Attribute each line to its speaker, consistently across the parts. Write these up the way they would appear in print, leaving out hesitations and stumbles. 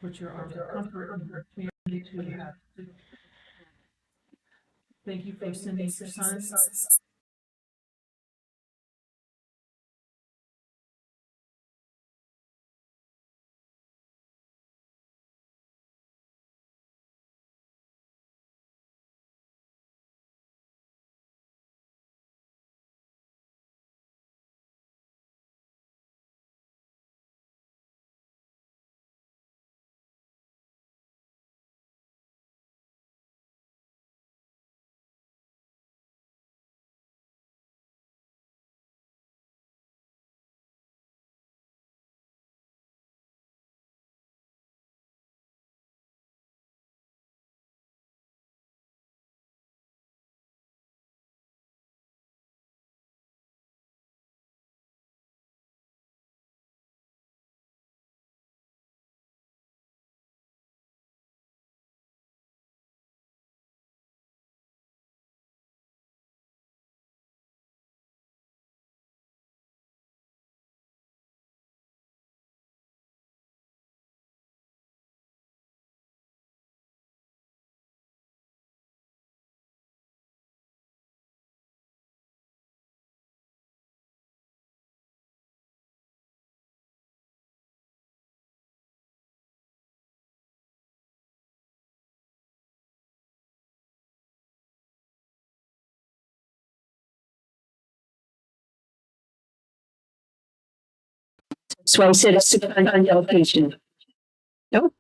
Speaker 1: put your arms of comfort in your community to have. Thank you for sending your son.
Speaker 2: So I said it's on location. No.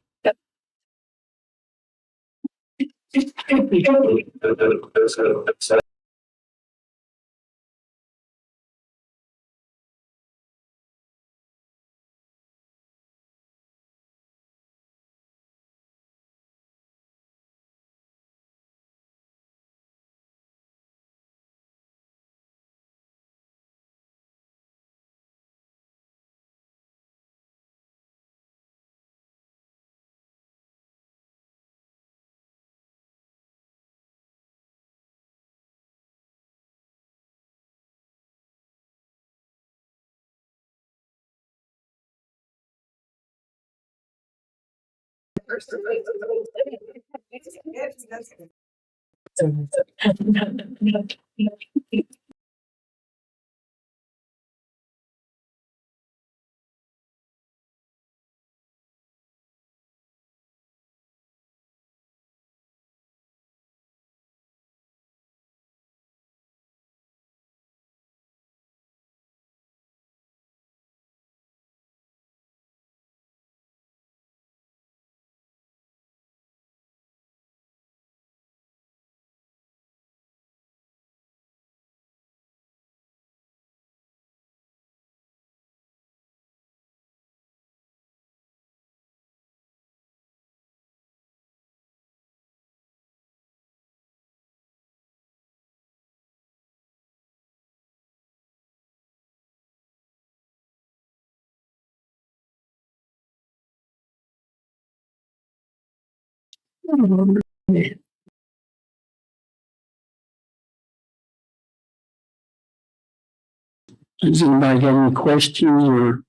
Speaker 2: Does anybody have any questions or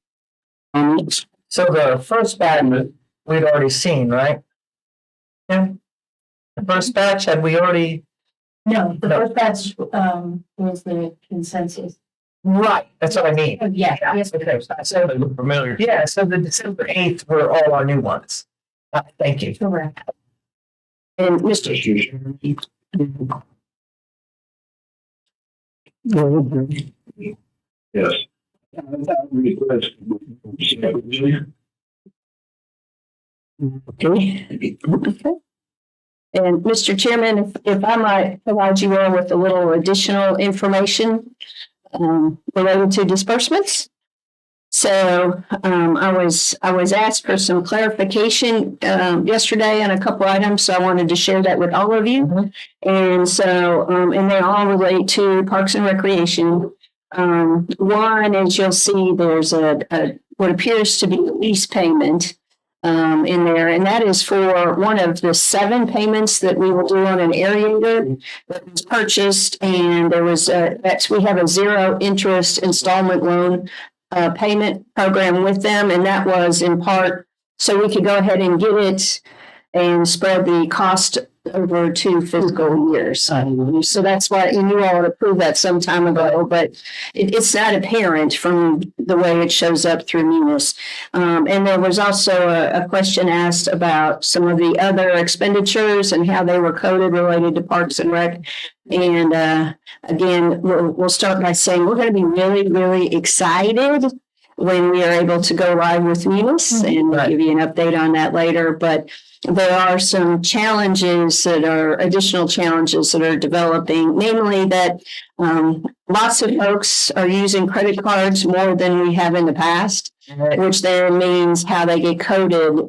Speaker 2: comments?
Speaker 3: So the first batch we'd already seen, right? Yeah. The first batch, had we already?
Speaker 2: No, the
Speaker 3: No.
Speaker 2: first batch, was the consensus.
Speaker 3: Right, that's what I mean.
Speaker 2: Yeah, yes.
Speaker 3: Okay, so they look familiar. Yeah, so the December 8th were all our new ones. Thank you.
Speaker 2: Correct. And Mr.
Speaker 4: Yes.
Speaker 2: Okay. And Mr. Chairman, if I might provide you all with a little additional information related to disbursements. So I was asked for some clarification yesterday on a couple items, so I wanted to share that with all of you.
Speaker 3: Mm-hmm.
Speaker 2: And so and they all relate to Parks and Recreation. One is you'll see there's a what appears to be a lease payment in there, and that is for one of the 7 payments that we will do on an aerator that was purchased, and there was we have a 0 interest installment loan payment program with them, and that was in part so we could go ahead and get it and spread the cost over 2 fiscal years. So that's why, and you all approved that some time ago, but it's not apparent from the way it shows up through Munis. And there was also a question asked about some of the other expenditures and how they were coded related to Parks and Rec. And again, we'll start by saying we're going to be really, really excited when we are able to go live with Munis, and we'll give you an update on that later. But there are some challenges that are additional challenges that are developing, namely that lots of folks are using credit cards more than we have in the past, which then means how they get coded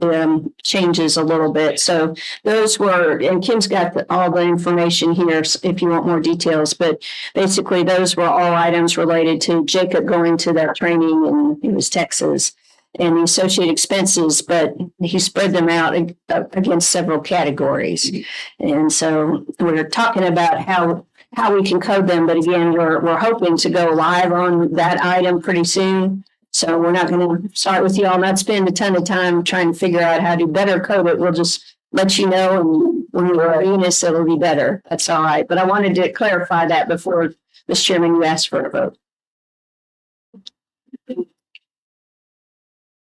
Speaker 2: changes a little bit. So those were, and Kim's got all the information here if you want more details, but basically those were all items related to Jacob going to that training in Texas and the associated expenses, but he spread them out against several categories. And so we're talking about how we can code them, but again, we're hoping to go live on that item pretty soon. So we're not going to start with y'all, not spend a ton of time trying to figure out how to better code it. We'll just let you know, and when we're at Eunice, it'll be better. That's all right. But I wanted to clarify that before, Mr. Chairman, you asked for a vote.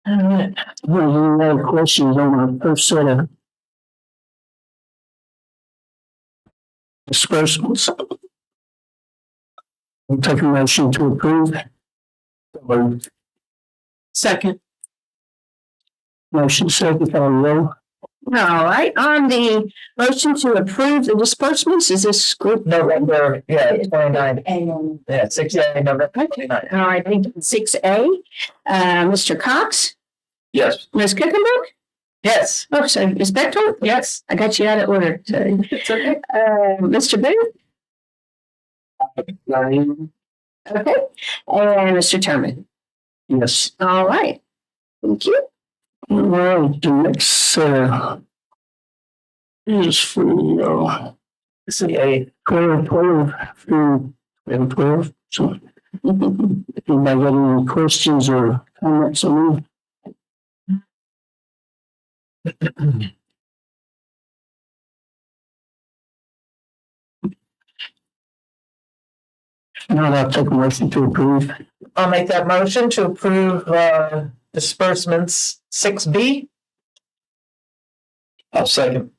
Speaker 3: All right. Well, any other questions on the first set of disbursements? We'll take a motion to approve.
Speaker 1: Second.
Speaker 3: Motion second, call roll.
Speaker 2: All right, on the motion to approve the disbursements, is this group?
Speaker 3: November, 29. Yeah, 6A, November 29.
Speaker 2: All right, thank you. 6A, Mr. Cox,
Speaker 3: Yes.
Speaker 2: Ms. Kickenberg?
Speaker 3: Yes.
Speaker 2: Oh, sorry, Ms. Bechtel?
Speaker 3: Yes.
Speaker 2: I got you out of order. Sorry.
Speaker 1: It's okay.
Speaker 2: Mr. Booth? Okay, and Mr. Terman?
Speaker 3: Yes.
Speaker 2: All right, thank you.
Speaker 3: Well, the next is for CA 12 through 12. So, if anybody got any questions or comments on me? Now I'll take a motion to approve. I'll make that motion to approve disbursements 6B. I'll second.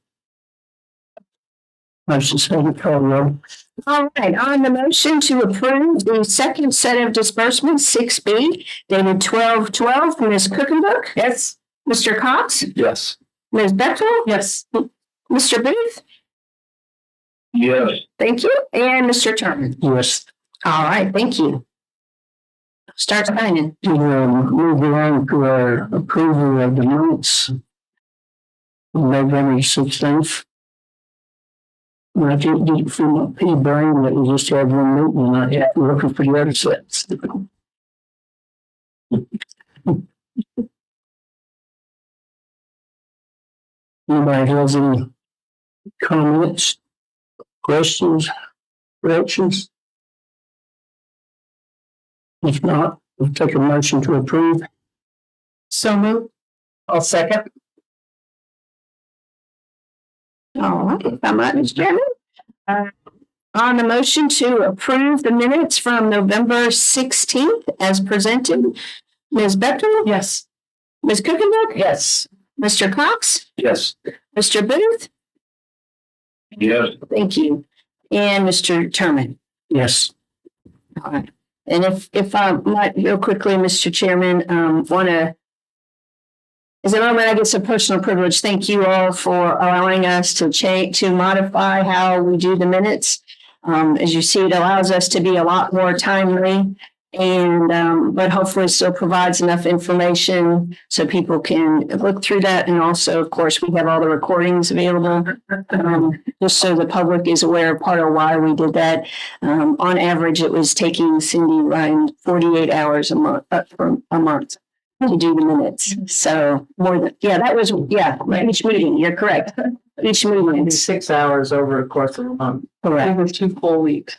Speaker 3: Motion second, call roll.
Speaker 2: All right, on the motion to approve the second set of disbursements, 6B, dated 12/12, Ms. Cookenberg?
Speaker 3: Yes.
Speaker 2: Mr. Cox?
Speaker 3: Yes.
Speaker 2: Ms. Bechtel?
Speaker 1: Yes.
Speaker 2: Mr. Booth?
Speaker 3: Yes.
Speaker 2: Thank you. And Mr. Terman?
Speaker 3: Yes.
Speaker 2: All right, thank you. Start signing.
Speaker 3: Move along to our approval of the minutes. November 16th. I did from my P brain that we just had one meeting and I had looking for the other sets. Anybody has any comments, questions, corrections? If not, we'll take a motion to approve.
Speaker 1: So moved.
Speaker 3: I'll second.
Speaker 2: All right, if I'm right, Mr. Chairman. On the motion to approve the minutes from November 16th as presented, Ms. Bechtel?
Speaker 1: Yes.
Speaker 2: Ms. Cookenberg?
Speaker 3: Yes.
Speaker 2: Mr. Cox?
Speaker 3: Yes.
Speaker 2: Mr. Booth?
Speaker 3: Yes.
Speaker 2: Thank you. And Mr. Terman?
Speaker 3: Yes.
Speaker 2: All right. And if I might real quickly, Mr. Chairman, want to, as a moment, I get some personal privilege. Thank you all for allowing us to modify how we do the minutes. As you see, it allows us to be a lot more timely, and but hopefully still provides enough information so people can look through that. And also, of course, we have all the recordings available, just so the public is aware of part of why we did that. On average, it was taking Cindy around 48 hours a month to do the minutes. So more than, that was, each meeting, you're correct. Each meeting.
Speaker 3: 6 hours over the course of a month.
Speaker 2: Correct.
Speaker 1: Over 2 full weeks.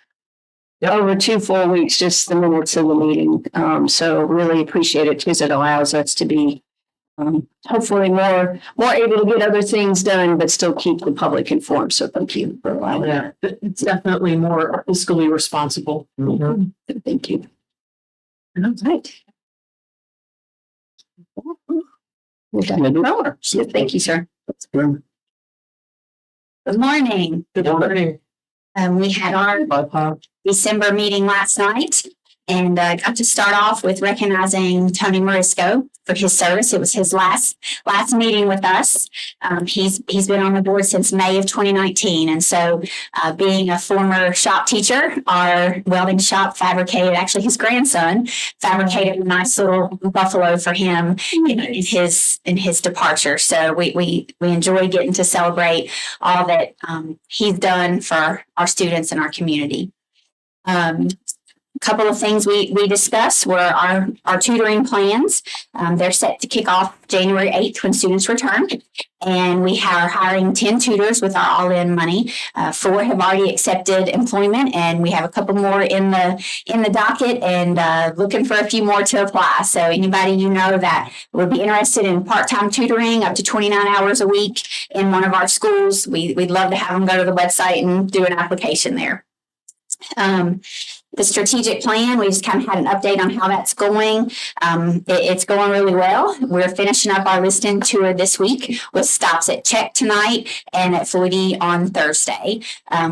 Speaker 2: Over 2 full weeks, just the minutes of the meeting. So really appreciate it because it allows us to be hopefully more able to get other things done, but still keep the public informed. So thank you for allowing
Speaker 1: Yeah, it's definitely more fiscally responsible.
Speaker 2: that. Thank you. All right. Well, Dr. Miller. Thank you, sir.
Speaker 4: Good morning.
Speaker 1: Good morning.
Speaker 4: We had our December meeting last night and got to start off with recognizing Tony Morisco for his service. It was his last meeting with us. He's been on the board since May of 2019. And so being a former shop teacher, our welding shop fabricated, actually his grandson fabricated a nice little buffalo for him in his departure. So we enjoy getting to celebrate all that he's done for our students and our community. A couple of things we discussed were our tutoring plans. They're set to kick off January 8th when students return. And we are hiring 10 tutors with our all-in money. 4 have already accepted employment, and we have a couple more in the docket and looking for a few more to apply. So anybody you know that would be interested in part-time tutoring up to 29 hours a week in one of our schools, we'd love to have them go to the website and do an application there. The strategic plan, we just kind of had an update on how that's going. It's going really well. We're finishing up our listing tour this week with stops at Czech tonight and at Floyd on Thursday.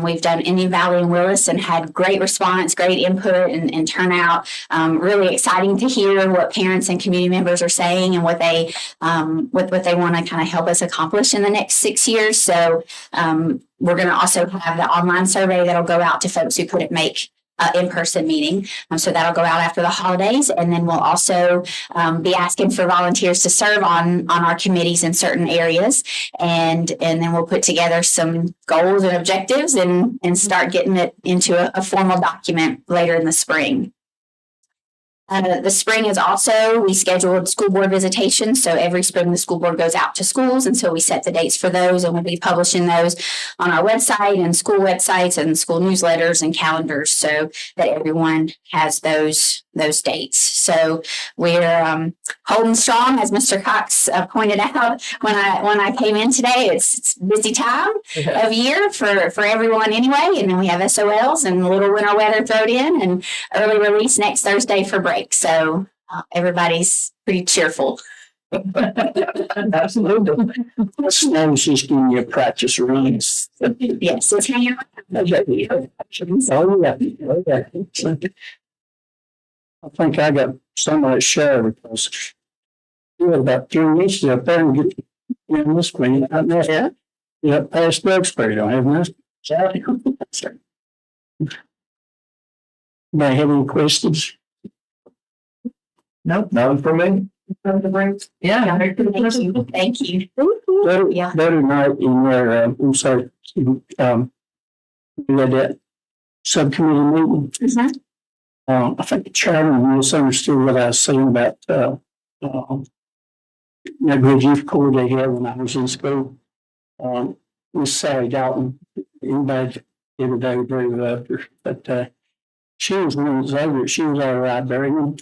Speaker 4: We've done Indian Valley and Willis and had great response, great input and turnout. Really exciting to hear what parents and community members are saying and what they what they want to kind of help us accomplish in the next 6 years. So we're going to also have the online survey that'll go out to folks who couldn't make in-person meeting. So that'll go out after the holidays. And then we'll also be asking for volunteers to serve on our committees in certain areas. And then we'll put together some goals and objectives and start getting it into a formal document later in the spring. The spring is also, we scheduled school board visitations. So every spring the school board goes out to schools. And so we set the dates for those and we'll be publishing those on our website and school websites and school newsletters and calendars so that everyone has those dates. So we're holding strong, as Mr. Cox pointed out when I came in today. It's busy time of year for everyone anyway. And then we have SOLs and a little winter weather thrown in and early release next Thursday for break. So everybody's pretty cheerful.
Speaker 3: Absolutely. Snow is just giving you a practice runs.
Speaker 4: Yes, it's hanging on.
Speaker 3: Oh, yeah. Oh, yeah. I think I got some of that show because we had about 3 inches up there and get in this screen. Yeah. Yeah, past drug spray, don't have enough. Anybody have any questions?
Speaker 5: Nope, none for me.
Speaker 1: Yeah.
Speaker 4: Thank you. Yeah.
Speaker 3: Better night in there, I'm sorry, we had that subcommittee meeting.
Speaker 4: Mhm.
Speaker 3: I think the chairman misunderstood what I was saying about, that good youth corps they had when I was in school. Miss Sally Dalton, anybody every day very loved her, but, she was one of those over, she was our librarian.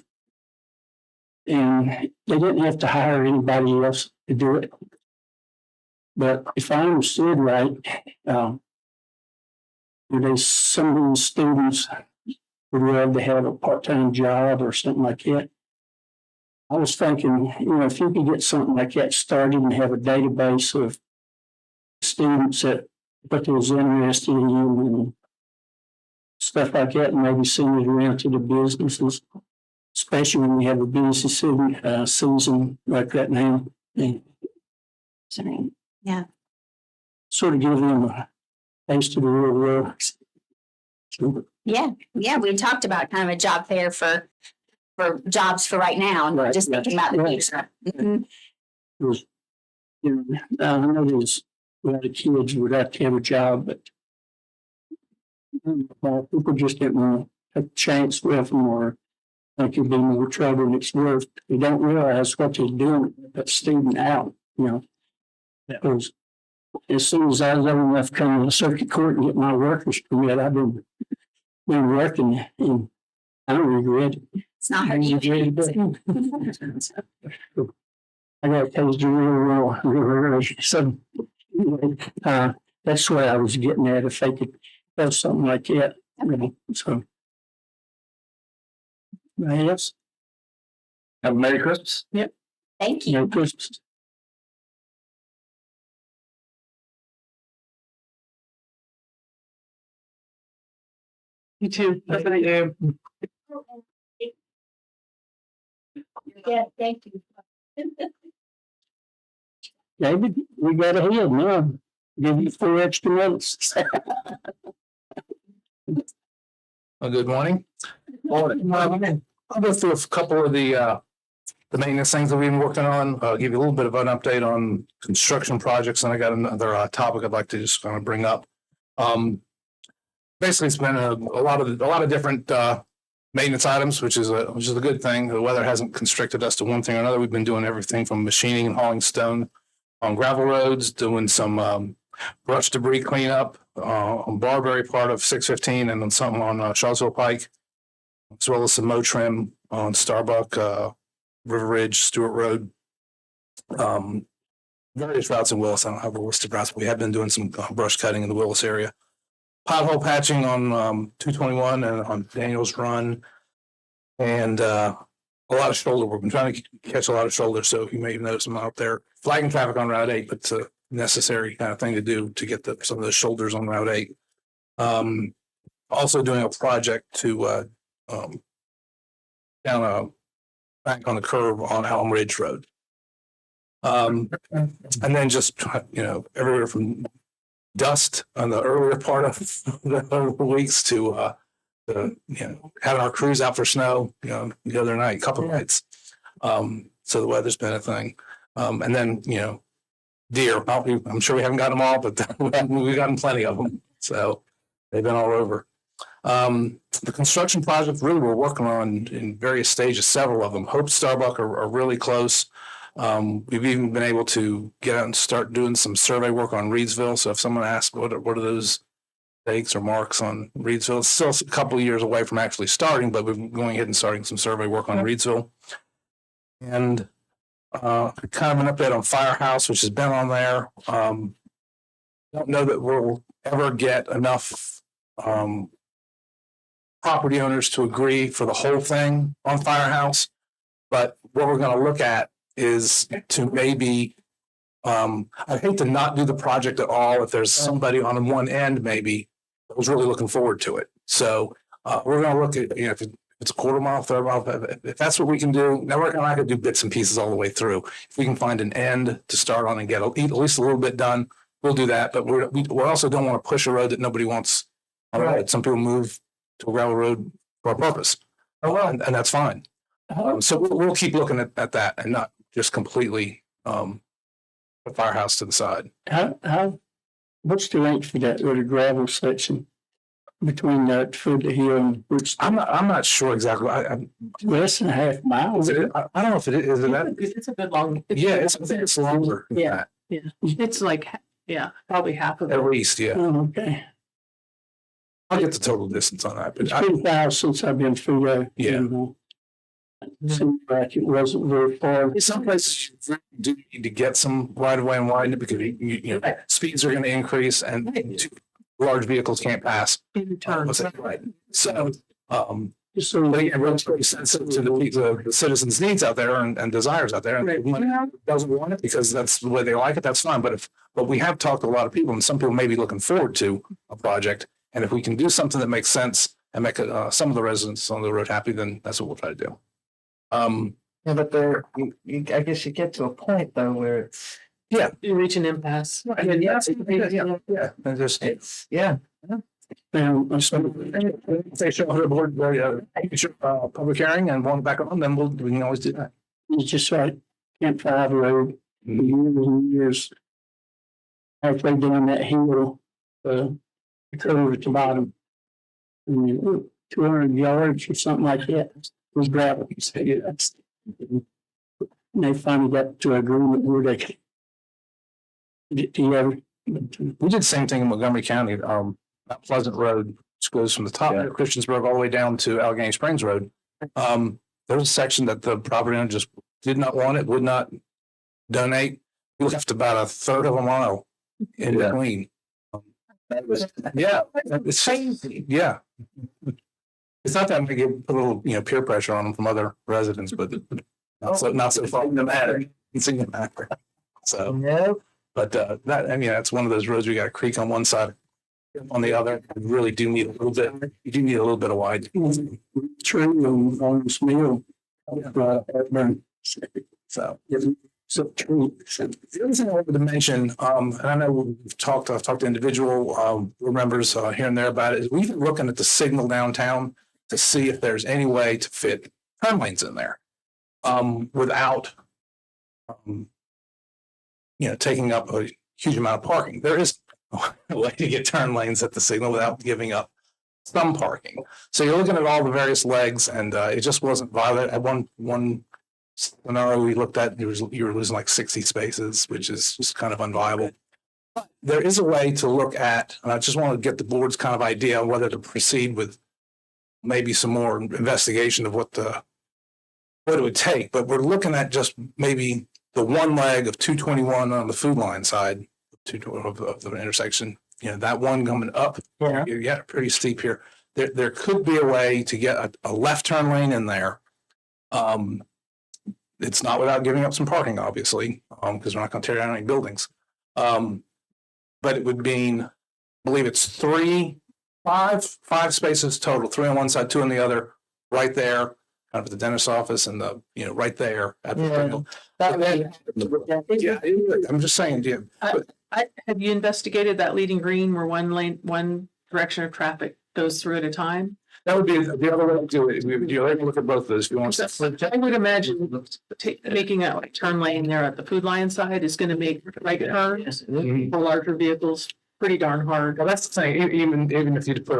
Speaker 3: And they didn't have to hire anybody else to do it. But if I understood right, there's some of these students would love to have a part-time job or something like that. I was thinking, if you could get something like that started and have a database of students that what they was interested in and stuff like that, and maybe send it around to the businesses, especially when we have a busy season like that now. And
Speaker 4: Sorry. Yeah.
Speaker 3: sort of give them a taste of the real world.
Speaker 4: Yeah. We talked about kind of a job fair for jobs for right now and
Speaker 3: Right,
Speaker 4: just thinking about the future. Mhm.
Speaker 3: I know there's a lot of kids who would have to have a job, but people just didn't want to take a chance with them or think it'd be more trouble than it's worth. They don't realize what they're doing with that student out, Because as soon as I was old enough to come to the circuit court and get my workers permit, I've been working and I don't regret it.
Speaker 4: It's not hard.
Speaker 3: Thank I got tased real. So, anyway, that's what I was getting at, if they could have something like that, you know, so. Yes,
Speaker 5: Have a Merry Christmas.
Speaker 4: Thank you.
Speaker 3: no Christmas.
Speaker 1: You too.
Speaker 2: Yeah, thank you.
Speaker 3: David, we got ahead now. Give you 4 extra minutes.
Speaker 5: Good morning. I'll go through a couple of the maintenance things that we've been working on. Give you a little bit of an update on construction projects, and I got another topic I'd like to just kind of bring up. Basically, it's been a lot of different maintenance items, which is a good thing. The weather hasn't constricted us to one thing or another. We've been doing everything from machining and hauling stone on gravel roads, doing some brush debris cleanup on Barberry part of 615, and then something on Shawsville Pike, as well as some mow trim on Starbuck, River Ridge, Stewart Road, various routes in Willis. I don't have a list of routes, but we have been doing some brush cutting in the Willis area. Pothole patching on 221 and on Daniels Run, and a lot of shoulder work. We've been trying to catch a lot of shoulder, so you may notice them out there. Flagging traffic on Route 8, but it's a necessary kind of thing to do to get some of those shoulders on Route 8. Also doing a project to down a back on the curve on Elm Ridge Road. And then just, everywhere from dust on the earlier part of the weeks to having our crews out for snow, the other night, couple of nights. So the weather's been a thing. And then, deer. I'm sure we haven't got them all, but we've gotten plenty of them. So they've been all over. The construction project really we're working on in various stages, several of them. Hope Starbuck are really close. We've even been able to get out and start doing some survey work on Reedsville. So if someone asks what are those stakes or marks on Reedsville, it's still a couple of years away from actually starting, but we're going ahead and starting some survey work on Reedsville. And kind of an update on Firehouse, which has been on there. Don't know that we'll ever get enough property owners to agree for the whole thing on Firehouse, but what we're going to look at is to maybe, I hate to not do the project at all if there's somebody on one end maybe that was really looking forward to it. So we're going to look at, if it's a quarter mile, third mile, if that's what we can do. Now we're not going to do bits and pieces all the way through. If we can find an end to start on and get at least a little bit done, we'll do that. But we also don't want to push a road that nobody wants. Right. Some people move to a gravel road for a purpose. Oh, well, and that's fine. So we'll keep looking at that and not just completely the Firehouse to the side.
Speaker 3: What's the length for that little gravel section between that foot the hill and which? I'm not sure exactly. I'm less than a half mile. I don't know if it is. Is it that?
Speaker 1: It's a bit long.
Speaker 5: I think it's longer. Than that.
Speaker 1: Yeah. It's like, probably half of it.
Speaker 5: At least, yeah.
Speaker 3: Oh, okay.
Speaker 5: I'll get the total distance on that. But
Speaker 3: It's been a while since I've been through there.
Speaker 5: Yeah.
Speaker 3: Seemed like it wasn't very far.
Speaker 5: Some places you do need to get some right of way and widen it because speeds are going to increase and large vehicles can't pass.
Speaker 1: In turns.
Speaker 5: Right. So,
Speaker 3: So
Speaker 5: but again, we're very sensitive to the citizens' needs out there and desires out there. And if one doesn't want it because that's the way they like it, that's fine. But we have talked to a lot of people, and some people may be looking forward to a project. And if we can do something that makes sense and make some of the residents on the road happy, then that's what we'll try to do.
Speaker 6: But I guess you get to a point though where it's
Speaker 1: You reach an impasse.
Speaker 5: And then, and just
Speaker 6: it's
Speaker 5: say show the board public hearing and one back on, then we can always do that.
Speaker 3: it's just like Camp 5 Road, years and years. Halfway down that hill, the curve at the bottom. 200 yards or something like that was gravel. And they finally got to an agreement where they could get together.
Speaker 5: We did the same thing in Montgomery County, that Pleasant Road, which goes from the top of Christiansburg all the way down to Allegheny Springs Road. There was a section that the property owner just did not want it, would not donate, we left about a third of a mile in between. Yeah, it's crazy. Yeah. It's not that big, put a little, peer pressure on them from other residents, but not so far. No matter. It's in the matter. So,
Speaker 6: No,
Speaker 5: but that's one of those roads. We got a creek on one side, on the other. You really do need a little bit. You do need a little bit of wide.
Speaker 3: True, on this meal.
Speaker 5: So.
Speaker 3: So true.
Speaker 5: The other thing I wanted to mention, and I know I've talked to individual members here and there about it, is we've been looking at the signal downtown to see if there's any way to fit turn lanes in there without, taking up a huge amount of parking. There is a way to get turn lanes at the signal without giving up some parking. So you're looking at all the various legs, and it just wasn't violent. At one scenario we looked at, you were losing like 60 spaces, which is just kind of unviable. But there is a way to look at, and I just want to get the board's kind of idea on whether to proceed with maybe some more investigation of what it would take. But we're looking at just maybe the one leg of 221 on the Food Line side of the intersection. That one coming up, pretty steep here. There could be a way to get a left turn lane in there. It's not without giving up some parking, obviously, because we're not going to tear down any buildings. But it would mean, I believe it's five spaces total, 3 on one side, 2 on the other, right there, kind of at the dentist's office, and right there at the I'm just saying,
Speaker 1: Have you investigated that leading green where one direction of traffic goes through at a time?
Speaker 5: that would be the other way to do it. You're able to look at both of those if you want to.
Speaker 1: I would imagine making that like turn lane there at the Food Lion side is going to make right turns for larger vehicles pretty darn hard.
Speaker 5: Well, that's the thing. Even if you put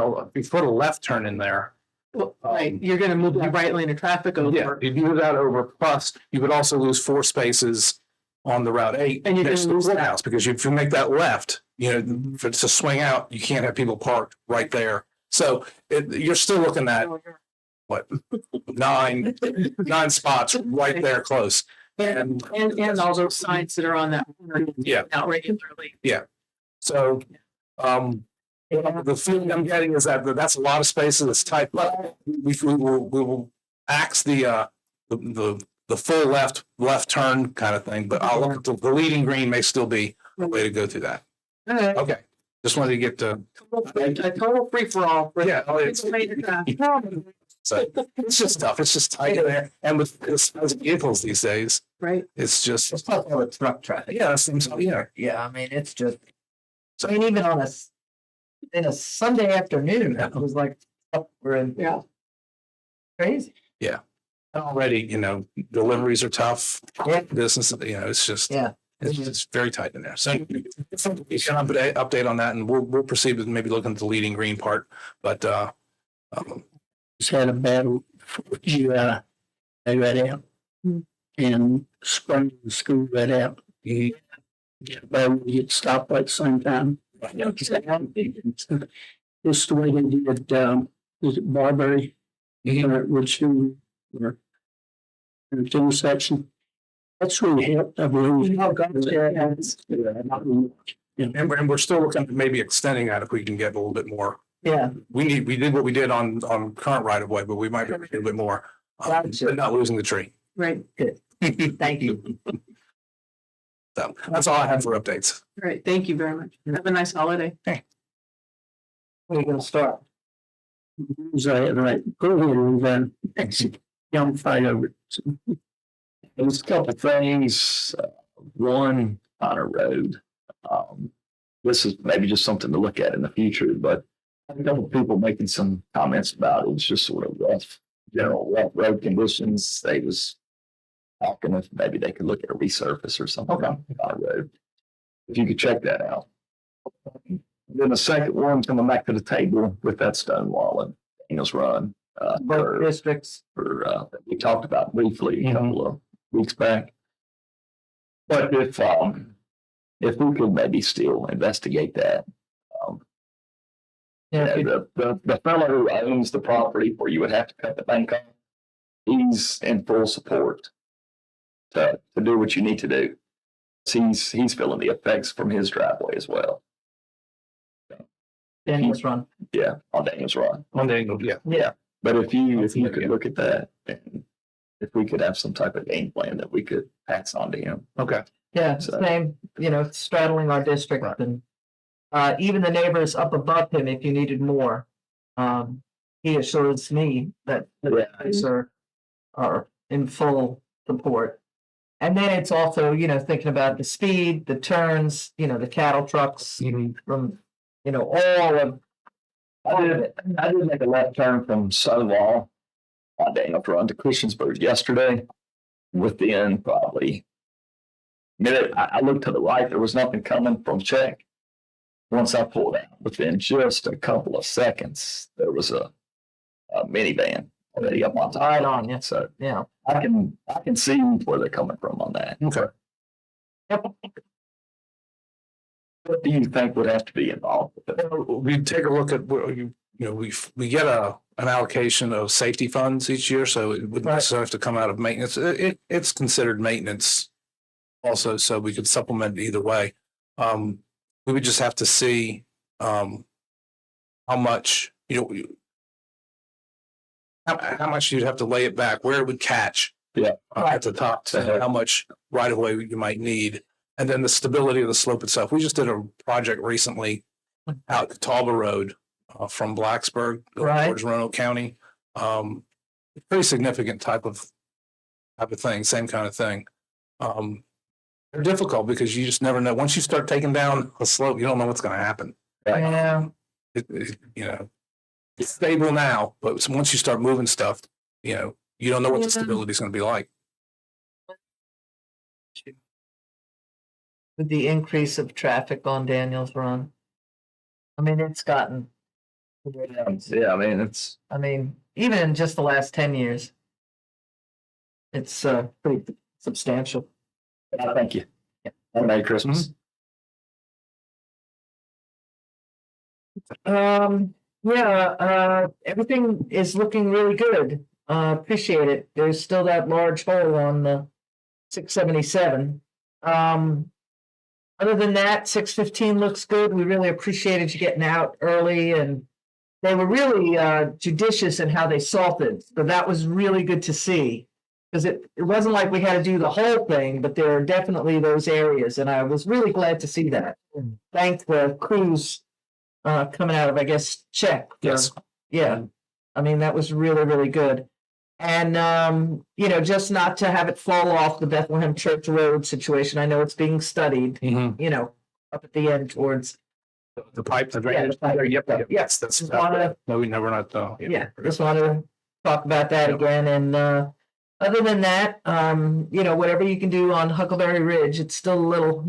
Speaker 5: a left turn in there,
Speaker 1: Well, right, you're going to move the right lane of traffic over.
Speaker 5: yeah, you move that over. Plus, you would also lose 4 spaces on the Route 8
Speaker 1: And you're
Speaker 5: next to
Speaker 1: gonna lose
Speaker 5: the
Speaker 1: that.
Speaker 5: house, because if you make that left, for to swing out, you can't have people parked right there. So you're still looking at what 9 spots right there close.
Speaker 1: And all those signs that are on that.
Speaker 5: Yeah.
Speaker 1: Out regularly.
Speaker 5: So, the feeling I'm getting is that that's a lot of spaces. It's tight, but we will axe the full left turn kind of thing. But I'll look at the leading green may still be a way to go through that. Okay, just wanted to get to.
Speaker 1: A total free for all.
Speaker 5: Yeah, so it's just tough. It's just tight in there, and with the size of vehicles these days,
Speaker 1: Right.
Speaker 5: it's just
Speaker 6: It's tough with truck traffic.
Speaker 5: yeah. That seems yeah.
Speaker 6: Yeah, I mean, it's just, I mean, even on in a Sunday afternoon, it was like, we're in.
Speaker 1: Yeah.
Speaker 6: Crazy.
Speaker 5: And already, deliveries are tough.
Speaker 6: Yeah.
Speaker 5: Business, it's just
Speaker 6: Yeah.
Speaker 5: it's very tight in there. So you can update on that, and we'll proceed with maybe looking at the leading green part. But
Speaker 3: Just had a battle before you they got out. And spring school got out. Get get stopped at the same time. Just the way they did, was it Barberry? Which or in the intersection. That's really helped, I believe.
Speaker 6: Oh, gotcha.
Speaker 5: and we're still looking at maybe extending that if we can get a little bit more.
Speaker 6: Yeah.
Speaker 5: We did what we did on current right of way, but we might be a little bit more,
Speaker 6: Gotcha.
Speaker 5: but not losing the tree.
Speaker 1: Right.
Speaker 6: Thank you.
Speaker 5: So that's all I have for updates.
Speaker 1: Right. Thank you very much. Have a nice holiday.
Speaker 6: Where are you gonna start?
Speaker 3: Right, go ahead and then young fight over it.
Speaker 7: There's a couple things. One, Connor Road. This is maybe just something to look at in the future, but a couple of people making some comments about it. It's just sort of rough road conditions. They was talking if maybe they could look at a resurface or something on Connor Road. If you could check that out. Then the second one, coming back to the table with that stone wall and Daniels Run.
Speaker 6: Both districts.
Speaker 7: We talked about briefly a couple of weeks back. But if we could maybe still investigate that.
Speaker 6: Yeah.
Speaker 7: The fellow who owns the property where you would have to cut the bank off, he's in full support to do what you need to do. He's feeling the effects from his driveway as well.
Speaker 6: Daniels Run.
Speaker 7: Yeah, on Daniel's Run.
Speaker 5: On the angle, yeah.
Speaker 7: But if you could
Speaker 5: Yeah.
Speaker 7: look at that, and if we could have some type of game plan that we could pass on to him.
Speaker 5: Okay.
Speaker 6: Yeah,
Speaker 7: So-
Speaker 6: same, straddling our district
Speaker 5: Right.
Speaker 6: and even the neighbors up above him, if you needed more. He assures me that the
Speaker 7: Yeah.
Speaker 6: guys are in full support. And then it's also, thinking about the speed, the turns, the cattle trucks from, all of
Speaker 7: I did make a left turn from Stonewall on Daniel's Run to Christiansburg yesterday. Within probably minute, I looked to the right, there was nothing coming from check. Once I pulled out, within just a couple of seconds, there was a minivan already up on top.
Speaker 6: Right on, yeah.
Speaker 7: So
Speaker 6: yeah.
Speaker 7: I can see where they're coming from on that.
Speaker 5: Okay.
Speaker 6: Yep.
Speaker 7: What do you think would have to be involved with it?
Speaker 5: We take a look at, we get an allocation of safety funds each year, so it wouldn't
Speaker 6: Right.
Speaker 5: necessarily have to come out of maintenance. It's considered maintenance also, so we could supplement it either way. We would just have to see, how much, how much you'd have to lay it back, where it would catch.
Speaker 7: Yeah.
Speaker 5: At the top, to how much right of way you might need. And then the stability of the slope itself. We just did a project recently out at Talbot Road from Blacksburg
Speaker 6: Right.
Speaker 5: towards Roanoke County. Pretty significant type of thing, same kind of thing. They're difficult because you just never know. Once you start taking down a slope, you don't know what's going to happen.
Speaker 6: Yeah.
Speaker 5: It's stable now, but once you start moving stuff, you don't know what the
Speaker 6: Yeah.
Speaker 5: stability is going to be like.
Speaker 6: With the increase of traffic on Daniels Run. I mean, it's gotten.
Speaker 7: Yeah, I mean, it's,
Speaker 6: Even in just the last 10 years. It's pretty substantial.
Speaker 7: thank you. And Merry Christmas.
Speaker 6: Everything is looking really good. Appreciate it. There's still that large hole on the 677. Other than that, 615 looks good. We really appreciated you getting out early, and they were really judicious in how they salted. So that was really good to see. Because it wasn't like we had to do the whole thing, but there are definitely those areas, and I was really glad to see that. Thank the crews coming out of, I guess, Czech.
Speaker 5: Yes.
Speaker 6: Yeah, that was really, really good. And, just not to have it fall off the Bethlehem Church Road situation. I know it's being studied, up at the end towards.
Speaker 5: The pipe, the
Speaker 6: Yeah,
Speaker 5: drainage.
Speaker 6: the pipe.
Speaker 5: Yep.
Speaker 6: Yes,
Speaker 5: That's,
Speaker 6: just wanna-
Speaker 5: no, we never not,
Speaker 6: Yeah, just want to talk about that again. And other than that, whatever you can do on Huckleberry Ridge, it's still a little,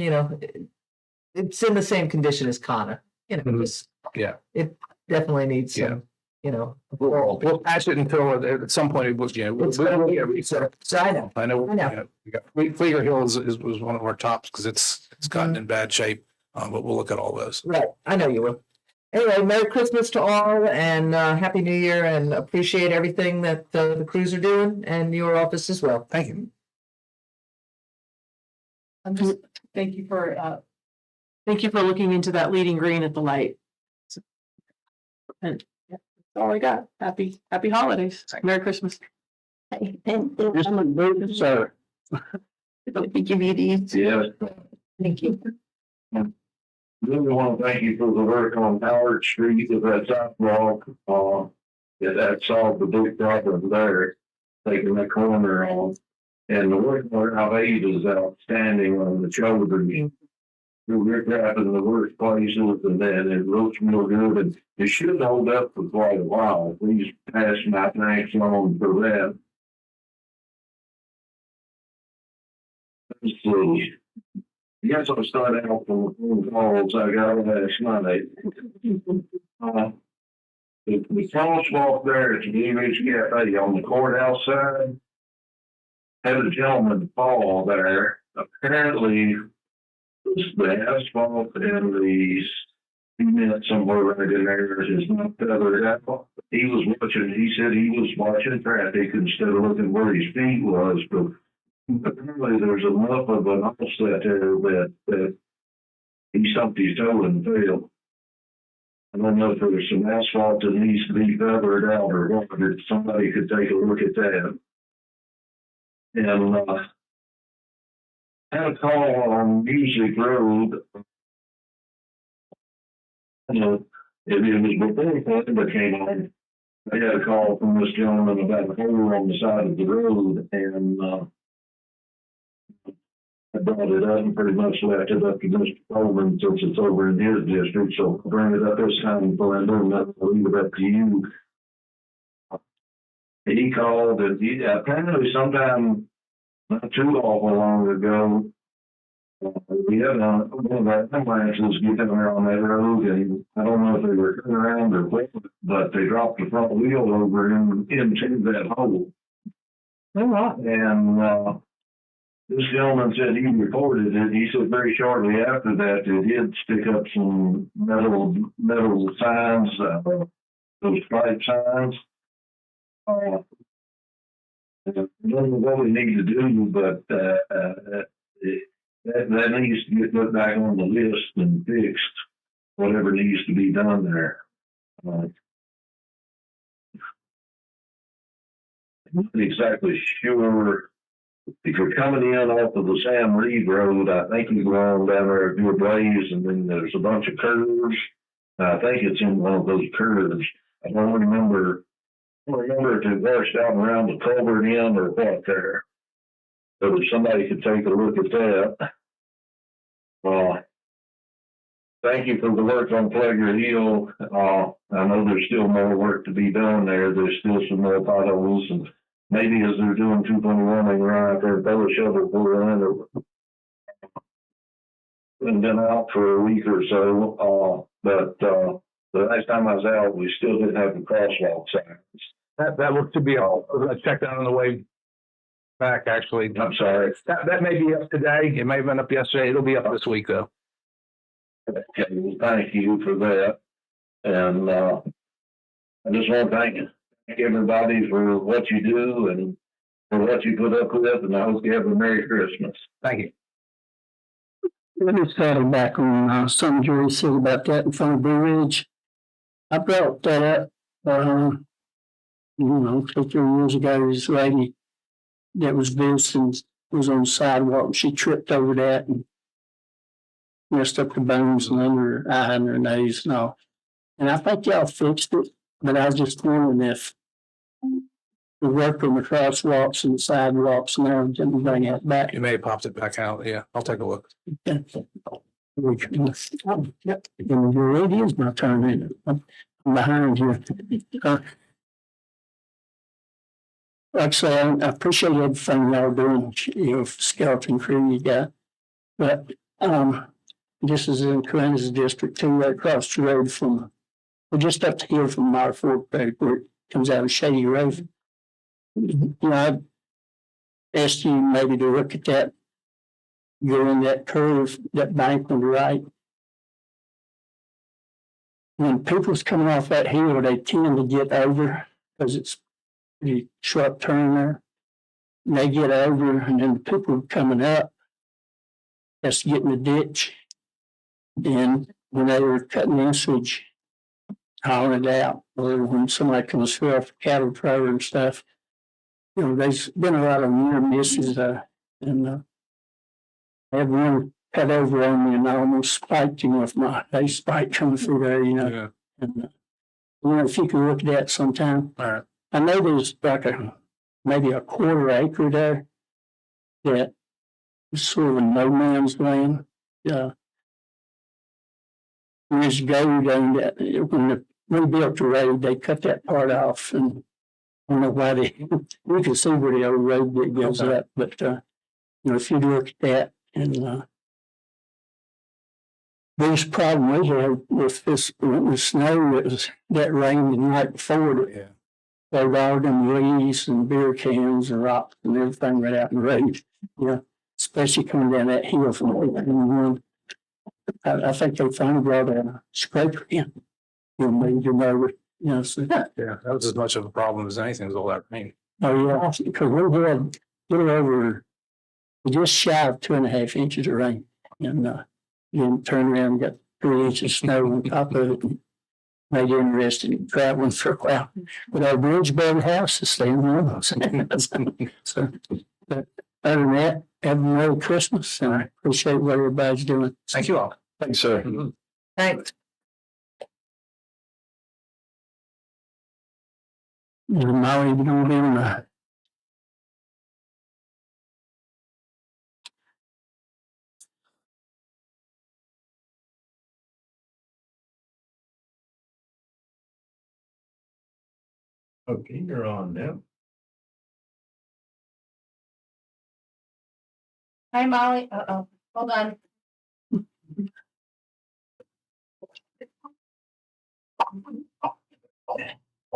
Speaker 6: it's in the same condition as Connor. Just,
Speaker 5: Yeah.
Speaker 6: it definitely needs some,
Speaker 5: We'll patch it until at some point it was,
Speaker 6: It's gonna be a research. So I know.
Speaker 5: I know,
Speaker 6: I know.
Speaker 5: we got Flieger Hill was one of our tops because it's gotten in bad shape, but we'll look at all those.
Speaker 6: Right, I know you will. Anyway, Merry Christmas to all and Happy New Year, and appreciate everything that the crews are doing and your office as well.
Speaker 5: Thank you.
Speaker 1: Thank you for looking into that leading green at the light. And yeah, that's all I got. Happy holidays. Merry Christmas.
Speaker 2: And
Speaker 3: Just a move, sir.
Speaker 2: let me give you these.
Speaker 8: Yeah,
Speaker 2: Thank you.
Speaker 8: really want to thank you for the work on Howard Street with that sidewalk. That solved the big problem there, taking that corner on. And the work where I've aid is outstanding on the shoulders. We're in the worst places, and then it looks real good, and it should hold up for quite a while. Please pass my thanks on for that. Let's see. I guess I'll start out from the phone calls I got last night. The crosswalk there at the Blue Ridge Cafe on the courthouse side had a gentleman fall there. Apparently, the asphalt and the cement somewhere right in there is not covered out. He was watching, he said he was watching traffic instead of looking where his feet was, but apparently there's enough of an offset there that he stumped his toe and failed. I don't know if there's some asphalt that needs to be covered out or what, if somebody could take a look at that. And, had a call on Music Road. You know, it was before that came on. I got a call from this gentleman about a hole on the side of the road, and, I brought it up and pretty much left it up to Mr. Coleman since it's over in his district, so I'll bring it up this time, Belinda, and I'll leave it up to you. He called and he apparently sometime not too awful long ago, we had one of our ambulances get down there on that road, and I don't know if they were coming around or what, but they dropped the front wheel over into that hole.
Speaker 6: Oh, wow.
Speaker 8: And, this gentleman said he reported it. He said very shortly after that, it did stick up some metal signs, those pipe signs. I don't know what we need to do, but that needs to get put back on the list and fixed, whatever needs to be done there. I'm not exactly sure. If you're coming in off of the Sam Reed Road, I think you go on down there to a blaze, and then there's a bunch of curves. I think it's in one of those curves. I don't remember if it washed out around the culvert end or what there. So if somebody could take a look at that. Thank you for the work on Pleasure Hill. I know there's still more work to be done there. There's still some more potholes, and maybe as they're doing 221, they run out there and throw a shovel for it. Been out for a week or so, but the last time I was out, we still didn't have the crosswalk signs.
Speaker 5: That looks to be all. I checked that on the way back, actually.
Speaker 8: I'm sorry.
Speaker 5: That may be up today. It may have been up yesterday. It'll be up this week, though.
Speaker 8: Okay, well, thank you for that. And I just want to thank everybody for what you do and for what you put up with, and I hope you have a Merry Christmas.
Speaker 5: Thank you.
Speaker 3: Let me settle back on something Jerry said about that in front of Blue Ridge. I brought that up, 2-3 years ago. This lady that was visiting was on the sidewalk, and she tripped over that and messed up the bones and under her eye and her nose and all. And I think y'all fixed it, but I was just wondering if the work on the crosswalks and sidewalks and everything, bring that back.
Speaker 5: You may have popped it back out. Yeah, I'll take a look.
Speaker 3: Yep. And it is my turn. I'm behind you. Like I say, I appreciate everything y'all doing, skeleton crew you got. But this is in Kansas District 2, right across the road from, we're just up the hill from our Fort Road, where it comes out of Shady Road. I asked you maybe to look at that, go in that curve, that bank on the right. When people's coming off that hill, they tend to get over because it's pretty sharp turn there. And they get over, and then the people coming up has to get in the ditch. And when they were cutting the switch, hauling it out, or when somebody comes through off a cattle trailer and stuff, there's been a lot of near misses, and I had one cut over on me and I almost spiked him with my face spike coming through there,
Speaker 5: Yeah.
Speaker 3: And, if you can look at that sometime.
Speaker 5: All right.
Speaker 3: I know there's like maybe a 1/4 acre there that is sort of a no man's land. Years ago, when they rebuilt the road, they cut that part off, and I don't know why we can see where the old road bit goes up, but if you look at that, and biggest problem we had with this with snow, that rain the night before.
Speaker 5: Yeah.
Speaker 3: There were all them leaves and beer cans and rocks and everything right out in the road. Especially coming down that hill from 891. I think they finally brought a scraper in. Moved them over. So.
Speaker 5: Yeah, that was as much of a problem as anything, was all that rain.
Speaker 3: Oh yeah, because we had a little over just shy of 2.5 inches of rain. And, then turned around and got 3 inches of snow on top of it. Made it interesting in traveling for a while. But our bridge above the house is staying warm. So, but other than that, have a Merry Christmas and I appreciate what everybody's doing.
Speaker 5: Thank you all.
Speaker 7: Thanks, sir.
Speaker 6: Thanks.
Speaker 3: Molly, you gonna be on the
Speaker 8: Okay, you're on now.
Speaker 4: Hi, Molly. Uh-oh, hold on.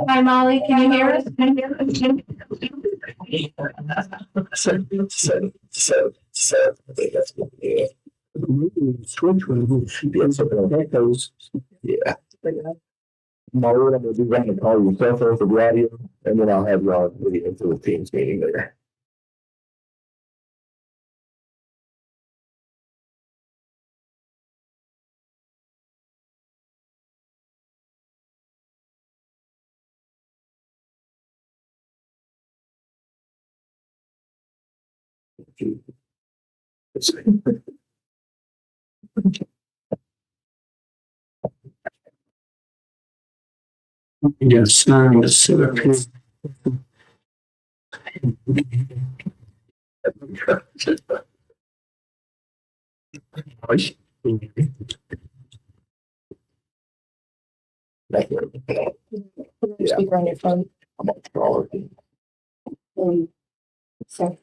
Speaker 4: Hi, Molly, can you hear us?
Speaker 3: switch that goes.
Speaker 8: Yeah. Tomorrow, I'm gonna do that and call yourself over the audio, and then I'll have y'all lead into the team's meeting there.
Speaker 3: Yes, the sewer pit.
Speaker 8: Yeah.
Speaker 2: Speaker on your phone.
Speaker 8: I'm on the caller.
Speaker 2: So.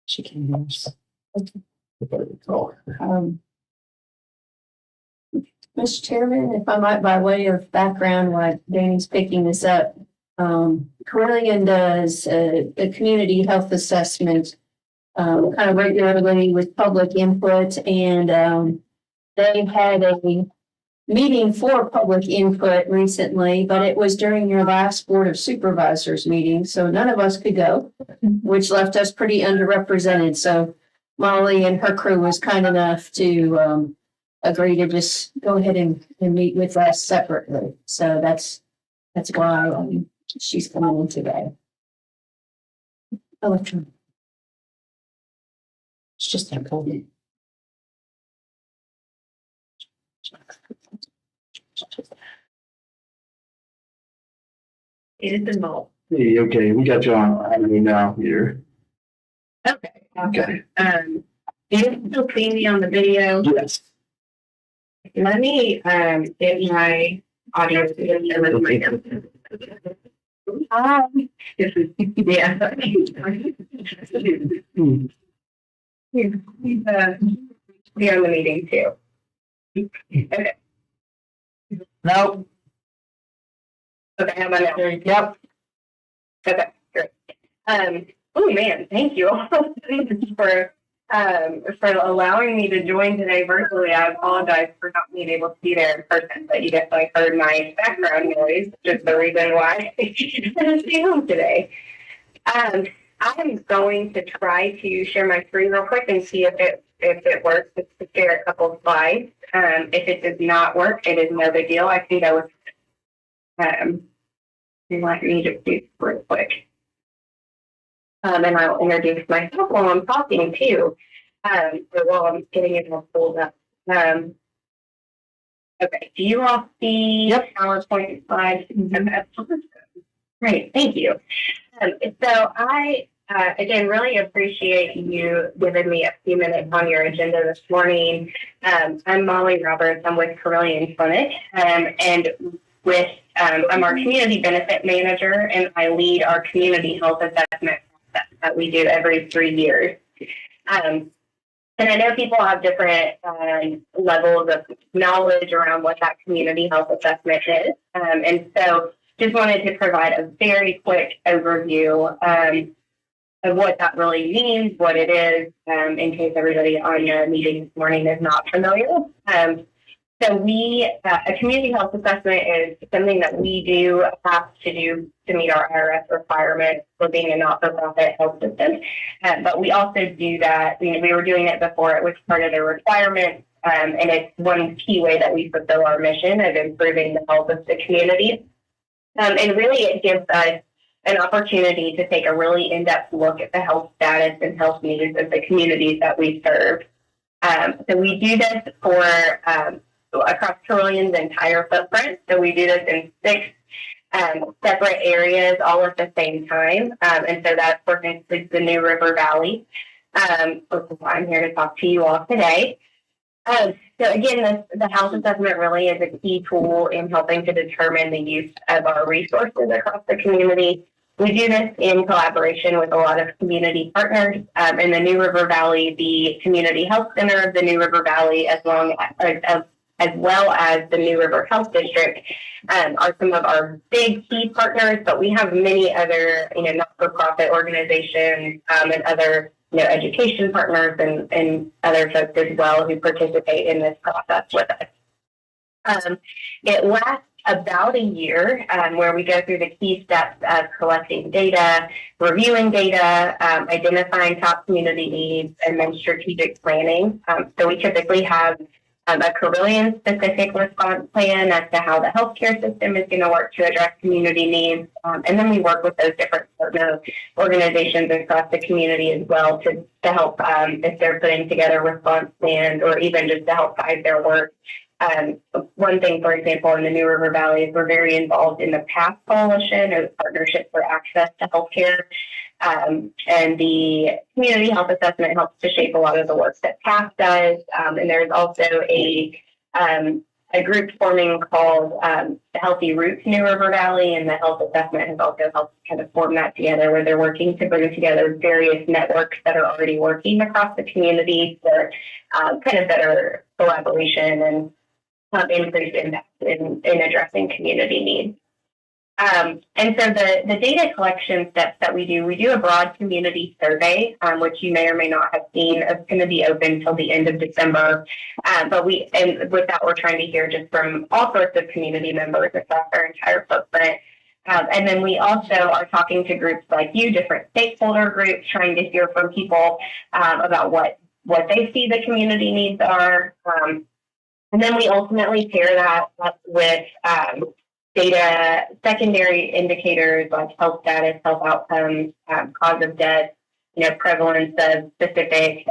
Speaker 2: She can hear us. Mr. Chairman, if I might, by way of background, while Danny's picking this up, Carillion does a community health assessment kind of regularly with public input, and they had a meeting for public input recently, but it was during your last Board of Supervisors meeting, so none of us could go, which left us pretty underrepresented. So Molly and her crew was kind enough to agree to just go ahead and meet with us separately. So that's why she's coming in today. Electron. It's just a code.
Speaker 4: It is involved.
Speaker 8: Hey, okay, we got you on me now here.
Speaker 4: Okay.
Speaker 8: Okay.
Speaker 4: Do you still see me on the video?
Speaker 8: Yes.
Speaker 4: Let me, get my audio. Yeah. Be on the meeting too. Okay.
Speaker 6: No,
Speaker 4: Okay, how about now?
Speaker 6: yep.
Speaker 4: Okay, great. Oh man, thank you for allowing me to join today virtually. I apologize for not being able to be there in person, but you definitely heard my background noise, just the reason why I couldn't stay home today. I'm going to try to share my screen real quick and see if it works, just to share a couple of slides. If it does not work, it is no big deal. I can go with let me just do real quick. And I'll introduce myself while I'm talking too. Or while I'm getting it all pulled up. Okay, do you all see PowerPoint slides? Okay. Great, thank you. So I, again, really appreciate you giving me a few minutes on your agenda this morning. I'm Molly Roberts. I'm with Carillion Clinic, and with I'm our community benefit manager, and I lead our community health assessment that we do every 3 years. And I know people have different levels of knowledge around what that community health assessment is. And so just wanted to provide a very quick overview of what that really means, what it is, in case everybody on your meeting this morning is not familiar.
Speaker 9: So a community health assessment is something that we do have to do to meet our IRS requirements for being a not-for-profit health system. But we also do that, we were doing it before it was part of the requirements. And it's one key way that we fulfill our mission of improving the health of the community. And really it gives us an opportunity to take a really in-depth look at the health status and health needs of the communities that we serve. So we do this for across Trillium's entire footprint. So we do this in 6 separate areas all at the same time. And so that, for instance, the New River Valley, which is why I'm here to talk to you all today. So again, the health assessment really is a key tool in helping to determine the use of our resources across the community. We do this in collaboration with a lot of community partners. In the New River Valley, the Community Health Center of the New River Valley, as well as the New River Health District, are some of our big key partners. But we have many other, not-for-profit organizations and other, education partners and other folks as well who participate in this process with us. It lasts about a year where we go through the key steps of collecting data, reviewing data, identifying top community needs, and then strategic planning. So we typically have a Carilion-specific response plan as to how the healthcare system is going to work to address community needs. And then we work with those different partner organizations across the community as well to help if they're putting together response plans or even just to help guide their work. One thing, for example, in the New River Valley is we're very involved in the PATH Coalition, or the Partnership for Access to Healthcare. And the community health assessment helps to shape a lot of the work that PATH does. And there's also a group forming called the Healthy Roots New River Valley, and the health assessment has also helped kind of form that together, where they're working to bring together various networks that are already working across the community for kind of better collaboration and increased impact in addressing community needs. And so the data collection steps that we do a broad community survey, which you may or may not have seen. It's going to be open till the end of December. But with that, we're trying to hear just from all sorts of community members across our entire footprint. And then we also are talking to groups like you, different stakeholder groups, trying to hear from people about what they see the community needs are. And then we ultimately pair that up with data, secondary indicators like health status, health outcomes, cause of death, prevalence of specific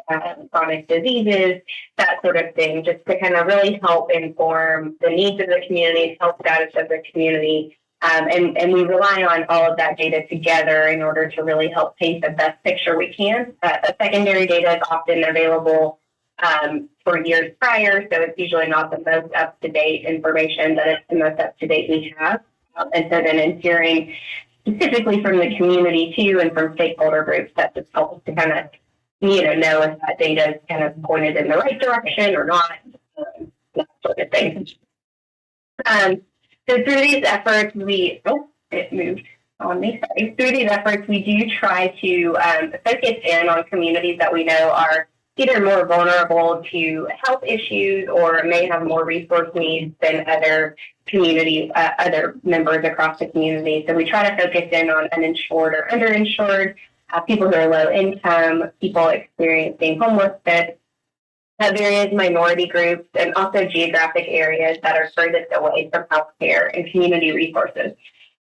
Speaker 9: chronic diseases, that sort of thing, just to kind of really help inform the needs of the community, health status of the community. And we rely on all of that data together in order to really help paint the best picture we can. The secondary data is often available for years prior, so it's usually not the most up-to-date information, but it's the most up-to-date we have. And so then in hearing specifically from the community too, and from stakeholder groups, that just helps to kind of, know if that data is kind of pointed in the right direction or not, that sort of thing. So through these efforts, it moved on me, sorry. Through these efforts, we do try to focus in on communities that we know are either more vulnerable to health issues or may have more resource needs than other other members across the community. So we try to focus in on uninsured or underinsured, people who are low income, people experiencing homelessness, various minority groups, and also geographic areas that are furthest away from healthcare and community resources.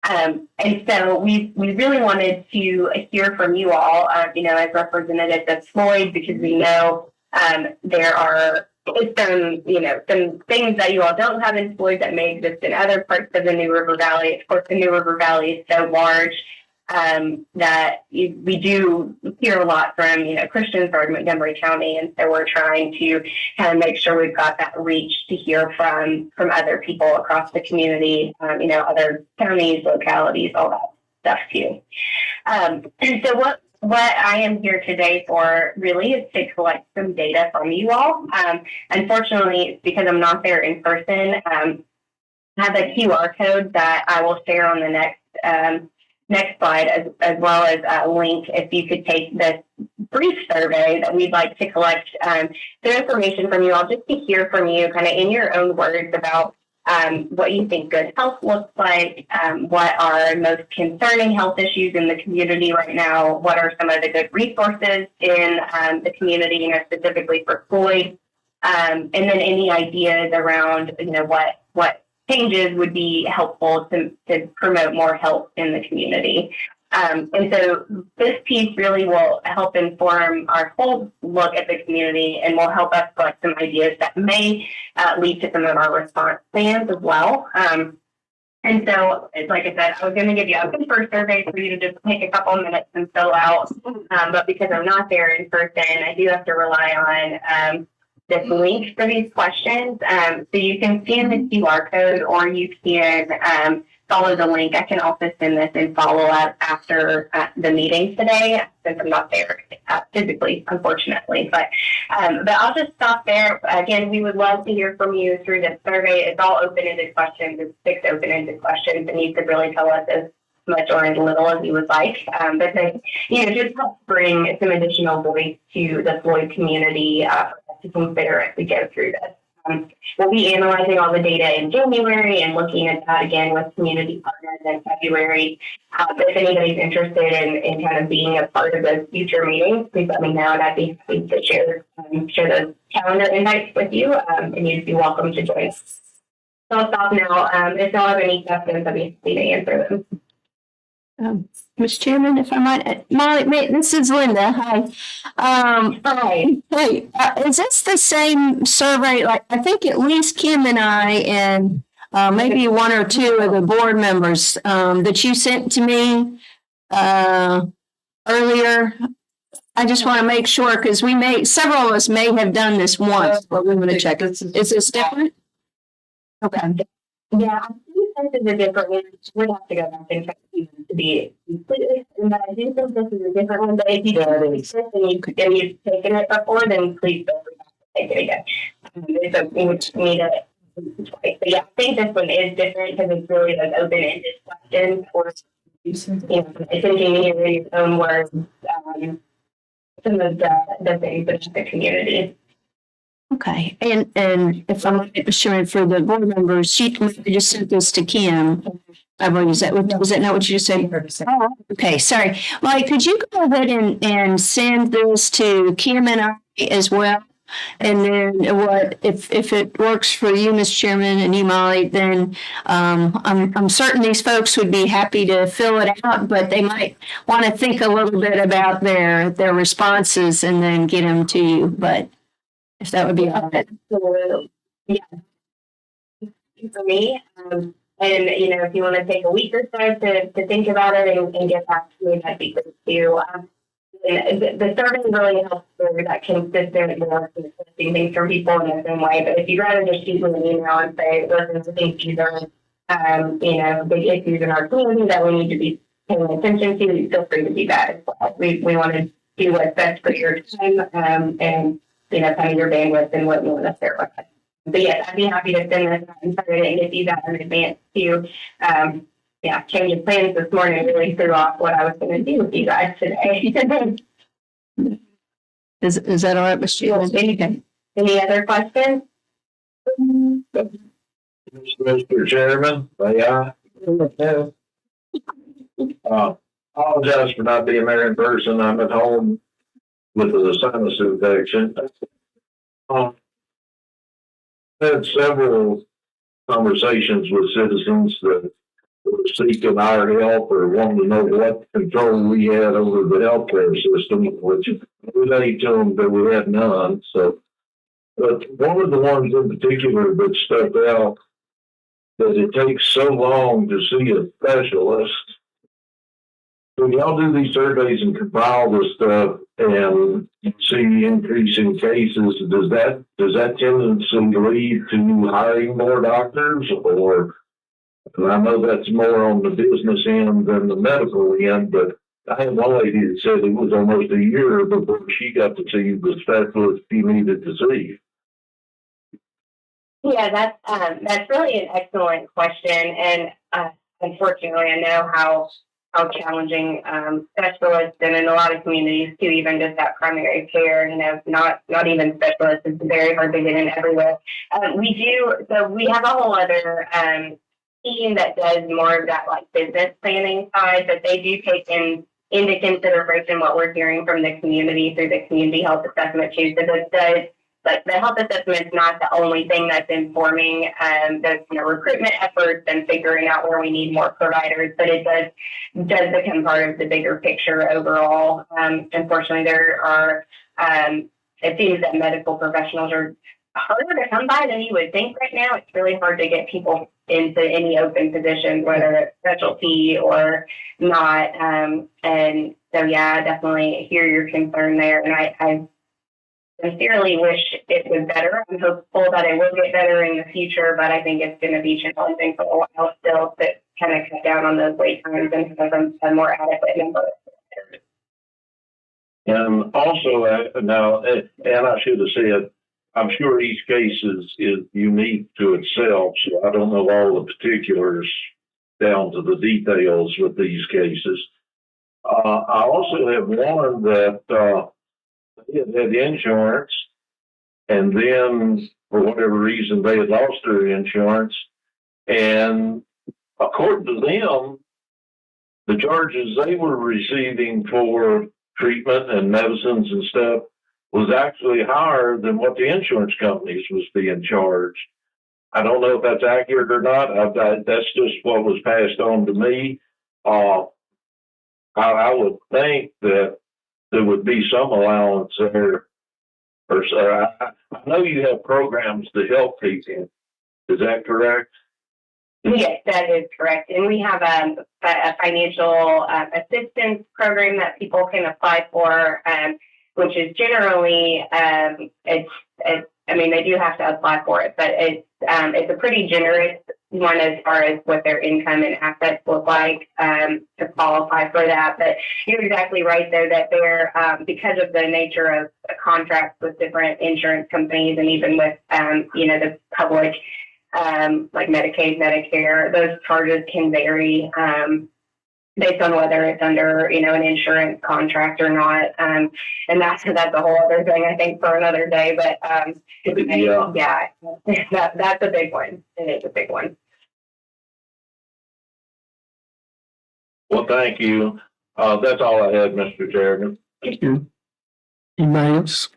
Speaker 9: And so we really wanted to hear from you all, as representatives of Floyd, because we know there are some things that you all don't have in Floyd that may exist in other parts of the New River Valley. Of course, the New River Valley is so large that we do hear a lot from, Christians from Montgomery County. And so we're trying to kind of make sure we've got that reach to hear from other people across the community, other counties, localities, all that stuff too. And so what I am here today for really is to collect some data from you all. Unfortunately, because I'm not there in person, I have a QR code that I will share on the next next slide, as well as a link, if you could take this brief survey that we'd like to collect some information from you all, just to hear from you kind of in your own words about what you think good health looks like, what are most concerning health issues in the community right now, what are some of the good resources in the community, you know, specifically for Floyd, and then any ideas around, you know, what changes would be helpful to promote more health in the community. And so this piece really will help inform our whole look at the community and will help us collect some ideas that may lead to some of our response plans as well. And so, like I said, I was going to give you a first survey for you to just take a couple minutes and fill out. But because I'm not there in person, I do have to rely on this link for these questions. So you can scan the QR code, or you can follow the link. I can also send this and follow up after the meeting today, since I'm not there physically, unfortunately. But I'll just stop there. Again, we would love to hear from you through this survey. It's all open-ended questions. It's 6 open-ended questions, and you could really tell us as much or as little as you would like. But they, you know, just help bring some additional voice to the Floyd community to consider as we go through this. We'll be analyzing all the data in January and looking at that again with community partners in February. If anybody's interested in kind of being a part of those future meetings, please let me know, and I'd be happy to share those calendar invites with you, and you'd be welcome to join us. So I'll stop now. If y'all have any questions, I'd be happy to answer them.
Speaker 2: Mr. Chairman, if I might, Molly, this is Linda. Hi.
Speaker 9: Hi.
Speaker 2: Hey, is this the same survey? Like, I think at least Kim and I and maybe 1 or 2 of the board members that you sent to me earlier. I just want to make sure, because several of us may have done this once, but we want to check. Is this different? Okay.
Speaker 9: Yeah, I think this is a different one. We'd have to go back and check to be completely, but I do think this is a different one. But if you do this and you've taken it before, then please feel free to take it again. So we would need it twice. But yeah, I think this one is different because it's really like open-ended questions, or thinking in your own words, some of the things that the community.
Speaker 2: Okay, and if I'm not sure for the board members, she just sent this to Kim. I believe, was that not what you just said? Oh, okay, sorry. Molly, could you go ahead and send this to Kim and I as well? And then if it works for you, Mr. Chairman, and you, Molly, then I'm certain these folks would be happy to fill it out, but they might want to think a little bit about their responses and then get them to you. But if that would be all right.
Speaker 9: Yeah. For me, and if you want to take a week or so to think about it and get back to me, that'd be good too. The survey really helps for that consistent, more consistent things from people in the same way. But if you'd rather just shoot me an email and say, listen, I think these are, big issues in our community that we need to be paying attention to, feel free to do that as well. We want to do what's best for your time, and kind of your bandwidth and what you want to share with us. But yes, I'd be happy to send this out and start it and get you that in advance too. Changing plans this morning really threw off what I was going to do with you guys today.
Speaker 2: Is that all right, Mr. Chairman?
Speaker 9: Any other questions?
Speaker 8: Mr. Chairman, may I? Apologize for not being there in person. I'm at home with a sinus infection. Had several conversations with citizens that were seeking our help or wanting to know what control we had over the healthcare system, which we laid to them that we had none. So, but one of the ones in particular that stuck out, that it takes so long to see a specialist. When y'all do these surveys and compile this stuff and see increasing cases, does that tendency lead to hiring more doctors? Or, and I know that's more on the business end than the medical end, but I had one lady that said it was almost a year before she got to see the specialist she needed to see.
Speaker 9: Yeah, that's really an excellent question, and unfortunately, I know how how challenging specialists and in a lot of communities too, even just that primary care, not even specialists, it's very hard to get in everywhere. We have a whole other team that does more of that like business planning side, but they do take into consideration what we're hearing from the community through the community health assessment too. So this does, like, the health assessment is not the only thing that's informing those recruitment efforts and figuring out where we need more providers, but it does become part of the bigger picture overall. Unfortunately, there are it seems that medical professionals are harder to come by than you would think right now. It's really hard to get people into any open positions, whether it's specialty or not. And so, yeah, I definitely hear your concern there. And I sincerely wish it was better. I'm hopeful that it will get better in the future, but I think it's going to be challenging for a while still to kind of cut down on those wait times and have a more adequate number.
Speaker 8: And also, now, and I should have said, I'm sure each case is unique to itself, so I don't know all the particulars down to the details with these cases. I also have one that they had insurance, and then for whatever reason they had lost their insurance, and according to them, the charges they were receiving for treatment and medicines and stuff was actually higher than what the insurance companies was being charged. I don't know if that's accurate or not. That's just what was passed on to me. I would think that there would be some allowance there. I know you have programs to help people. Is that correct?
Speaker 9: Yes, that is correct. And we have a financial assistance program that people can apply for, which is generally, they do have to apply for it, but it's a pretty generous one as far as what their income and assets look like to qualify for that. But you're exactly right, though, that they're, because of the nature of contracts with different insurance companies and even with, the public, like Medicaid, Medicare, those charges can vary based on whether it's under, an insurance contract or not. And that's a whole other thing, I think, for another day. But yeah, that's a big one. It is a big one.
Speaker 8: Well, thank you. That's all I had, Mr. Chairman.
Speaker 3: Thank you. Anybody else?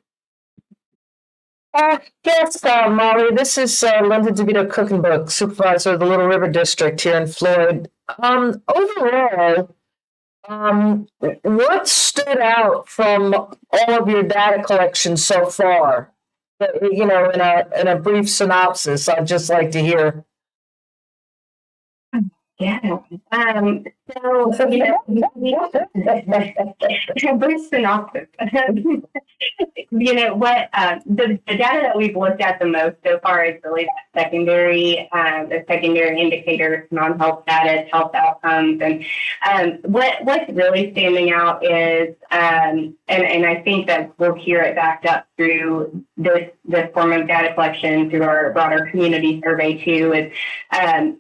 Speaker 6: Yes, Molly, this is Linda DeVito Cookenbook, supervisor of the Little River District here in Floyd. Overall, what stood out from all of your data collection so far? In a brief synopsis, I'd just like to hear.
Speaker 9: Yeah. Brief synopsis. The data that we've looked at the most so far is really that the secondary indicators, non-health status, health outcomes, and what's really standing out is, and I think that we'll hear it backed up through this form of data collection through our broader community survey too, is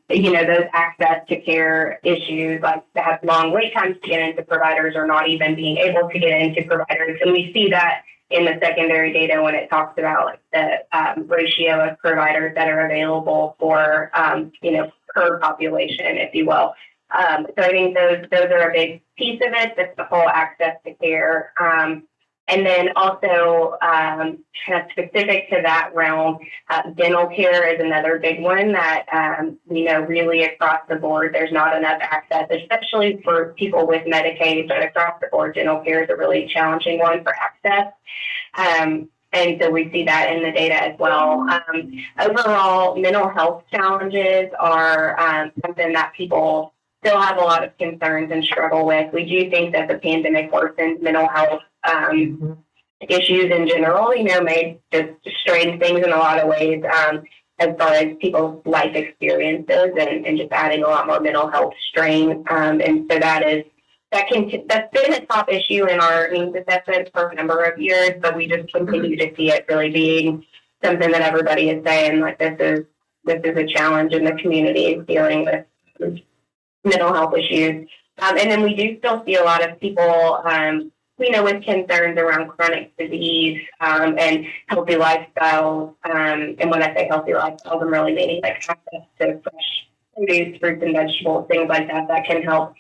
Speaker 9: those access to care issues, like that have long wait times to get into providers or not even being able to get into providers. And we see that in the secondary data when it talks about like the ratio of providers that are available for, per population, if you will. So I think those are a big piece of it. That's the whole access to care. And then also, kind of specific to that realm, dental care is another big one that, really across the board, there's not enough access, especially for people with Medicaid, but across the board, dental care is a really challenging one for access. And so we see that in the data as well. Overall, mental health challenges are something that people still have a lot of concerns and struggle with. We do think that the pandemic worsened mental health issues in general, made just strange things in a lot of ways as far as people's life experiences and just adding a lot more mental health strain. And so that's been a top issue in our needs assessments for a number of years, but we just continue to see it really being something that everybody is saying, like, this is a challenge in the community dealing with mental health issues. And then we do still see a lot of people, with concerns around chronic disease and healthy lifestyles. And when I say healthy lifestyles, I'm really meaning like access to fresh produce, fruits and vegetables, things like that, that can help,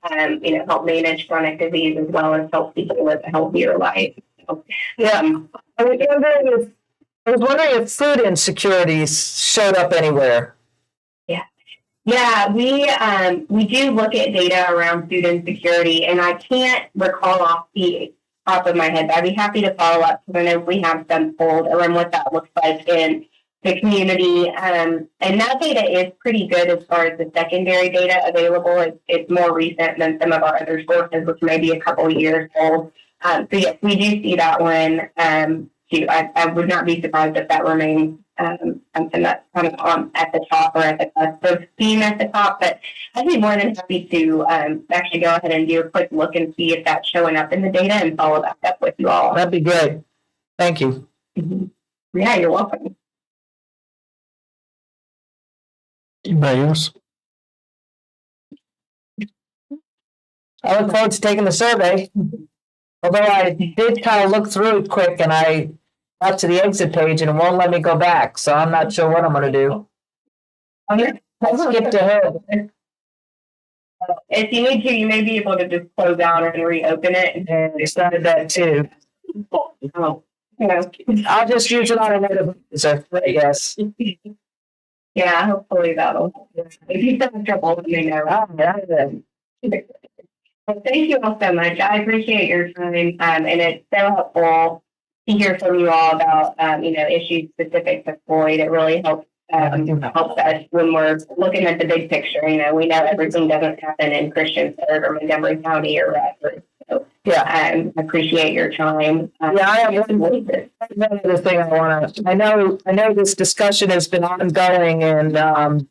Speaker 9: help manage chronic disease as well as help people live a healthier life. So,
Speaker 6: Yeah. I was wondering if food insecurities showed up anywhere.
Speaker 9: Yeah, we do look at data around food insecurity, and I can't recall off the top of my head, but I'd be happy to follow up because I know we have some pulled around what that looks like in the community. And that data is pretty good as far as the secondary data available. It's more recent than some of our other sources, which may be a couple of years old. So yes, we do see that one too. I would not be surprised if that remains something that's kind of on at the top or at the cusp of being at the top, but I'd be more than happy to actually go ahead and do a quick look and see if that's showing up in the data and follow back up with you all.
Speaker 6: That'd be great. Thank you.
Speaker 9: Mm-hmm. Yeah, you're welcome.
Speaker 3: Anybody else?
Speaker 6: I look forward to taking the survey. Although I did kind of look through it quick and I got to the exit page and it won't let me go back, so I'm not sure what I'm going to do. I skipped ahead.
Speaker 9: If you need to, you may be able to just close out and reopen it.
Speaker 6: And they started that too.
Speaker 9: Oh, yeah.
Speaker 6: I'll just use it on another browser, I guess.
Speaker 9: Yeah, hopefully that'll. If you have trouble, let me know.
Speaker 6: Oh, yeah.
Speaker 9: Well, thank you all so much. I appreciate your time, and it's so helpful to hear from you all about, issues specific to Floyd. It really helps us when we're looking at the big picture. We know everything doesn't happen in Christiansburg or Montgomery County or Radford. So,
Speaker 6: Yeah.
Speaker 9: I appreciate your time.
Speaker 6: I have one other thing I want to. I know this discussion has been ongoing and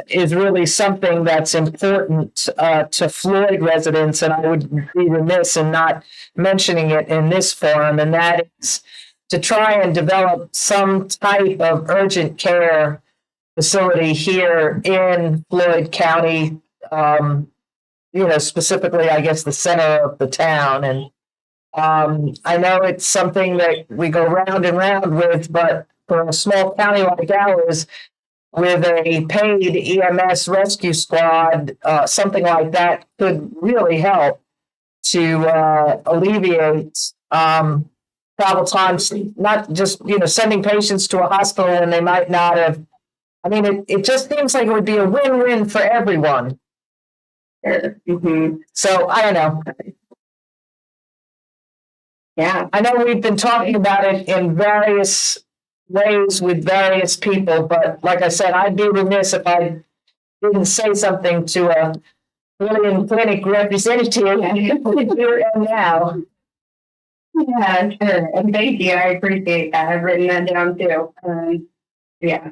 Speaker 6: is really something that's important to Floyd residents, and I would be remiss in not mentioning it in this forum, and that is to try and develop some type of urgent care facility here in Floyd County, specifically, I guess, the center of the town. And I know it's something that we go round and round with, but for a small county like ours, with a paid EMS rescue squad, something like that could really help to alleviate travel times, not just, sending patients to a hospital when they might not have. I mean, it just seems like it would be a win-win for everyone.
Speaker 9: Mm-hmm.
Speaker 6: So I don't know.
Speaker 9: Yeah.
Speaker 6: I know we've been talking about it in various ways with various people, but like I said, I'd be remiss if I didn't say something to a William Clinic representative here and now.
Speaker 9: Yeah, sure. And thank you. I appreciate that. I've written that down too. Yeah.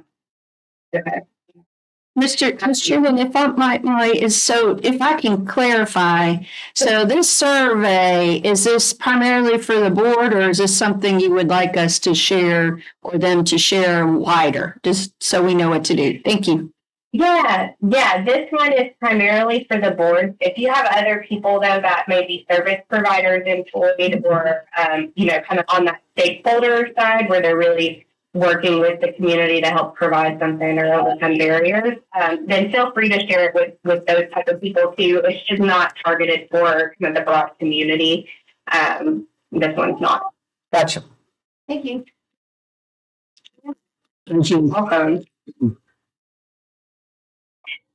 Speaker 9: Okay.
Speaker 2: Mr. Chairman, if I might, if I can clarify, so this survey, is this primarily for the board or is this something you would like us to share or them to share wider, just so we know what to do? Thank you.
Speaker 9: Yeah. This one is primarily for the board. If you have other people though that may be service providers employed or, kind of on that stakeholder side where they're really working with the community to help provide something or overcome barriers, then feel free to share it with those type of people too. It's just not targeted for kind of the broad community. This one's not.
Speaker 6: Gotcha.
Speaker 9: Thank you.
Speaker 3: Thank you.
Speaker 9: Welcome.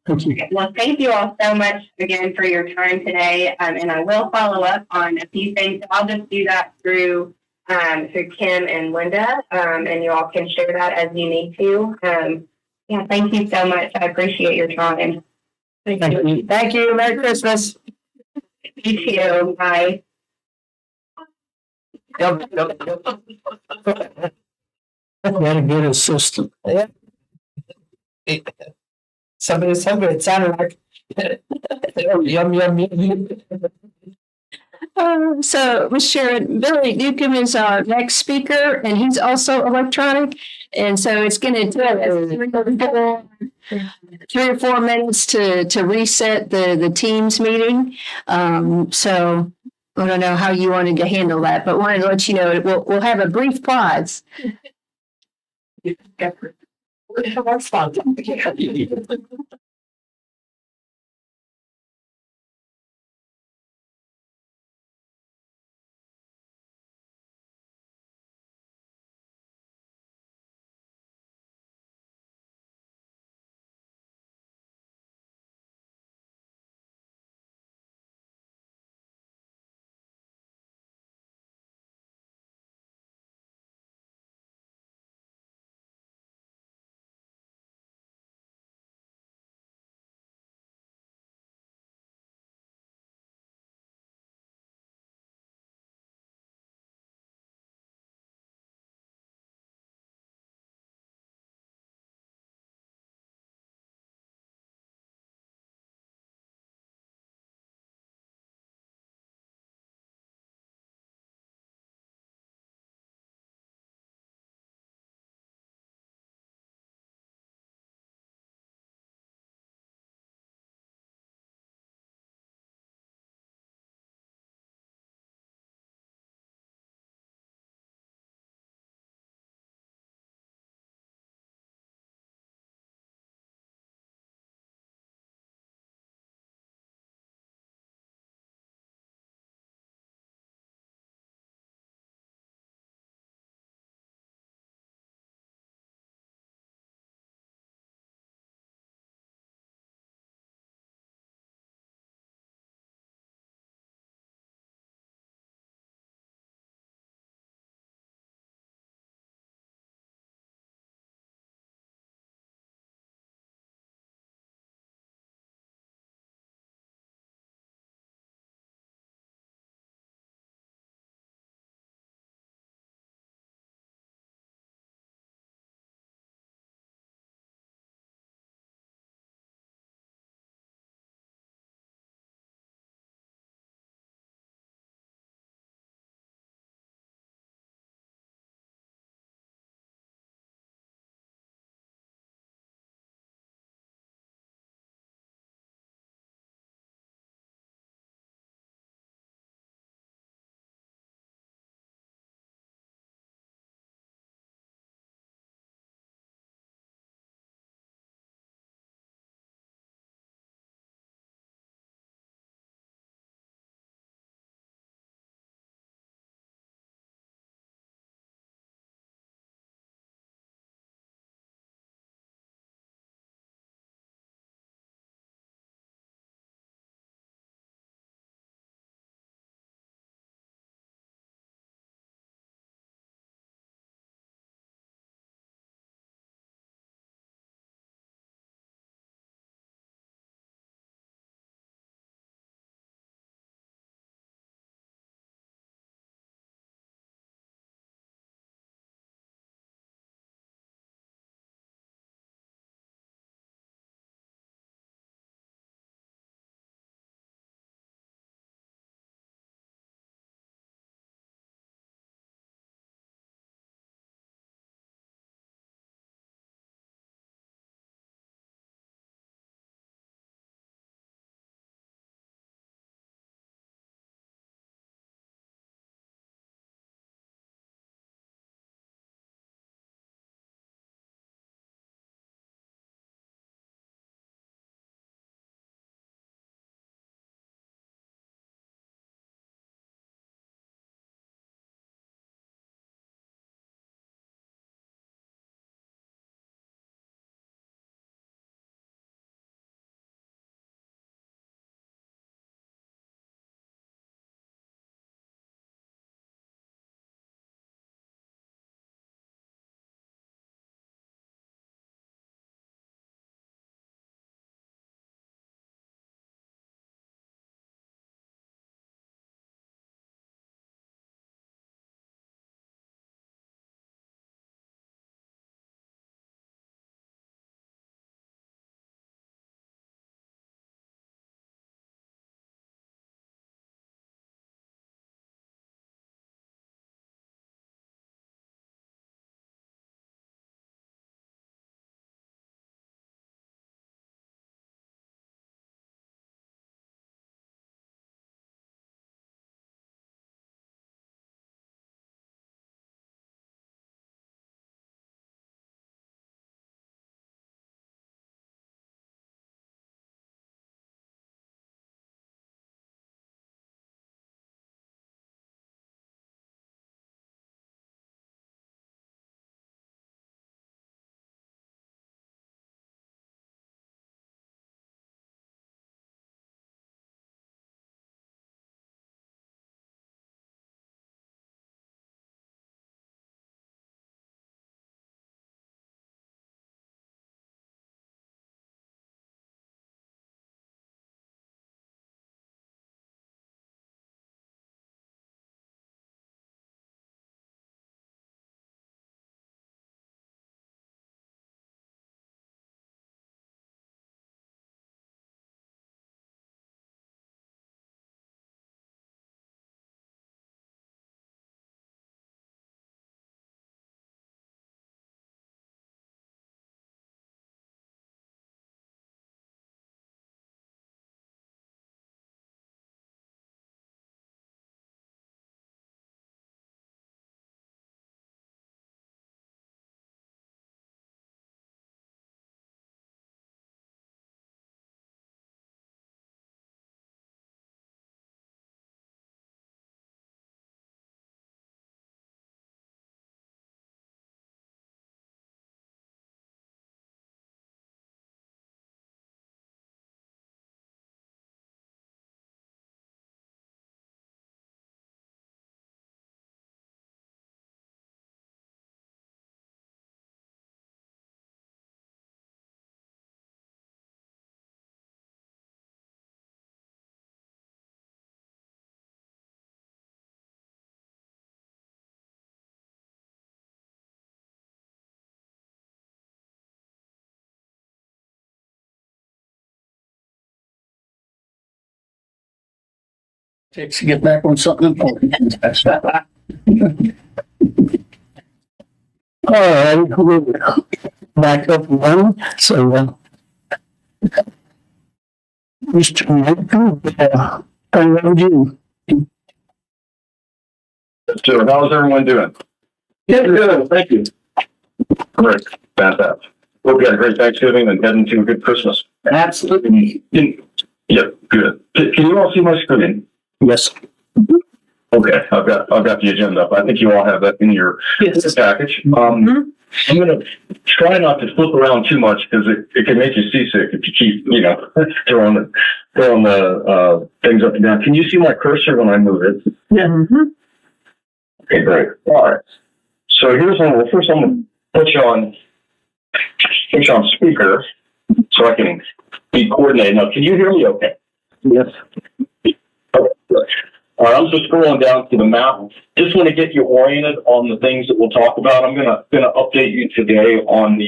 Speaker 3: Thank you.
Speaker 9: Well, thank you all so much again for your time today. And I will follow up on a few things. I'll just do that through Kim and Linda, and you all can share that as you need to. Thank you so much. I appreciate your time.
Speaker 3: Thank you.
Speaker 6: Thank you. Merry Christmas.
Speaker 9: You too. Bye.
Speaker 3: You had a good assistant.
Speaker 6: Yeah. Somebody, it sounded like yum, yum, yum.
Speaker 2: So, Ms. Sharon, Billy Newcomb is our next speaker, and he's also electronic. And so it's going to take us 3 or 4 minutes to reset the Teams meeting. So I don't know how you wanted to handle that, but wanted to let you know we'll have a brief pause.
Speaker 1: That's fun.
Speaker 3: Takes to get back on something important. All right, we're back up and running. So, Mr. Maker, turn it over to you.
Speaker 8: So how's everyone doing? Good, thank you. Great, fantastic. Hope you had a great Thanksgiving and heading to a good Christmas.
Speaker 3: Absolutely.
Speaker 8: Yep, good. Can you all see my screen?
Speaker 3: Yes.
Speaker 8: Okay, I've got the agenda up. I think you all have that in your package. I'm gonna try not to flip around too much because it can make you seasick if you keep, throwing the things up and down. Can you see my cursor when I move it?
Speaker 3: Yeah.
Speaker 8: Okay, great. All right. So here's one. Well, first I'm gonna put you on speaker so I can be coordinated. Now, can you hear me okay?
Speaker 3: Yes.
Speaker 8: Okay, good. All right, I'm just scrolling down to the map. Just want to get you oriented on the things that we'll talk about. I'm gonna update you today on the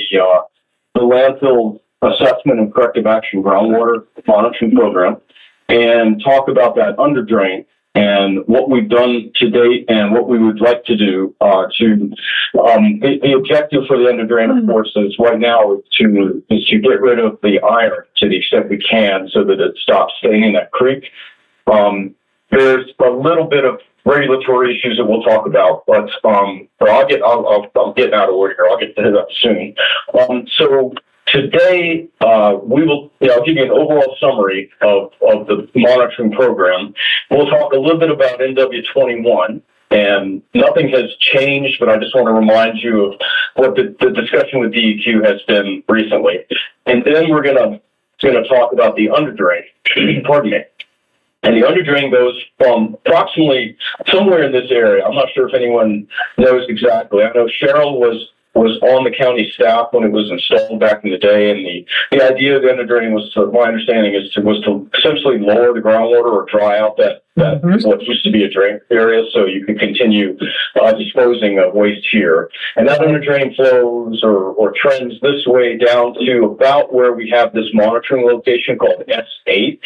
Speaker 8: landfill assessment and corrective action groundwater monitoring program, and talk about that under drain and what we've done to date and what we would like to do the objective for the under drain, of course, is right now is to get rid of the iron to the extent we can so that it stops staying in that creek. There's a little bit of regulatory issues that we'll talk about, but I'm getting out of order here. I'll get to that soon. So today, we will, I'll give you an overall summary of the monitoring program. We'll talk a little bit about NW21, and nothing has changed, but I just want to remind you of what the discussion with DEQ has been recently. And then we're gonna talk about the underdrain, pardon me. And the underdrain goes from approximately somewhere in this area. I'm not sure if anyone knows exactly. I know Cheryl was on the county staff when it was installed back in the day, and the idea of the underdrain was, to my understanding, was to essentially lower the groundwater or dry out that what used to be a drain area, so you can continue disposing of waste here. And that underdrain flows or trends this way down to about where we have this monitoring location called S8,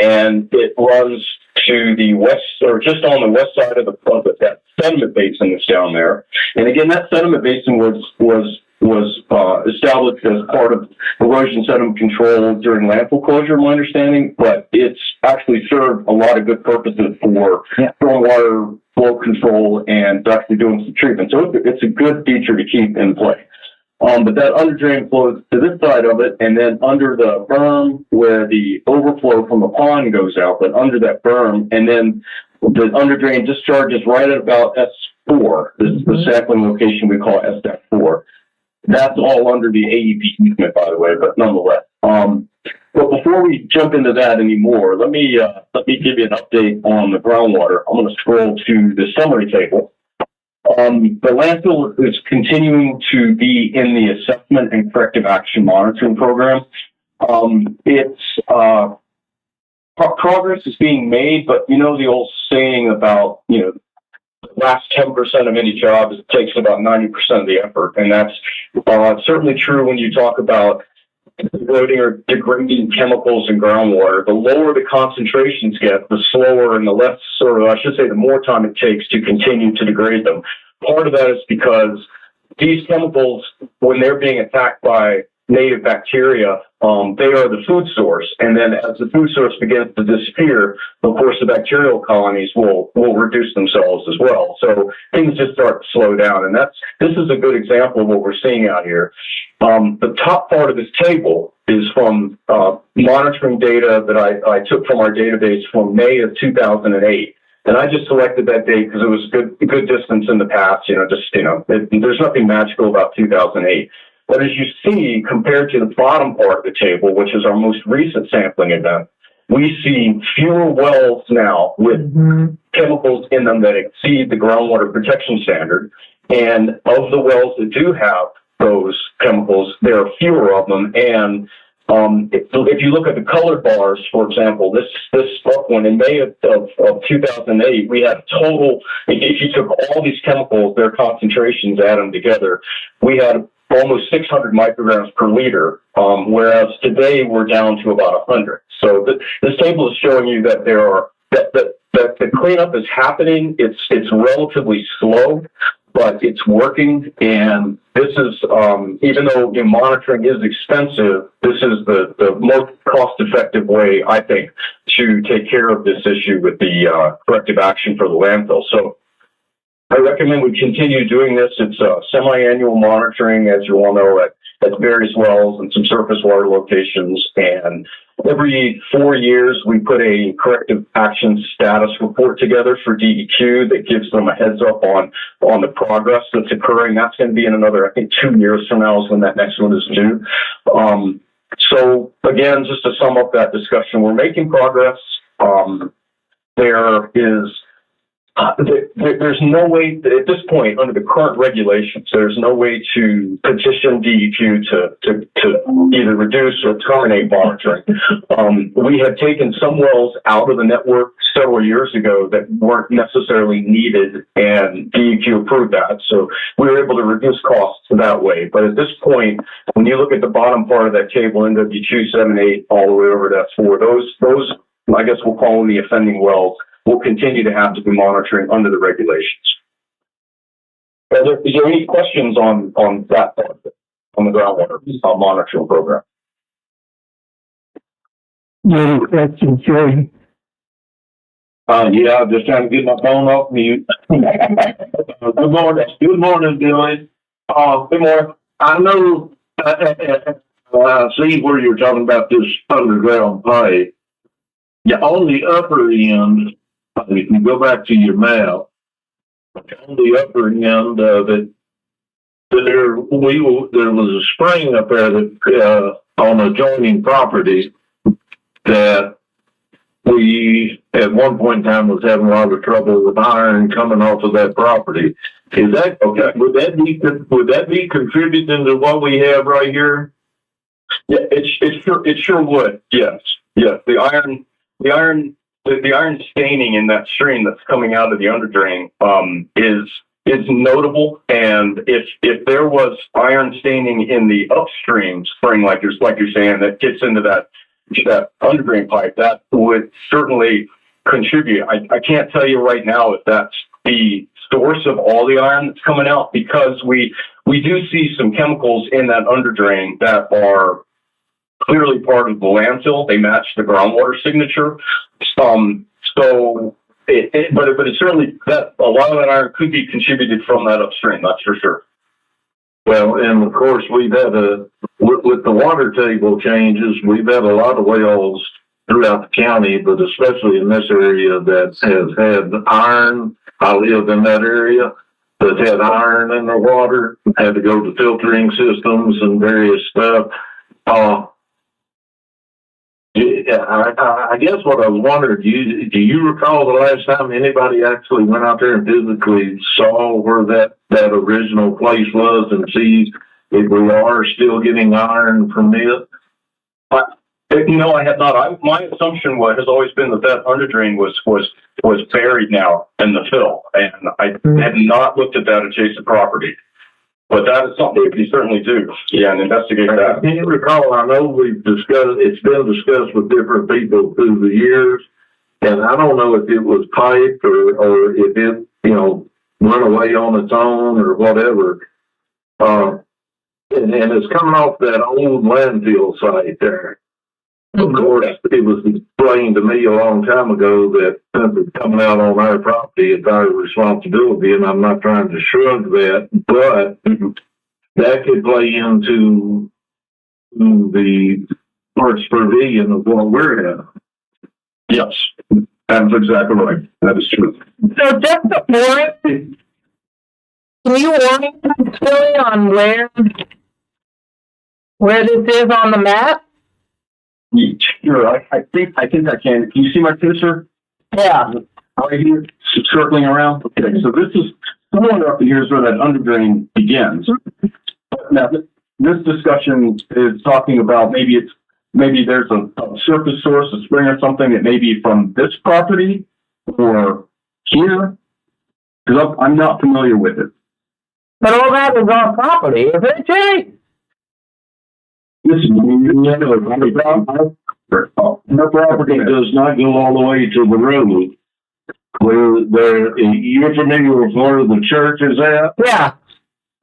Speaker 8: and it runs to the west, or just on the west side of that sediment basin that's down there. And again, that sediment basin was established as part of erosion sediment control during landfill closure, my understanding, but it's actually served a lot of good purposes for stormwater flow control and actually doing some treatment. So it's a good feature to keep in play. But that underdrain flows to this side of it, and then under the berm where the overflow from the pond goes out, but under that berm, and then the underdrain discharges right at about S4. This is the sampling location we call S4. That's all under the AEP easement, by the way, but nonetheless. But before we jump into that anymore, let me give you an update on the groundwater. I'm going to scroll to the summary table. The landfill is continuing to be in the assessment and corrective action monitoring program. Progress is being made, but the old saying about, the last 10% of any job takes about 90% of the effort. And that's certainly true when you talk about eroding or degrading chemicals in groundwater. The lower the concentrations get, the slower and the less, the more time it takes to continue to degrade them. Part of that is because these chemicals, when they're being attacked by native bacteria, they are the food source. And then as the food source begins to disappear, of course, the bacterial colonies will reduce themselves as well. So things just start to slow down. And this is a good example of what we're seeing out here. The top part of this table is from monitoring data that I took from our database from May of 2008. And I just selected that date because it was a good distance in the past, there's nothing magical about 2008. But as you see, compared to the bottom part of the table, which is our most recent sampling event, we see fewer wells now with chemicals in them that exceed the groundwater protection standard. And of the wells that do have those chemicals, there are fewer of them. And if you look at the colored bars, for example, this one in May of 2008, we had total, if you took all these chemicals, their concentrations, add them together, we had almost 600 micrograms per liter, whereas today we're down to about 100. So this table is showing you that that the cleanup is happening. It's relatively slow, but it's working. And this is, even though monitoring is expensive, this is the most cost-effective way, I think, to take care of this issue with the corrective action for the landfill. So I recommend we continue doing this. It's semi-annual monitoring, as you all know, at various wells and some surface water locations. And every 4 years, we put a corrective action status report together for DEQ that gives them a heads up on the progress that's occurring. That's going to be in another, I think, 2 years from now is when that next one is due. So again, just to sum up that discussion, we're making progress. There is there's no way at this point under the current regulations, there's no way to petition DEQ to either reduce or terminate monitoring. We had taken some wells out of the network several years ago that weren't necessarily needed, and DEQ approved that. So we were able to reduce costs that way. But at this point, when you look at the bottom part of that table, NW2, 7, 8, all the way over to 4, those I guess we'll call them the offending wells, will continue to have to be monitoring under the regulations. Is there any questions on that part of it, on the groundwater monitoring program?
Speaker 3: Any questions, Jerry?
Speaker 8: Yeah, I'm just trying to get my phone off mute. Good morning. Good morning, Billy. Good morning. I know, I see where you're talking about this underground pipe. Yeah, on the upper end, if you go back to your map, on the upper end of it, there was a spring up there that on adjoining property that we at one point in time was having a lot of trouble with iron coming off of that property. Is that okay? Would that be contributing to what we have right here? Yeah, it sure would. Yes. The iron staining in that stream that's coming out of the underdrain is notable. And if there was iron staining in the upstream spring, like you're saying, that gets into that underdrain pipe, that would certainly contribute. I can't tell you right now if that's the source of all the iron that's coming out, because we do see some chemicals in that underdrain that are clearly part of the landfill. They match the groundwater signature. But it's certainly that a lot of that iron could be contributed from that upstream. That's for sure. Well, and of course we've had with the water table changes, we've had a lot of wells throughout the county, but especially in this area that has had iron. I live in that area that had iron in the water, had to go to filtering systems and various stuff. I guess what I was wondering, do you recall the last time anybody actually went out there and physically saw where that original place was and see if we are still getting iron from it? No, I have not. My assumption has always been that underdrain was buried now in the fill, and I have not looked at that adjacent property. But that is something we certainly do. Yeah, and investigate that. Can you recall, I know we've discussed, it's been discussed with different people through the years, and I don't know if it was piped or if it, went away on its own or whatever. And it's coming off that old landfill site there. Of course, it was explained to me a long time ago that since it's coming out on our property, it's our responsibility, and I'm not trying to shrug that, but that could play into the Parks Pavilion of what we're at. Yes, that's exactly right. That is true.
Speaker 6: So just a point, can you orient us, Billy, on where this is on the map?
Speaker 8: Sure, I think I can. Can you see my cursor?
Speaker 6: Yeah.
Speaker 8: Right here, circling around. Okay, so this is somewhere up here is where that underdrain begins. Now, this discussion is talking about maybe there's a surface source, a spring or something that may be from this property or here, because I'm not familiar with it.
Speaker 6: But all that is on property, isn't it, Jay?
Speaker 8: This is the property does not go all the way to the road. Where there, you're familiar with where the church is at?
Speaker 6: Yeah,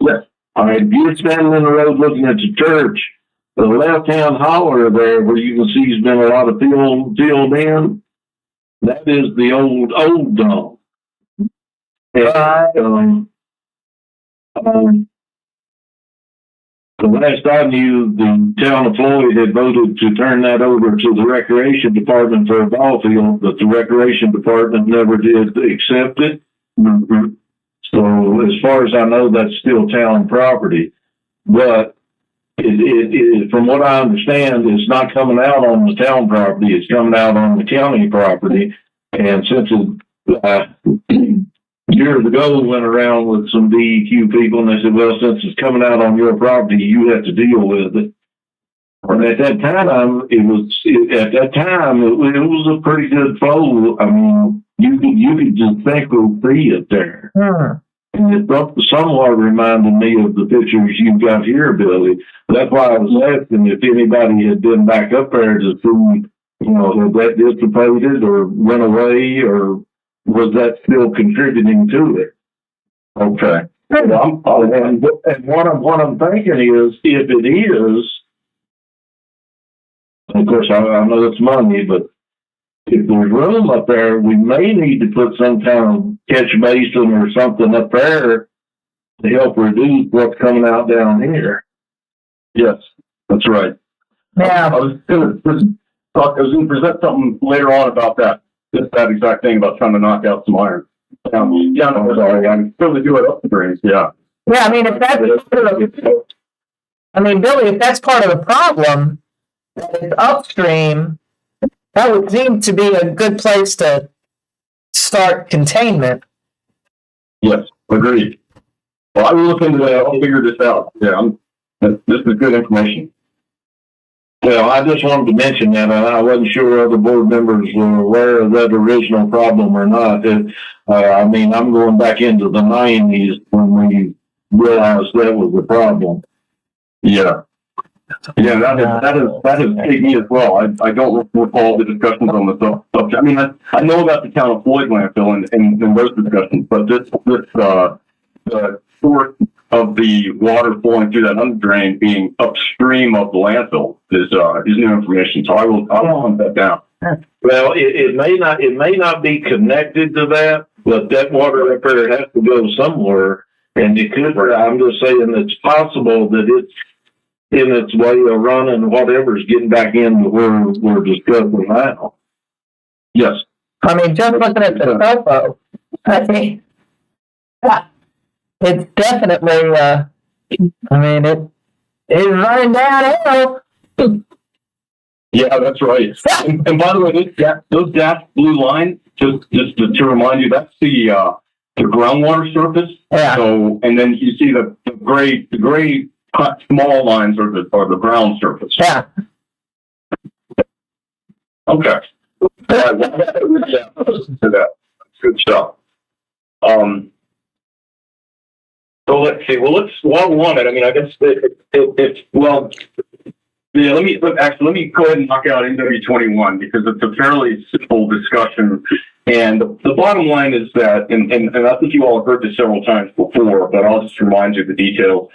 Speaker 8: Yes. All right, if you're standing in the road looking at the church, the left-hand holler there where you can see there's been a lot of filled in, that is the old dome. And, the last I knew, the town of Floyd had voted to turn that over to the recreation department for a ball field, but the recreation department never did accept it. So as far as I know, that's still town property. But from what I understand, it's not coming out on the town property, it's coming out on the county property. And since it, years ago, went around with some DEQ people and they said, well, since it's coming out on your property, you have to deal with it. And at that time, it was a pretty good flow. I mean, you could just think we'll see it there. And it somewhat reminded me of the pictures you've got here, Billy. That's why I was asking if anybody had been back up there to see, had that dissipated or went away, or was that still contributing to it? Okay. And what I'm thinking is, if it is, of course, I know it's money, but if there's room up there, we may need to put some kind of catch basin or something up there to help reduce what's coming out down here. Yes, that's right.
Speaker 6: yeah.
Speaker 10: I was going to present something later on about that exact thing about trying to knock out some iron. Yeah, no, sorry, I'm still to do it up the drains. Yeah.
Speaker 6: Yeah, I mean, if that's Billy, if that's part of the problem, that it's upstream, that would seem to be a good place to start containment.
Speaker 10: Yes, agreed. Well, I will look into that. I'll figure this out. Yeah, this is good information.
Speaker 8: Well, I just wanted to mention that, and I wasn't sure other board members were aware of that original problem or not. I mean, I'm going back into the 90s when we realized that was the problem.
Speaker 10: Yeah. Yeah, that is taken me as well. I don't recall the discussions on the subject. I mean, I know about the town of Floyd landfill and those discussions, but this source of the water flowing through that under drain being upstream of the landfill is new information. So I'll hunt that down.
Speaker 8: Well, it may not be connected to that, but that water up there has to go somewhere, and it could. I'm just saying it's possible that it's in its way of running whatever's getting back into where we're discussing now. Yes.
Speaker 6: I mean, just looking at the topo, I think it's definitely, I mean, it's running downhill.
Speaker 10: Yeah, that's right. And by the way, those dashed blue lines, just to remind you, that's the groundwater surface.
Speaker 6: Yeah.
Speaker 10: So, and then you see the gray small lines are the ground surface.
Speaker 6: Yeah.
Speaker 10: Okay. That's good stuff. So let's see. Well, while we're on it, I mean, I guess let me go ahead and knock out NW21 because it's a fairly simple discussion. And the bottom line is that, and I think you all have heard this several times before, but I'll just remind you of the details.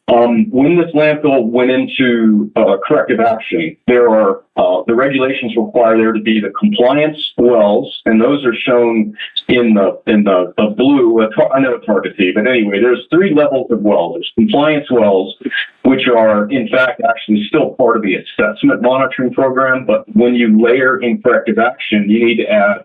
Speaker 10: When this landfill went into corrective action, there are the regulations require there to be the compliance wells, and those are shown in the blue. I know it's hard to see, but anyway, there's 3 levels of wells. There's compliance wells, which are in fact actually still part of the assessment monitoring program. But when you layer in corrective action, you need to add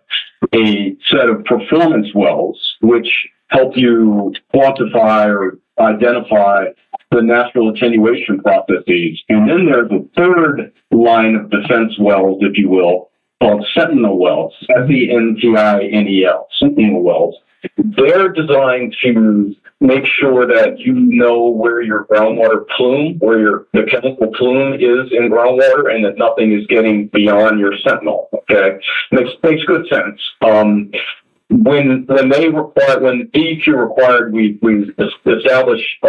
Speaker 10: a set of performance wells, which help you quantify or identify the natural attenuation processes. And then there's a third line of defense wells, if you will, called sentinel wells, SENTINEL, sentinel wells. They're designed to make sure that you know where your groundwater plume, the chemical plume is in groundwater, and that nothing is getting beyond your sentinel. Okay, makes good sense. When DEQ required we establish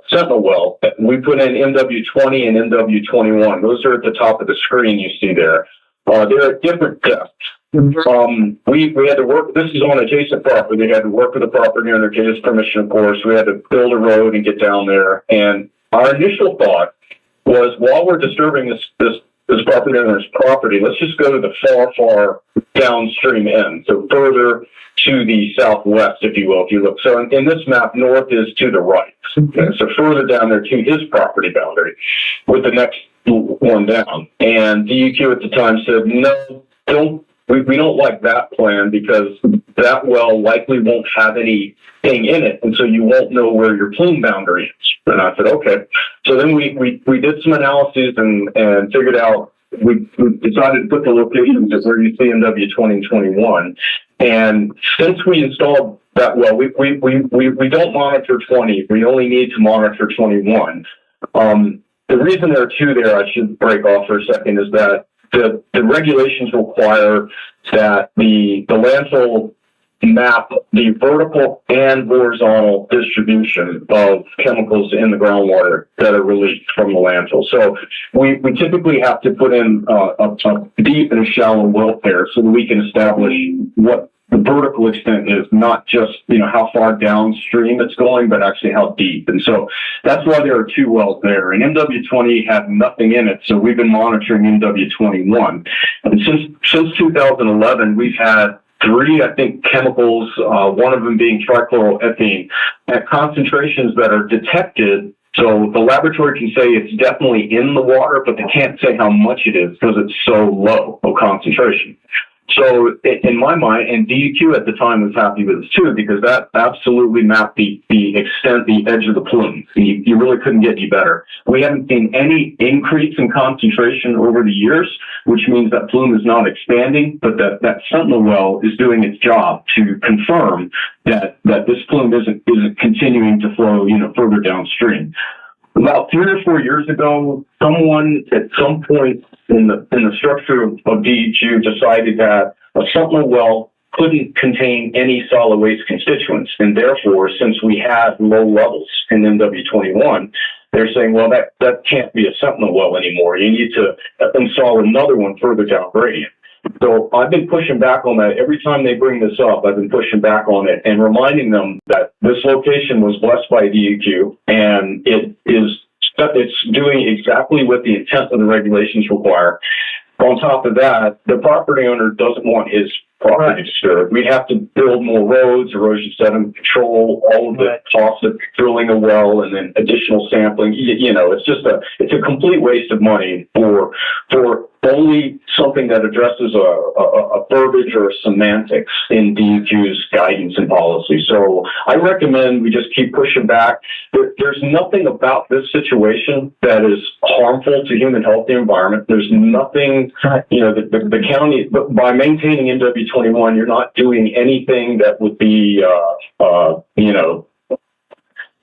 Speaker 10: sentinel well, we put in NW20 and NW21. Those are at the top of the screen you see there. They're at different depths. We had to work, this is on adjacent property. We had to work with the property owner, get his permission, of course. We had to build a road and get down there. And our initial thought was, while we're disturbing this property owner's property, let's just go to the far downstream end. So further to the southwest, if you will, if you look. So in this map, north is to the right. Okay, so further down there to his property boundary with the next one down. And DEQ at the time said, no, we don't like that plan because that well likely won't have anything in it. And so you won't know where your plume boundary is. And I said, okay. So then we did some analyses and figured out, we decided to put the locations as where you see MW 20 and 21. And since we installed that well, we don't monitor 20. We only need to monitor 21. The reason there are two there, I should break off for a second, is that the regulations require that the landfill map the vertical and horizontal distribution of chemicals in the groundwater that are released from the landfill. So we typically have to put in a deep and a shallow well pair so that we can establish what the vertical extent is, not just, how far downstream it's going, but actually how deep. And so that's why there are two wells there. And MW20 had nothing in it, so we've been monitoring MW21. And since 2011, we've had three, I think, chemicals, one of them being trichloroethane, at concentrations that are detected. So the laboratory can say it's definitely in the water, but they can't say how much it is because it's so low of concentration. So in my mind, and DEQ at the time was happy with this too, because that absolutely mapped the extent, the edge of the plume. You really couldn't get any better. We haven't seen any increase in concentration over the years, which means that plume is not expanding, but that sentinel well is doing its job to confirm that this plume isn't continuing to flow, further downstream. About 3 or 4 years ago, someone at some point in the structure of DEQ decided that a sentinel well couldn't contain any solid waste constituents. And therefore, since we had low levels in MW21, they're saying, well, that can't be a sentinel well anymore. You need to install another one further down gradient. So I've been pushing back on that. Every time they bring this up, I've been pushing back on it and reminding them that this location was blessed by DEQ, and it's doing exactly what the intent of the regulations require. On top of that, the property owner doesn't want his property disturbed. We have to build more roads, erosion sediment control, all of the costs of drilling a well, and then additional sampling. It's a complete waste of money for only something that addresses a verbiage or a semantics in DEQ's guidance and policy. So I recommend we just keep pushing back. There's nothing about this situation that is harmful to human health, the environment. There's nothing, the county, by maintaining MW21, you're not doing anything that would be,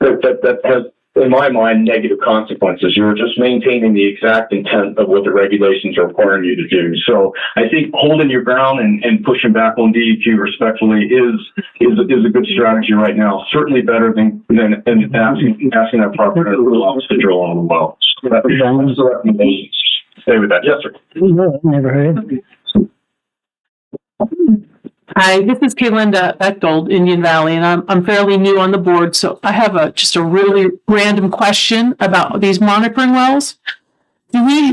Speaker 10: that has, in my mind, negative consequences. You're just maintaining the exact intent of what the regulations are requiring you to do. So I think holding your ground and pushing back on DEQ respectfully is a good strategy right now. Certainly better than asking that property to drill on the well. So that's the recommendation. Stay with that. Yes, sir.
Speaker 3: Never heard.
Speaker 1: Hi, this is Kaylinda Bechtold, Indian Valley, and I'm fairly new on the board, so I have just a really random question about these monitoring wells. Do we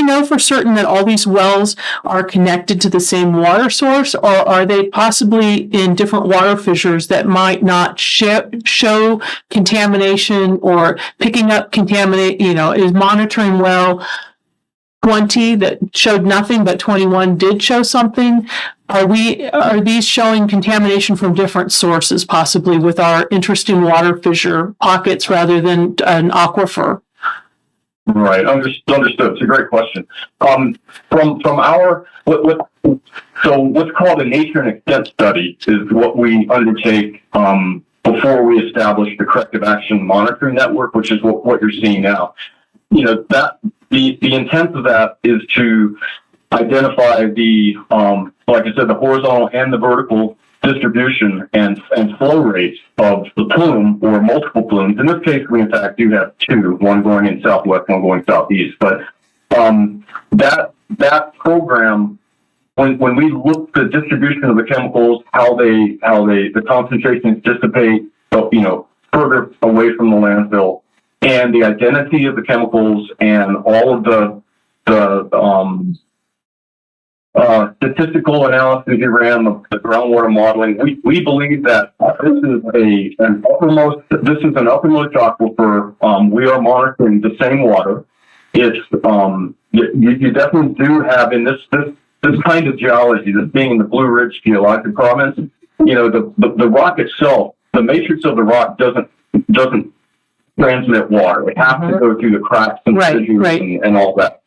Speaker 1: know for certain that all these wells are connected to the same water source, or are they possibly in different water fissures that might not show contamination or picking up is monitoring well 20 that showed nothing, but 21 did show something? Are these showing contamination from different sources, possibly with our interesting water fissure pockets rather than an aquifer?
Speaker 10: Right, understood. It's a great question. From our what's called a nature and extent study is what we undertake before we establish the corrective action monitoring network, which is what you're seeing now. That the intent of that is to identify the like I said, the horizontal and the vertical distribution and flow rates of the plume or multiple plumes. In this case, we in fact do have two, one going in southwest, one going southeast. But that program when we look at the distribution of the chemicals, the concentrations dissipate, further away from the landfill, and the identity of the chemicals and all of the statistical analysis you ran, the groundwater modeling, we believe that this is an uppermost aquifer. We are monitoring the same water. It's you definitely do have in this kind of geology, this being in the Blue Ridge geologic province, the rock itself, the matrix of the rock doesn't transmit water. It has to go through the cracks and fissures and all that,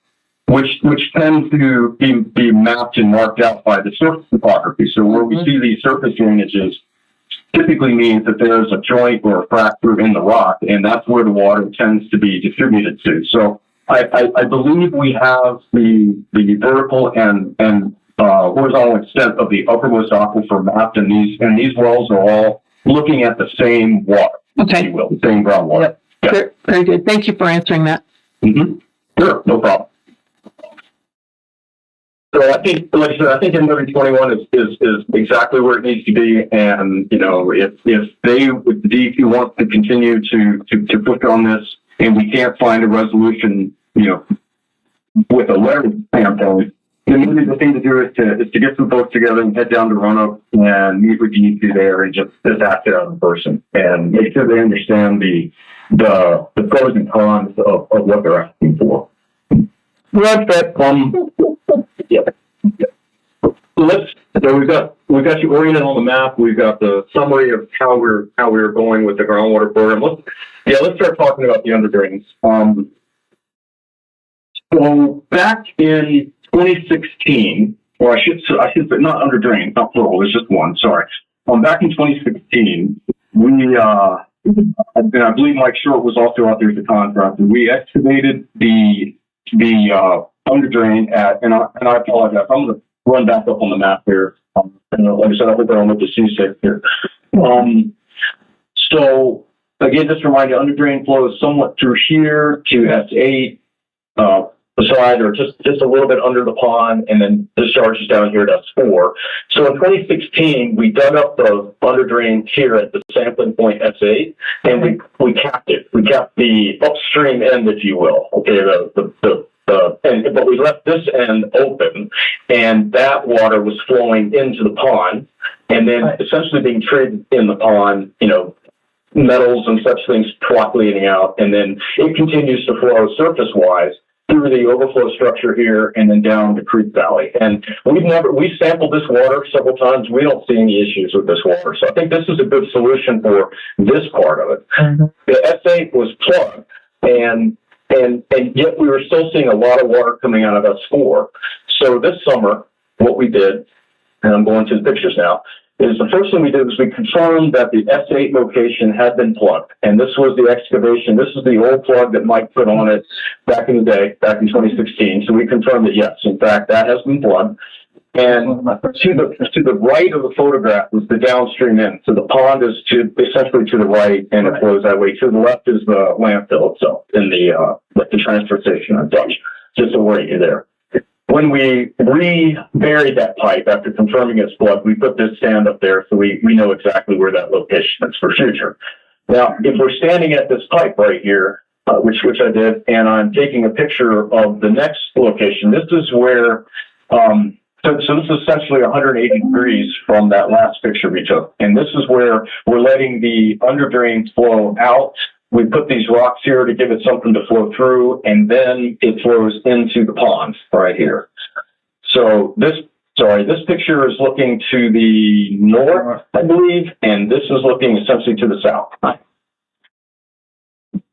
Speaker 10: which tends to be mapped and marked out by the surface topography. So where we see these surface drainages typically means that there's a joint or a fracture in the rock, and that's where the water tends to be distributed to. So I believe we have the vertical and horizontal extent of the uppermost aquifer mapped, and these wells are all looking at the same water, if you will, the same groundwater.
Speaker 1: Yep. Yeah. Very good. Thank you for answering that.
Speaker 10: Sure, no problem. So I think, like I said, I think NW21 is exactly where it needs to be, and if the DEP wants to continue to push on this, and we can't find a resolution, with a letter standpoint, then maybe the thing to do is to get some folks together and head down to Roanoke and meet with DEP there and just act it out in person and make sure they understand the pros and cons of what they're asking for.
Speaker 3: Right, that
Speaker 10: Yeah. So we've got you oriented on the map. We've got the summary of how we're going with the groundwater program. Let's start talking about the underdrains. So back in 2016, or I should say not underdrains, not plural. It's just one. Sorry. Back in 2016, we and I believe Mike Short was also out there as a contractor. We excavated the underdrain at, and I apologize. I'm going to run back up on the map here. And like I said, I hope I don't look the C6 here. So again, just to remind you, underdrain flows somewhat through here to S8, beside or just a little bit under the pond, and then discharges down here to S4. So in 2016, we dug up the underdrain here at the sampling point S8, and we capped it. We capped the upstream end, if you will. Okay, but we left this end open, and that water was flowing into the pond, and then essentially being treated in the pond, metals and such things percolating out, and then it continues to flow surface-wise through the overflow structure here and then down the creek valley. And we sampled this water several times. We don't see any issues with this water. So I think this is a good solution for this part of it. The S8 was plugged, and yet we were still seeing a lot of water coming out of S4. So this summer, what we did, and I'm going to the pictures now, is the first thing we did was we confirmed that the S8 location had been plugged. And this was the excavation. This is the old plug that Mike put on it back in the day, back in 2016. So we confirmed that, yes, in fact, that has been plugged. And to the right of the photograph was the downstream end. So the pond is essentially to the right, and it flows that way. To the left is the landfill itself, in the transfer station and such, just to orient you there. When we reburied that pipe after confirming its plugged, we put this stand up there so we know exactly where that location is for future. Now, if we're standing at this pipe right here, which I did, and I'm taking a picture of the next location, this is where, so this is essentially 180 degrees from that last picture we took. And this is where we're letting the underdrain flow out. We put these rocks here to give it something to flow through, and then it flows into the pond right here. So this picture is looking to the north, I believe, and this is looking essentially to the south.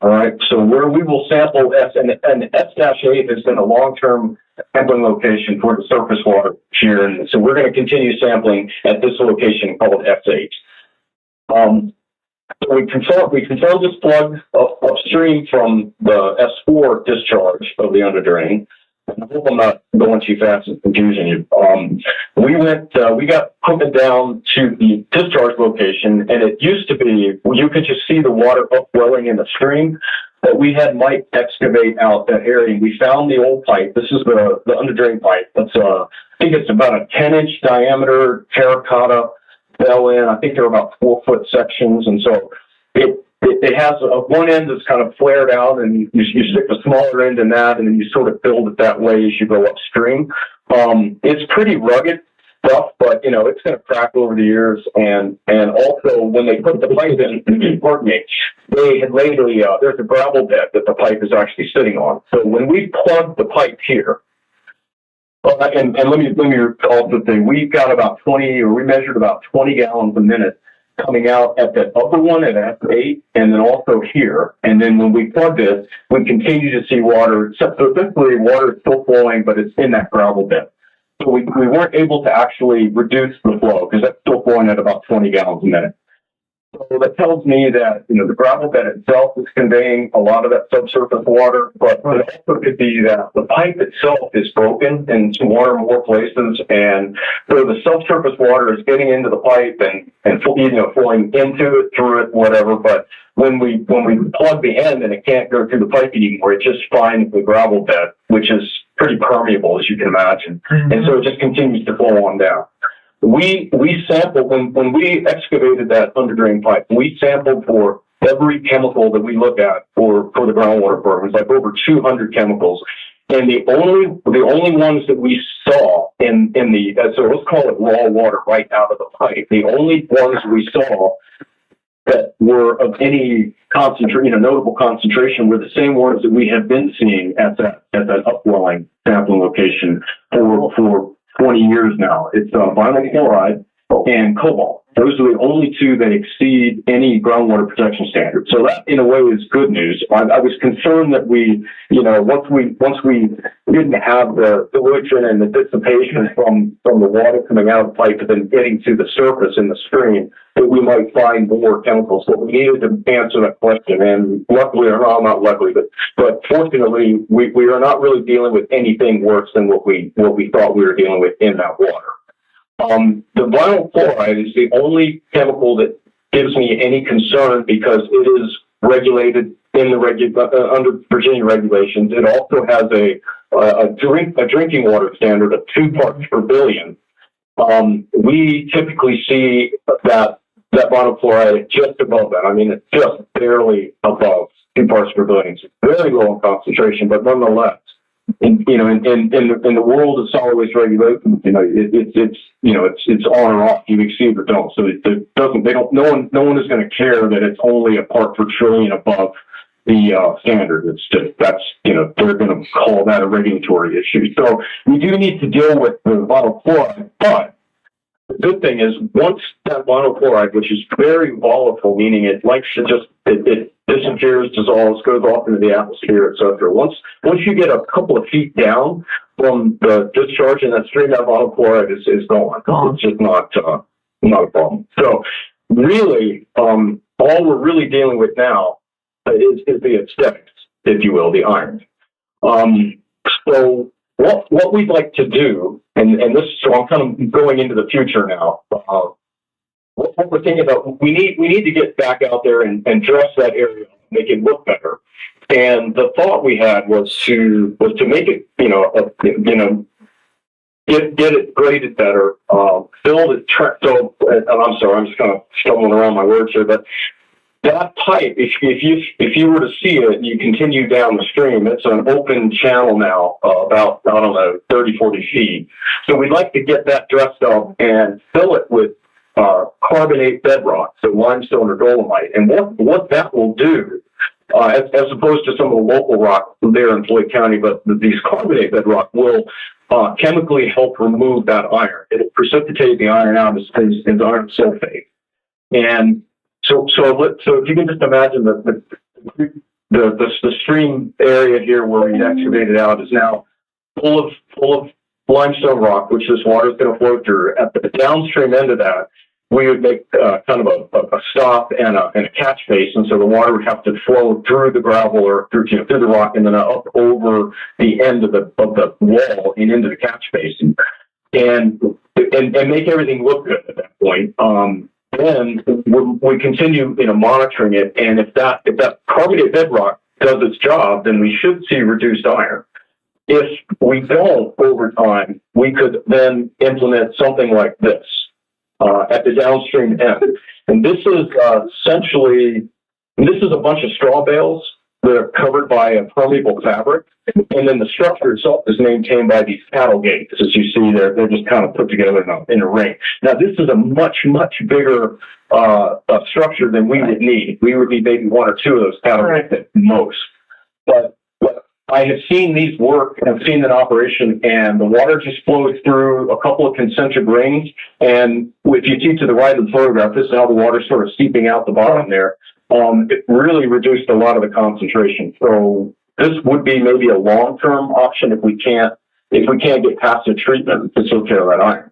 Speaker 10: All right, so where we will sample S, and S-8 has been a long-term sampling location for the surface water here, and so we're going to continue sampling at this location called S8. So we control this plug upstream from the S4 discharge of the underdrain. I hope I'm not going too fast and confusing you. We got equipment down to the discharge location, and it used to be, you could just see the water upwelling in the stream, but we had Mike excavate out that area. We found the old pipe. This is the underdrain pipe. That's think it's about a 10-inch diameter terracotta bell in. I think they're about 4-foot sections. And so it has one end that's kind of flared out, and you stick the smaller end in that, and then you sort of build it that way as you go upstream. It's pretty rugged stuff, but it's going to crack over the years. And also when they put the pipe in, pardon me, they had laid there's a gravel bed that the pipe is actually sitting on. So when we plug the pipe here, and let me also say, we've got about 20, or we measured about 20 gallons a minute coming out at the upper one at S8, and then also here. And then when we plug this, we continue to see water. So essentially, water is still flowing, but it's in that gravel bed. So we weren't able to actually reduce the flow because that's still flowing at about 20 gallons a minute. So that tells me that, the gravel bed itself is conveying a lot of that subsurface water, but it also could be that the pipe itself is broken in one or more places. And so the subsurface water is getting into the pipe and flowing into it, through it, whatever. But when we plug the end and it can't go through the pipe anymore, it just finds the gravel bed, which is pretty permeable, as you can imagine. And so it just continues to flow on down. We sampled, when we excavated that underdrain pipe, we sampled for every chemical that we look at for the groundwater program. It's like over 200 chemicals. And the only ones that we saw in the, so let's call it raw water right out of the pipe, the only ones we saw that were of any notable concentration were the same ones that we have been seeing at that upwelling sampling location for 20 years now. It's vinyl chloride and cobalt. Those are the only two that exceed any groundwater protection standard. So that, in a way, is good news. I was concerned that once we didn't have the dilution and the dissipation from the water coming out of the pipe and then getting to the surface in the stream, that we might find more chemicals. So we needed to answer that question. And luckily, or not luckily, but fortunately, we are not really dealing with anything worse than what we thought we were dealing with in that water. The vinyl chloride is the only chemical that gives me any concern because it is regulated in the under Virginia regulations. It also has a drinking water standard of 2 parts per billion. We typically see that vinyl chloride just above that. I mean, it's just barely above 2 parts per billion. It's very low in concentration, but nonetheless, in the world of solid waste regulations, it's on or off. You exceed or don't. So it doesn't. No one is going to care that it's only a part per trillion above the standard. It's just they're going to call that a regulatory issue. So we do need to deal with the vinyl chloride, but the good thing is once that vinyl chloride, which is very volatile, meaning it likes to just it disappears, dissolves, goes off into the atmosphere, etc. Once you get a couple of feet down from the discharge in that stream, that vinyl chloride is gone. It's just not a problem. So really, all we're really dealing with now is the aesthetics, if you will, the iron. So what we'd like to do, and this, so I'm kind of going into the future now. What we're thinking about, we need to get back out there and dress that area, make it look better. And the thought we had was to make it, get it graded better, build it. So I'm sorry, I'm just kind of stumbling around my words here, but that pipe, if you were to see it and you continue down the stream, it's an open channel now, about, 30, 40 feet. So we'd like to get that dressed up and fill it with carbonate bedrock, so limestone or dolomite. And what that will do, as opposed to some of the local rock there in Floyd County, but these carbonate bedrock will chemically help remove that iron. It'll precipitate the iron out as iron sulfate. And so if you can just imagine the stream area here where we excavated out is now full of limestone rock, which this water is going to flow through. At the downstream end of that, we would make kind of a stop and a catch basin, so the water would have to flow through the gravel or through the rock and then up over the end of the wall and into the catch basin, and make everything look good at that point. Then we continue, monitoring it, and if that carbonate bedrock does its job, then we should see reduced iron. if we don't over time, we could then implement something like this at the downstream end. And this is essentially, this is a bunch of straw bales that are covered by a permeable fabric. And then the structure itself is maintained by these paddle gates. As you see, they're just kind of put together in a ring. Now, this is a much bigger structure than we would need. We would need maybe one or two of those paddle gates at most. But I have seen these work, I've seen that operation, and the water just flows through a couple of concentric rings. And if you see to the right of the photograph, this is how the water's sort of seeping out the bottom there. It really reduced a lot of the concentration. So this would be maybe a long-term option if we can't get past the treatment to take care of that iron.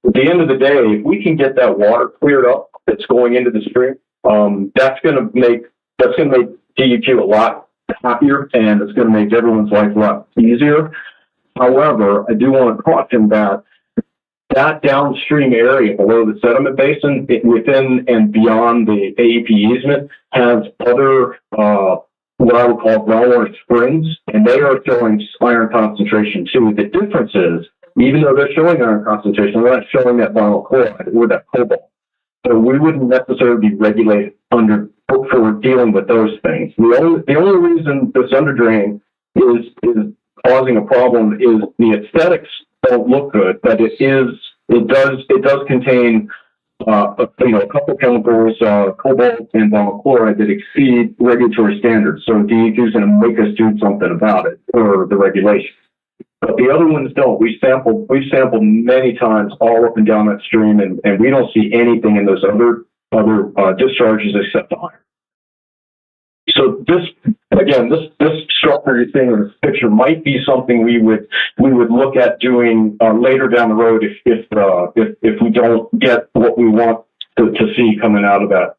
Speaker 10: At the end of the day, if we can get that water cleared up that's going into the stream, that's going to make DEQ a lot happier, and it's going to make everyone's life a lot easier. However, I do want to caution that downstream area below the sediment basin, within and beyond the AEP easement, has other what I would call groundwater springs, and they are showing iron concentration too. The difference is, even though they're showing iron concentration, they're not showing that vinyl chloride or that cobalt. So we wouldn't necessarily be regulated for dealing with those things. The only reason this underdrain is causing a problem is the aesthetics don't look good, but it does contain a couple chemicals, cobalt and vinyl chloride, that exceed regulatory standards. So DEQ is going to make us do something about it, or the regulation. But the other ones don't. We've sampled many times all up and down that stream, and we don't see anything in those other discharges except the iron. So this structure you're seeing in this picture might be something we would look at doing later down the road if we don't get what we want to see coming out of that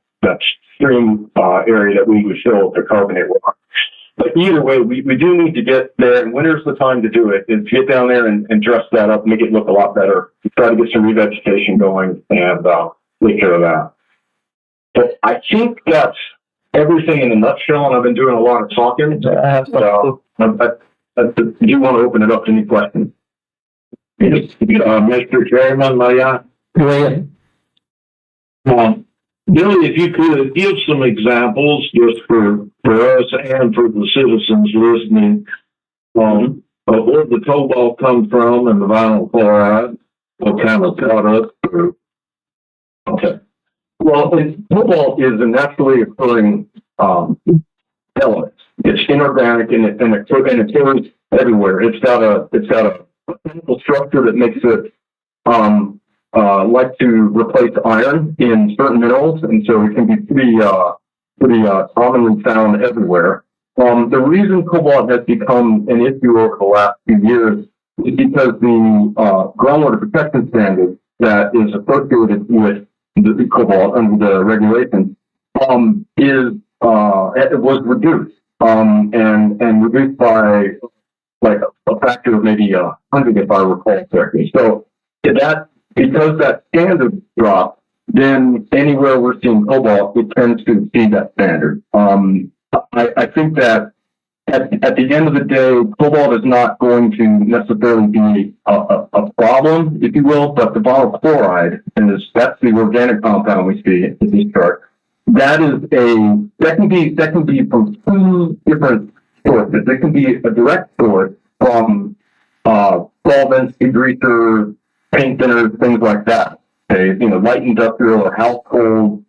Speaker 10: stream area that we would fill with the carbonate rock. But either way, we do need to get there, and winter's the time to do it. And get down there and dress that up, make it look a lot better. Try to get some revegetation going and take care of that. But I think that's everything in a nutshell, and I've been doing a lot of talking. I do want to open it up to any questions. Mr. Chairman, may I? Go ahead. Billy, if you could give some examples just for us and for the citizens listening of where the cobalt comes from and the vinyl chloride, what kind of product? Okay. Well, cobalt is a naturally occurring element. It's inorganic and it occurs everywhere. It's got a chemical structure that makes it like to replace iron in certain minerals, and so it can be pretty commonly found everywhere. The reason cobalt has become an issue over the last few years is because the groundwater protection standard that is associated with the cobalt under the regulations it was reduced and reduced by like a factor of maybe 100, if I recall correctly. So because that standard dropped, then anywhere we're seeing cobalt, it tends to exceed that standard. I think that at the end of the day, cobalt is not going to necessarily be a problem, if you will, but the vinyl chloride, that's the organic compound we see in this chart. That can be from two different sources. It can be a direct source from solvents, degreasers, paint thinners, things like that. Okay, light industrial or household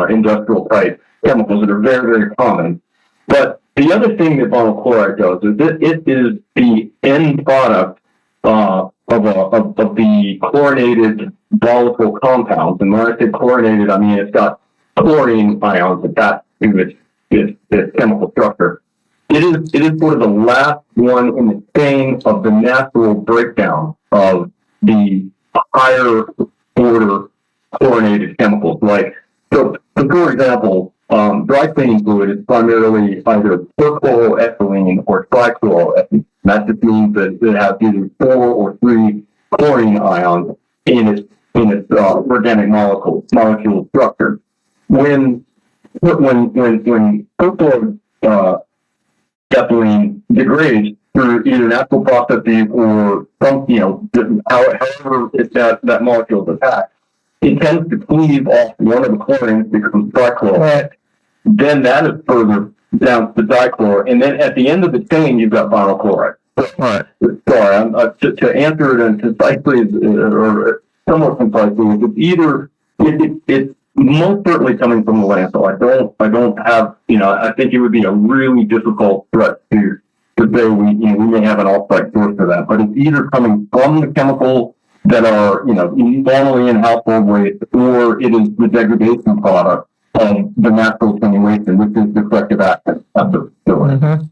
Speaker 10: industrial type chemicals that are very, very common. But the other thing that vinyl chloride does is it is the end product of the chlorinated volatile compounds. And when I say chlorinated, I mean it's got chlorine ions attached to its chemical structure. It is sort of the last one in the chain of the natural breakdown of the higher order chlorinated chemicals. So for example, dry cleaning fluid is primarily either perchloroethylene or trichloroethylene. That just means that it has either 4 or 3 chlorine ions in its organic molecule structure. When perchloroethylene degrades,
Speaker 8: through either natural processes or some, however that molecule is attacked, it tends to cleave off one of the chlorines, becomes trichlor. Right. Then that is further down to dichlor, and then at the end of the chain, you've got vinyl chloride. Right. Sorry, to answer it in concisely or somewhat concisely, it's either it's most certainly coming from the landfill. I don't have, I think it would be a really difficult threat to say we may have an off-site source for that, but it's either coming from the chemicals that are, normally in household waste, or it is the degradation product of the natural attenuation, which is the corrective action of the facility.
Speaker 7: Mm-hmm.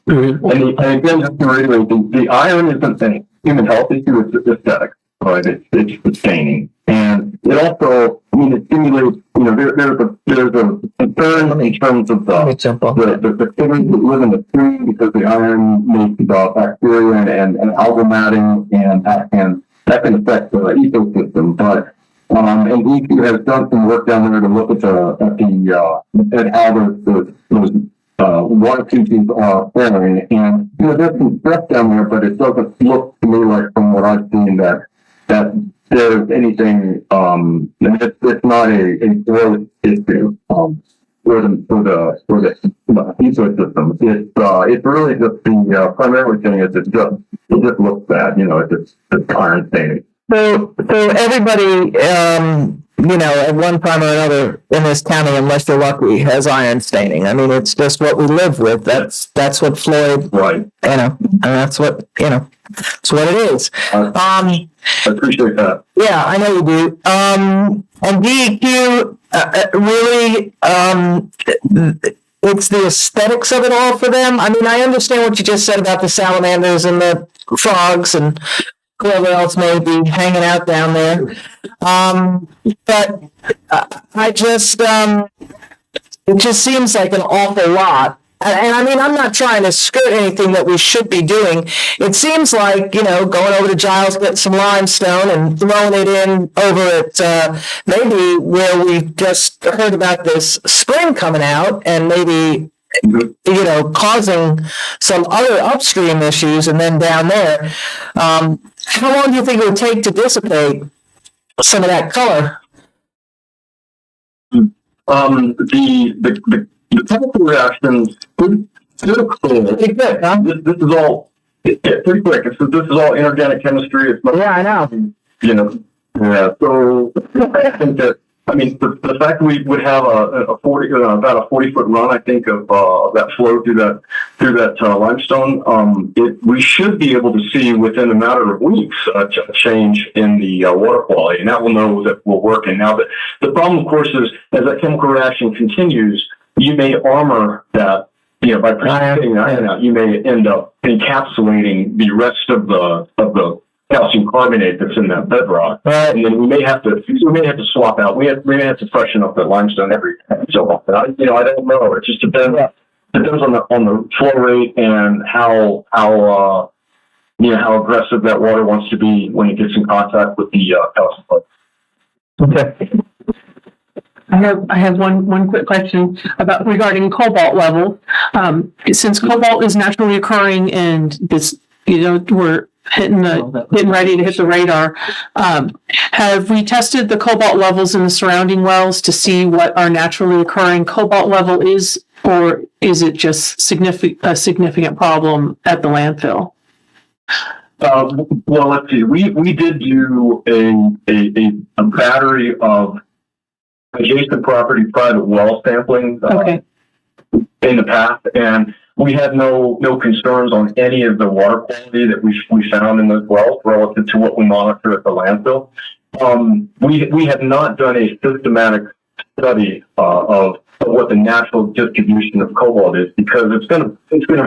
Speaker 8: And again, just to reiterate, the iron isn't a human health issue, it's aesthetic, right? It's staining. And it also, it stimulates, there's a concern in terms of the critters that live in the stream, because the iron makes bacteria and algal matting, and that can affect the ecosystem. But and EQ has done some work down there to look at how those water species are faring, and there's some stress down there, but it doesn't look to me like, from what I've seen, that there's anything. It's not a growth issue for the ecosystem. It's really just the primary thing is it just looks bad. It's iron staining.
Speaker 11: So everybody, at one time or another in this county, unless you're lucky, has iron staining. I mean, it's just what we live with. That's what Floyd,
Speaker 8: right?
Speaker 11: And that's what it's what it is.
Speaker 8: I appreciate that.
Speaker 11: Yeah, I know you do. And DEQ really, it's the aesthetics of it all for them. I mean, I understand what you just said about the salamanders and the frogs and whoever else may be hanging out down there. But I just, it just seems like an awful lot. And I mean, I'm not trying to skirt anything that we should be doing. It seems like, going over to Giles, getting some limestone and throwing it in over at maybe where we just heard about this spring coming out, and maybe causing some other upstream issues, and then down there. How long do you think it would take to dissipate some of that color?
Speaker 8: The chemical reactions pretty clear.
Speaker 11: Pretty quick, huh?
Speaker 8: This is all pretty quick. This is all inorganic chemistry. It's not,
Speaker 11: I know.
Speaker 8: Yeah. So I think that, the fact that we would have about a 40-foot run, I think, of that flow through that limestone, we should be able to see within a matter of weeks a change in the water quality, and that will know that we're working. Now, the problem, of course, is as that chemical reaction continues, you may armor that. By precipitating iron out, you may end up encapsulating the rest of the calcium carbonate that's in that bedrock, and then we may have to swap out. We may have to freshen up the limestone every so often. I don't know. It just depends. Depends on the flow rate and how aggressive that water wants to be when it gets in contact with the calcium.
Speaker 11: Okay.
Speaker 1: I have one quick question regarding cobalt levels. Since cobalt is naturally occurring, and this, we're getting ready to hit the radar. Have we tested the cobalt levels in the surrounding wells to see what our naturally occurring cobalt level is, or is it just a significant problem at the landfill?
Speaker 8: Well, let's see. We did do a battery of adjacent property private well sampling in the past, and we had no concerns on any of the water quality that we found in those wells relative to what we monitor at the landfill. We have not done a systematic study of what the natural distribution of cobalt is, because it's gonna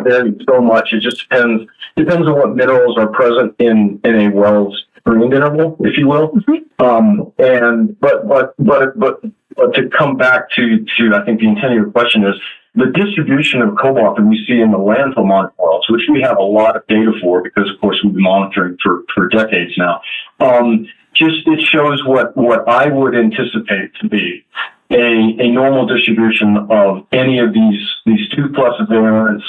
Speaker 8: vary so much. It just depends on what minerals are present in a well's screened interval, if you will. But to come back to I think the intent of your question is the distribution of cobalt that we see in the landfill monitor wells, which we have a lot of data for, because of course we've been monitoring for decades now. It shows what I would anticipate to be
Speaker 10: a normal distribution of any of these 2+ valence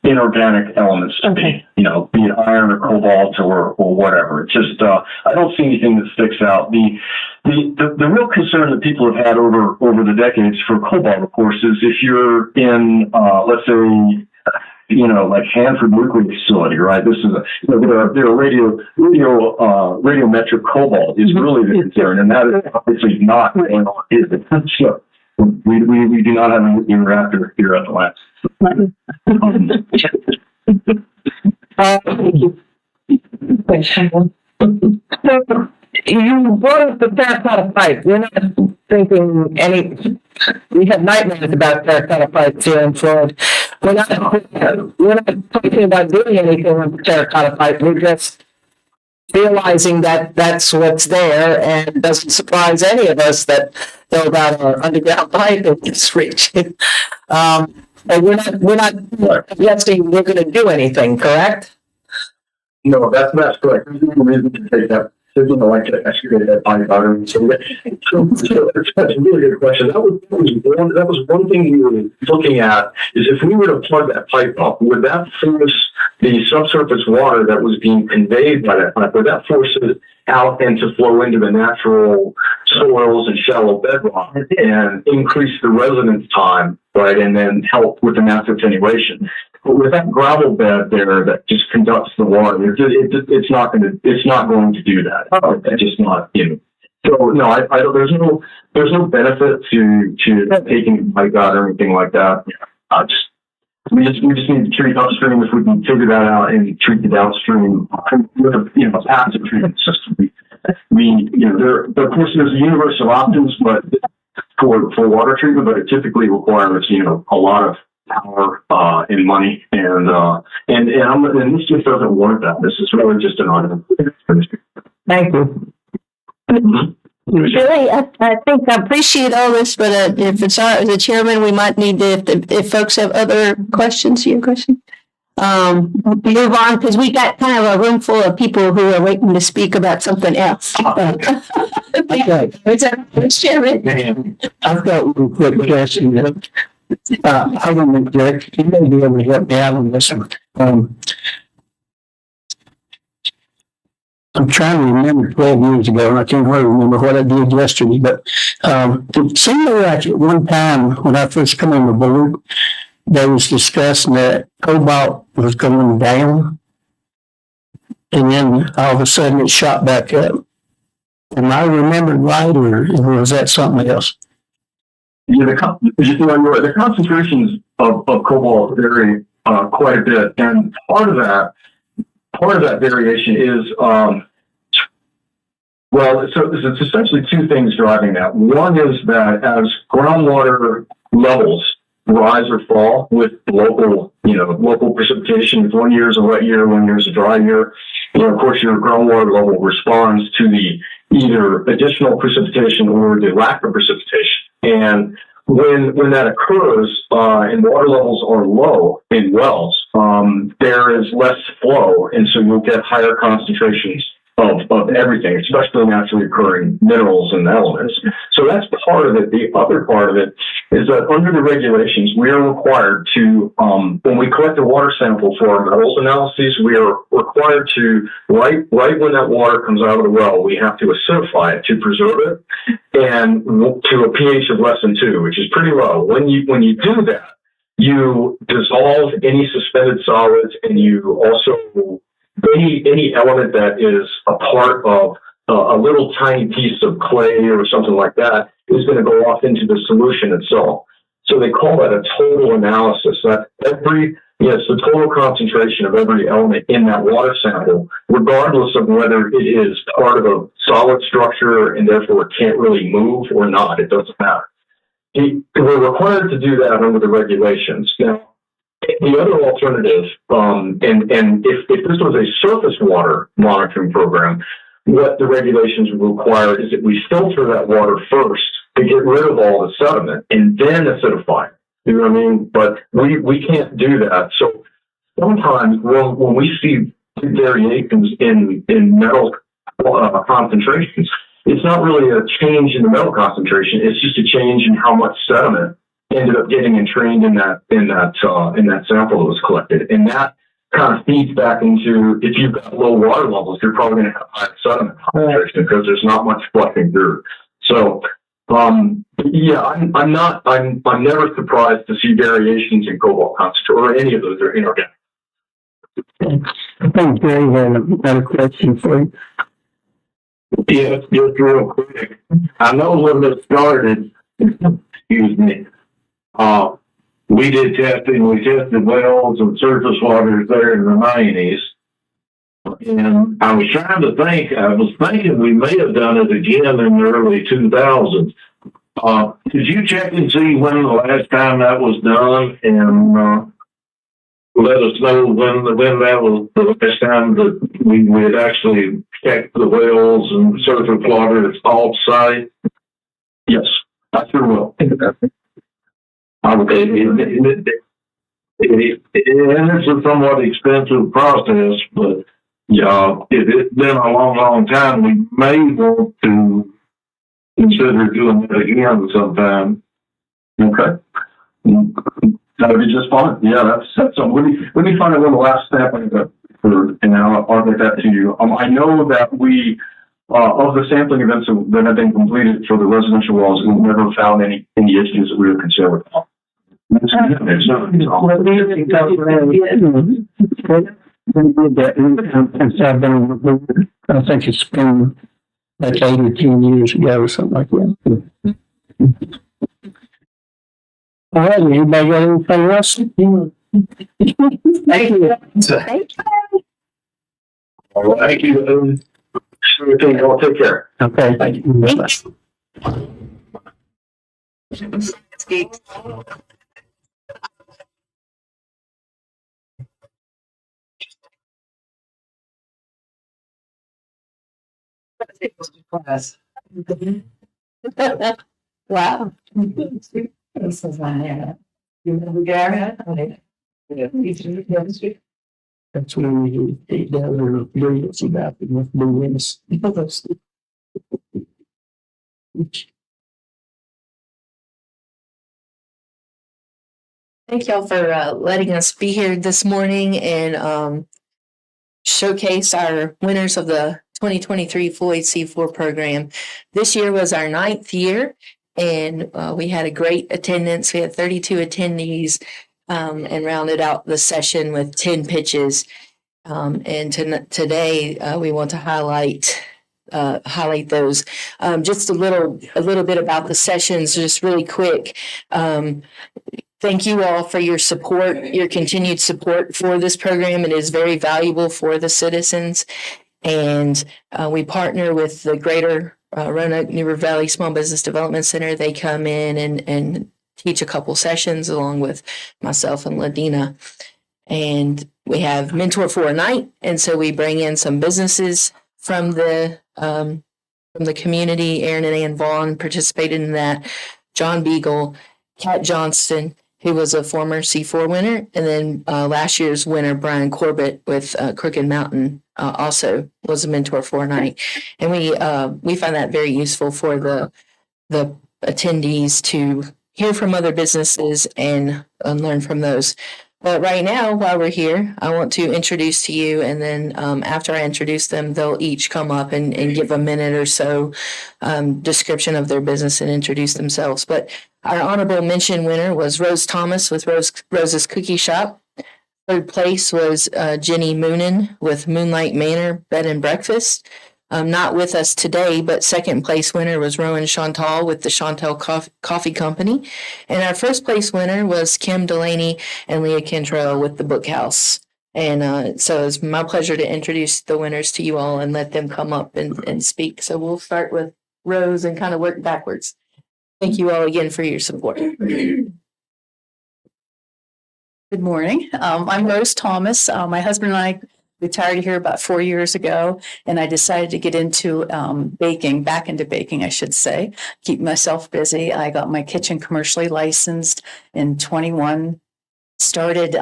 Speaker 10: inorganic elements,
Speaker 1: Okay.
Speaker 10: be it iron or cobalt or whatever. It's just, I don't see anything that sticks out. The real concern that people have had over the decades for cobalt, of course, is if you're in, let's say, like Hanford nuclear facility, right? This is their radiometric cobalt is really the concern, and that is obviously not going on. So we do not have a nuclear reactor here at the lab.
Speaker 11: So you brought up the terracotta pipe. We're not thinking we have nightmares about terracotta pipes here in Florida. We're not talking about doing anything with terracotta pipe. We're just realizing that that's what's there, and it doesn't surprise any of us that know about our underground pipe in this region. And we're not suggesting we're going to do anything, correct?
Speaker 10: No, that's correct. There's no reason to take that. There's no like to excavate that pipe out. So that's a really good question. That was one thing we were looking at, is if we were to plug that pipe up, would that force the subsurface water that was being conveyed by that pipe, would that force it out and to flow into the natural soils and shallow bedrock and increase the residence time, right, and then help with the natural attenuation? But with that gravel bed there that just conducts the water, it's not going to do that. It's just not, So no, I don't. There's no benefit to taking the pipe out or anything like that. We just need to treat upstream. If we can figure that out and treat the downstream with a passive treatment system. There of course there's a universe of options, but for water treatment, but it typically requires a lot of power and money, and this just doesn't work out. This is really just an item.
Speaker 11: Thank you.
Speaker 2: Really, I think I appreciate all this, but if it's all right with the chairman, we might need to, if folks have other questions, your question, move on, because we got kind of a room full of people who are waiting to speak about something else.
Speaker 11: Okay.
Speaker 2: Chairman.
Speaker 3: I've got one quick question. I don't know, Derek, you may be able to help me out on this one. I'm trying to remember 12 years ago, and I can't really remember what I did yesterday, but it seemed like at one time when I first came on the board, there was discussing that cobalt was going down, and then all of a sudden it shot back up. Am I remembering right, or was that something else?
Speaker 10: Yeah, the concentrations of cobalt vary quite a bit, and part of that variation is so it's essentially two things driving that. One is that as groundwater levels rise or fall with local precipitation, if 1 year is a wet year, 1 year is a dry year, of course your groundwater level responds to the either additional precipitation or the lack of precipitation. And when that occurs and water levels are low in wells, there is less flow, and so you'll get higher concentrations of everything, especially naturally occurring minerals and elements. So that's part of it. The other part of it is that under the regulations, we are required to, when we collect a water sample for our metals analyses, we are required to, right when that water comes out of the well, we have to acidify it to preserve it, and to a pH of less than 2, which is pretty low. When you do that, you dissolve any suspended solids, and you also any element that is a part of a little tiny piece of clay or something like that is going to go off into the solution itself. So they call that a total analysis. That it's the total concentration of every element in that water sample, regardless of whether it is part of a solid structure and therefore it can't really move or not. It doesn't matter. We're required to do that under the regulations. Now, the other alternative, and if this was a surface water monitoring program, what the regulations would require is that we filter that water first to get rid of all the sediment and then acidify it. You know what I mean? But we can't do that. So sometimes when we see variations in metal concentrations,
Speaker 8: it's not really a change in the metal concentration. It's just a change in how much sediment ended up getting entrained in that sample that was collected. And that kind of feeds back into, if you've got low water levels, you're probably going to have high sediment concentration because there's not much flushing through. So, yeah, I'm never surprised to see variations in cobalt concentration or any of those are inorganic.
Speaker 3: I think Gary had a question for you.
Speaker 8: Yeah, just real quick. I know when it started, excuse me, we did testing. We tested wells and surface waters there in the 90s. And I was trying to think, I was thinking we may have done it again in the early 2000s. Did you check and see when the last time that was done? And let us know when that was the last time that we would actually check the wells and surface water off site? Yes, I sure will. And it's a somewhat expensive process, but yeah, if it's been a long, long time, we may want to consider doing it again sometime. Okay. That'll be just fine. Yeah, that's something. Let me find a little last step and I'll get that to you. I know that we, of the sampling events that have been completed for the residential wells, we've never found any issues that we were concerned with.
Speaker 3: I think it's been like 8 or 10 years ago or something like that. All right, anybody got anything else?
Speaker 8: Thank you. Well, thank you. Everything, y'all take care.
Speaker 3: Okay, thank you.
Speaker 6: Class.
Speaker 2: Wow.
Speaker 6: This is one there. You remember Gary? Yeah.
Speaker 3: That's when we ate down there with brilliance about it with blue wings.
Speaker 12: Thank y'all for letting us be here this morning and showcase our winners of the 2023 Floyd C4 program. This year was our 9th year, and we had a great attendance. We had 32 attendees and rounded out the session with 10 pitches. And today we want to highlight those. Just a little bit about the sessions, just really quick. Thank you all for your support, your continued support for this program. It is very valuable for the citizens. And we partner with the Greater Roanoke New River Valley Small Business Development Center. They come in and teach a couple sessions along with myself and Ladina. And we have Mentor for a Night. And so we bring in some businesses from the community. Aaron and Ann Vaughn participated in that. John Beagle, Kat Johnston, who was a former C4 winner, and then last year's winner, Brian Corbett with Crooked Mountain, also was a Mentor for a Night. And we find that very useful for the attendees to hear from other businesses and learn from those. But right now, while we're here, I want to introduce to you, and then after I introduce them, they'll each come up and give a minute or so description of their business and introduce themselves. But our honorable mention winner was Rose Thomas with Rose's Cookie Shop. Third place was Jenny Moonen with Moonlight Manor Bed and Breakfast. Not with us today, but second place winner was Rowan Chantal with the Chantal Coffee Company. And our first place winner was Kim Delaney and Leah Cantrell with the Book House. And so it's my pleasure to introduce the winners to you all and let them come up and speak. So we'll start with Rose and kind of work backwards. Thank you all again for your support.
Speaker 13: Good morning. I'm Rose Thomas. My husband and I retired here about 4 years ago, and I decided to get into back into baking, I should say, keep myself busy. I got my kitchen commercially licensed in 21 started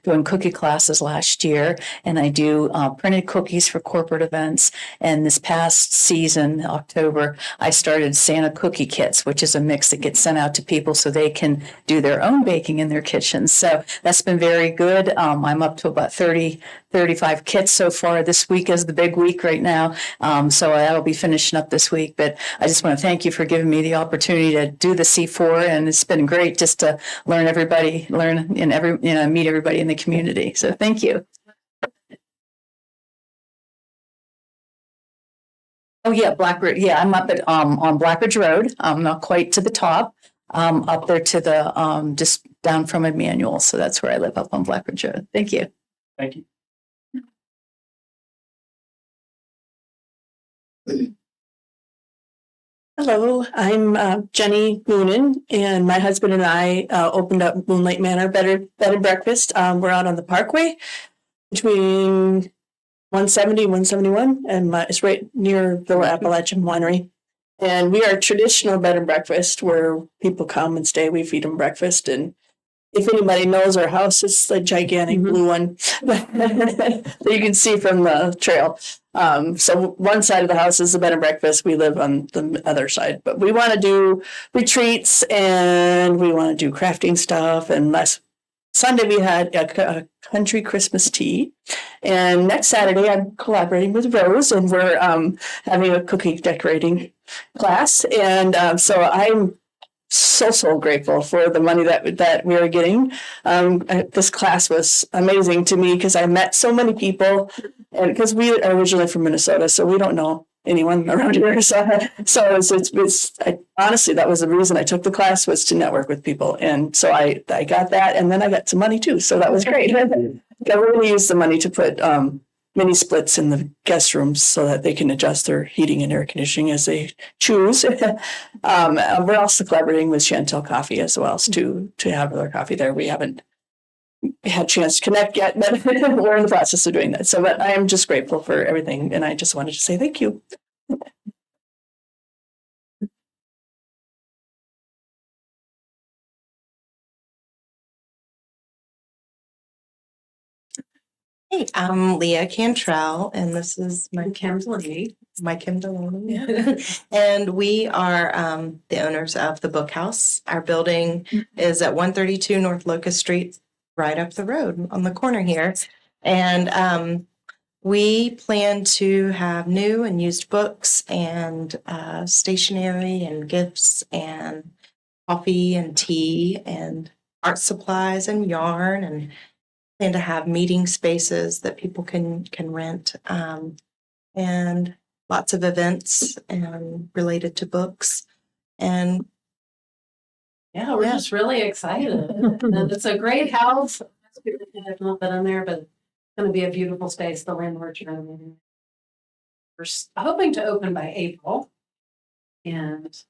Speaker 13: doing cookie classes last year, and I do printed cookies for corporate events. And this past season, October, I started Santa cookie kits, which is a mix that gets sent out to people so they can do their own baking in their kitchens. So that's been very good. I'm up to about 35 kits so far. This week is the big week right now. So that'll be finishing up this week. But I just want to thank you for giving me the opportunity to do the C4. And it's been great just to learn and meet everybody in the community. So thank you. Oh yeah, Blackbird. Yeah, I'm up at on Blackbridge Road. I'm not quite to the top. Up there to the just down from Emmanuel. So that's where I live, up on Blackbridge Road. Thank you.
Speaker 3: Thank you.
Speaker 14: Hello, I'm Jenny Moonen, and my husband and I opened up Moonlight Manor Bed and Breakfast. We're out on the Parkway between 170 and 171, and it's right near Villa Appalachian Winery. And we are a traditional bed and breakfast where people come and stay. We feed them breakfast, and if anybody knows our house, it's a gigantic blue one that you can see from the trail. So one side of the house is the bed and breakfast. We live on the other side, but we want to do retreats and we want to do crafting stuff. And last Sunday we had a country Christmas tea, and next Saturday I'm collaborating with Rose, and we're having a cookie decorating class. And so I'm so grateful for the money that we are getting. This class was amazing to me because I met so many people, and because we are originally from Minnesota, so we don't know anyone around here. So honestly, that was the reason I took the class, was to network with people. And so I got that, and then I got some money too. So that was great. I really used the money to put mini splits in the guest rooms so that they can adjust their heating and air conditioning as they choose. We're also collaborating with Chantel Coffee as well to have their coffee there. We haven't had a chance to connect yet, but we're in the process of doing that. So, but I am just grateful for everything, and I just wanted to say thank you.
Speaker 15: Hey, I'm Leah Cantrell, and this is my Kim Delaney. And we are the owners of the Book House. Our building is at 132 North Locust Street, right up the road on the corner here. And we plan to have new and used books and stationery and gifts and coffee and tea and art supplies and yarn, and plan to have meeting spaces that people can rent, and lots of events and related to books. And
Speaker 16: yeah, we're just really excited. And it's a great house. I've not been in there, but it's going to be a beautiful space. The landlord's renovating. We're hoping to open by April, and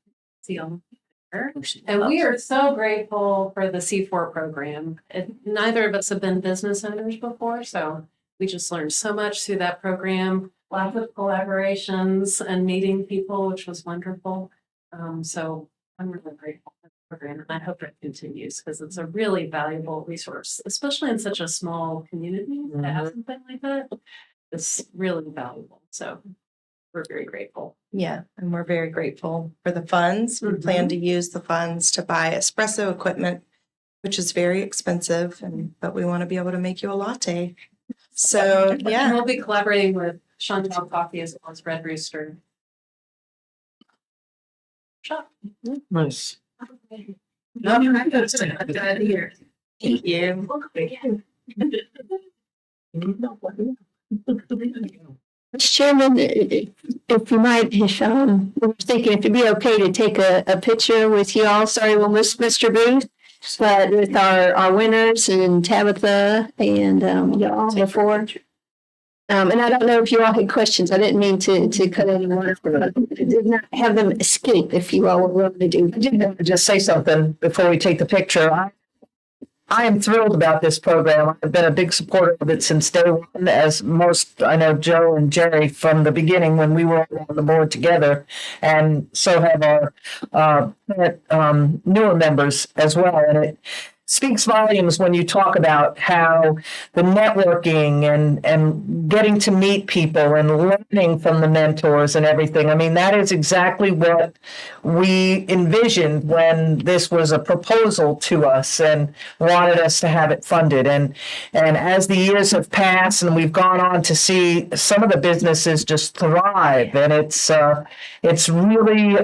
Speaker 16: see on there. And we are so grateful for the C4 program. Neither of us have been business owners before, so we just learned so much through that program. Lots of collaborations and meeting people, which was wonderful. So I'm really grateful for the program, and I hope it continues because it's a really valuable resource, especially in such a small community that has something like that. It's really valuable. So we're very grateful.
Speaker 15: yeah, and we're very grateful for the funds. We plan to use the funds to buy espresso equipment, which is very expensive, but we want to be able to make you a latte. So yeah,
Speaker 16: and we'll be collaborating with Chantel Coffee as well as Red Rooster. Shop.
Speaker 6: Nice.
Speaker 15: Thank you.
Speaker 2: Mr. Chairman, if you might, we were thinking if it'd be okay to take a picture with you all. Sorry, we'll miss Mr. Booth, but with our winners and Tabitha and y'all before. And I don't know if you all had questions. I didn't mean to cut anyone off. I did not have them escape if you all were willing to do.
Speaker 11: I did have to just say something before we take the picture. I am thrilled about this program. I've been a big supporter of it since day one, as most, I know Joe and Jerry from the beginning when we were on the board together, and so have our newer members as well. And speaks volumes when you talk about how the networking and getting to meet people and learning from the mentors and everything. I mean, that is exactly what we envisioned when this was a proposal to us and wanted us to have it funded. And as the years have passed and we've gone on to see some of the businesses just thrive, and it's really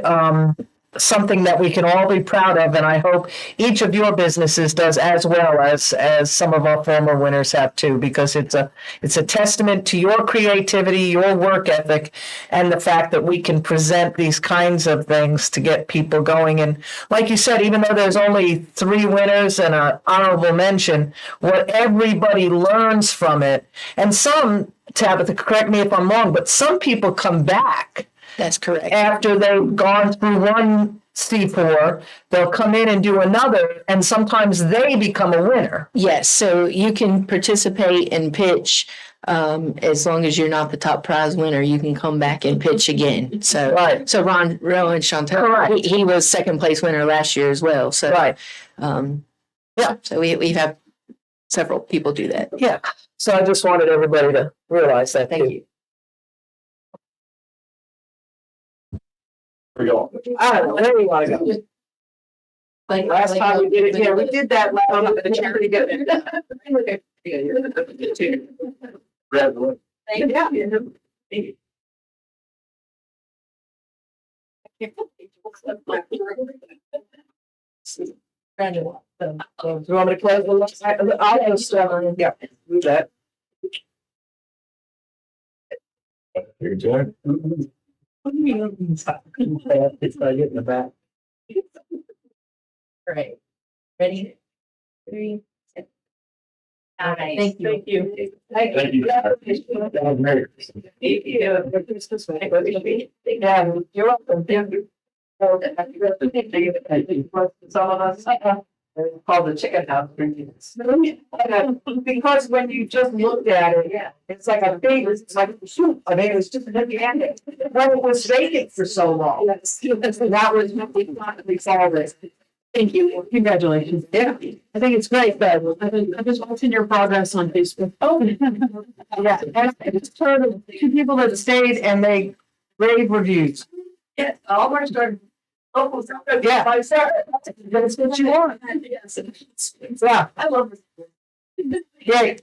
Speaker 11: something that we can all be proud of, and I hope each of your businesses does as well as some of our former winners have too, because it's a testament to your creativity, your work ethic, and the fact that we can present these kinds of things to get people going. And like you said, even though there's only 3 winners and an honorable mention, what everybody learns from it, and some, Tabitha, correct me if I'm wrong, but some people come back.
Speaker 12: That's correct.
Speaker 11: After they've gone through one C4, they'll come in and do another, and sometimes they become a winner.
Speaker 12: Yes, so you can participate and pitch as long as you're not the top prize winner. You can come back and pitch again. So,
Speaker 11: right.
Speaker 12: So Rowan Chantel, he was second place winner last year as well. So,
Speaker 11: right.
Speaker 12: Yeah. So we've had several people do that.
Speaker 11: Yeah. So I just wanted everybody to realize that.
Speaker 12: Thank you.
Speaker 8: Where you going?
Speaker 11: I don't know. Where do you want to go? Last time we did it, yeah, we did that last time. The charity good. Do you want me to close the list? I'll just, yeah, do that.
Speaker 8: Your turn.
Speaker 11: It's not getting the back.
Speaker 12: All right. Ready? 3, 6. All right.
Speaker 11: Thank you.
Speaker 8: Thank you.
Speaker 11: Thank you. Yeah, you're welcome. Thank you. Some of us called the chicken house. Because when you just looked at it, it's like a big, it's like soup. I mean, it was just looking at it. When it was vacant for so long. That was what we saw this. Thank you. Congratulations. Yeah, I think it's great, but I'm just watching your progress on Facebook. Oh, yeah. And it's sort of 2 people that stayed and they rave reviews. Yeah, Albert started. Oh, yeah. That's what you want. Yeah. I love it. Great.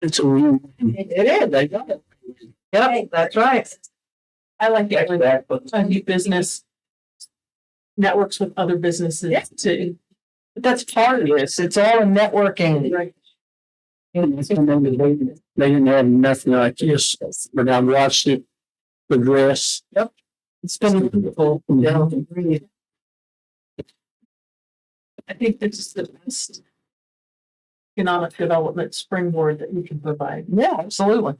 Speaker 11: It's a real. It is. I got it. Yep, that's right.
Speaker 1: I like it when I do business networks with other businesses too.
Speaker 11: But that's part of this. It's all a networking.
Speaker 1: Right.
Speaker 3: They didn't have nothing like this, but I watched it progress.
Speaker 11: Yep. It's been beautiful. Yeah.
Speaker 1: I think this is the best economic development springboard that you can provide.
Speaker 11: Yeah, absolutely.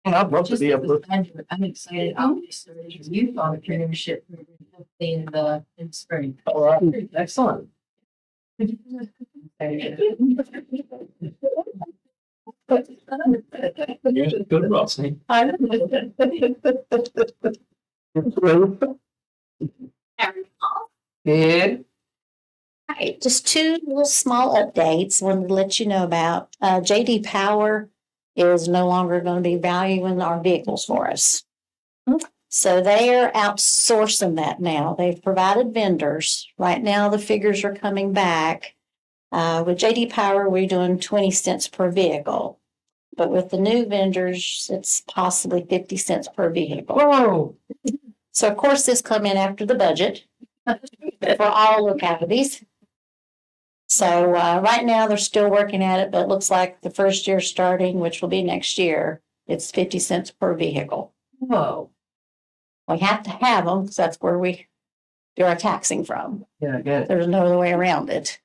Speaker 11: And I'd love to be able to.
Speaker 13: I'm excited. I'll be starting youth entrepreneurship in the spring.
Speaker 11: All right. Excellent.
Speaker 7: Good, Rossi.
Speaker 11: Good.
Speaker 17: All right, just 2 little small updates. Wanted to let you know about JD Power is no longer going to be valuing our vehicles for us. So they are outsourcing that now. They've provided vendors. Right now, the figures are coming back. With JD Power, we're doing 20 cents per vehicle. But with the new vendors, it's possibly 50 cents per vehicle.
Speaker 11: Whoa.
Speaker 17: So, of course, this come in after the budget for all localities. So right now, they're still working at it, but it looks like the first year starting, which will be next year, it's 50 cents per vehicle.
Speaker 11: Whoa.
Speaker 17: We have to have them because that's where we do our taxing from.
Speaker 11: Yeah, I get it.
Speaker 17: There's no other way around it.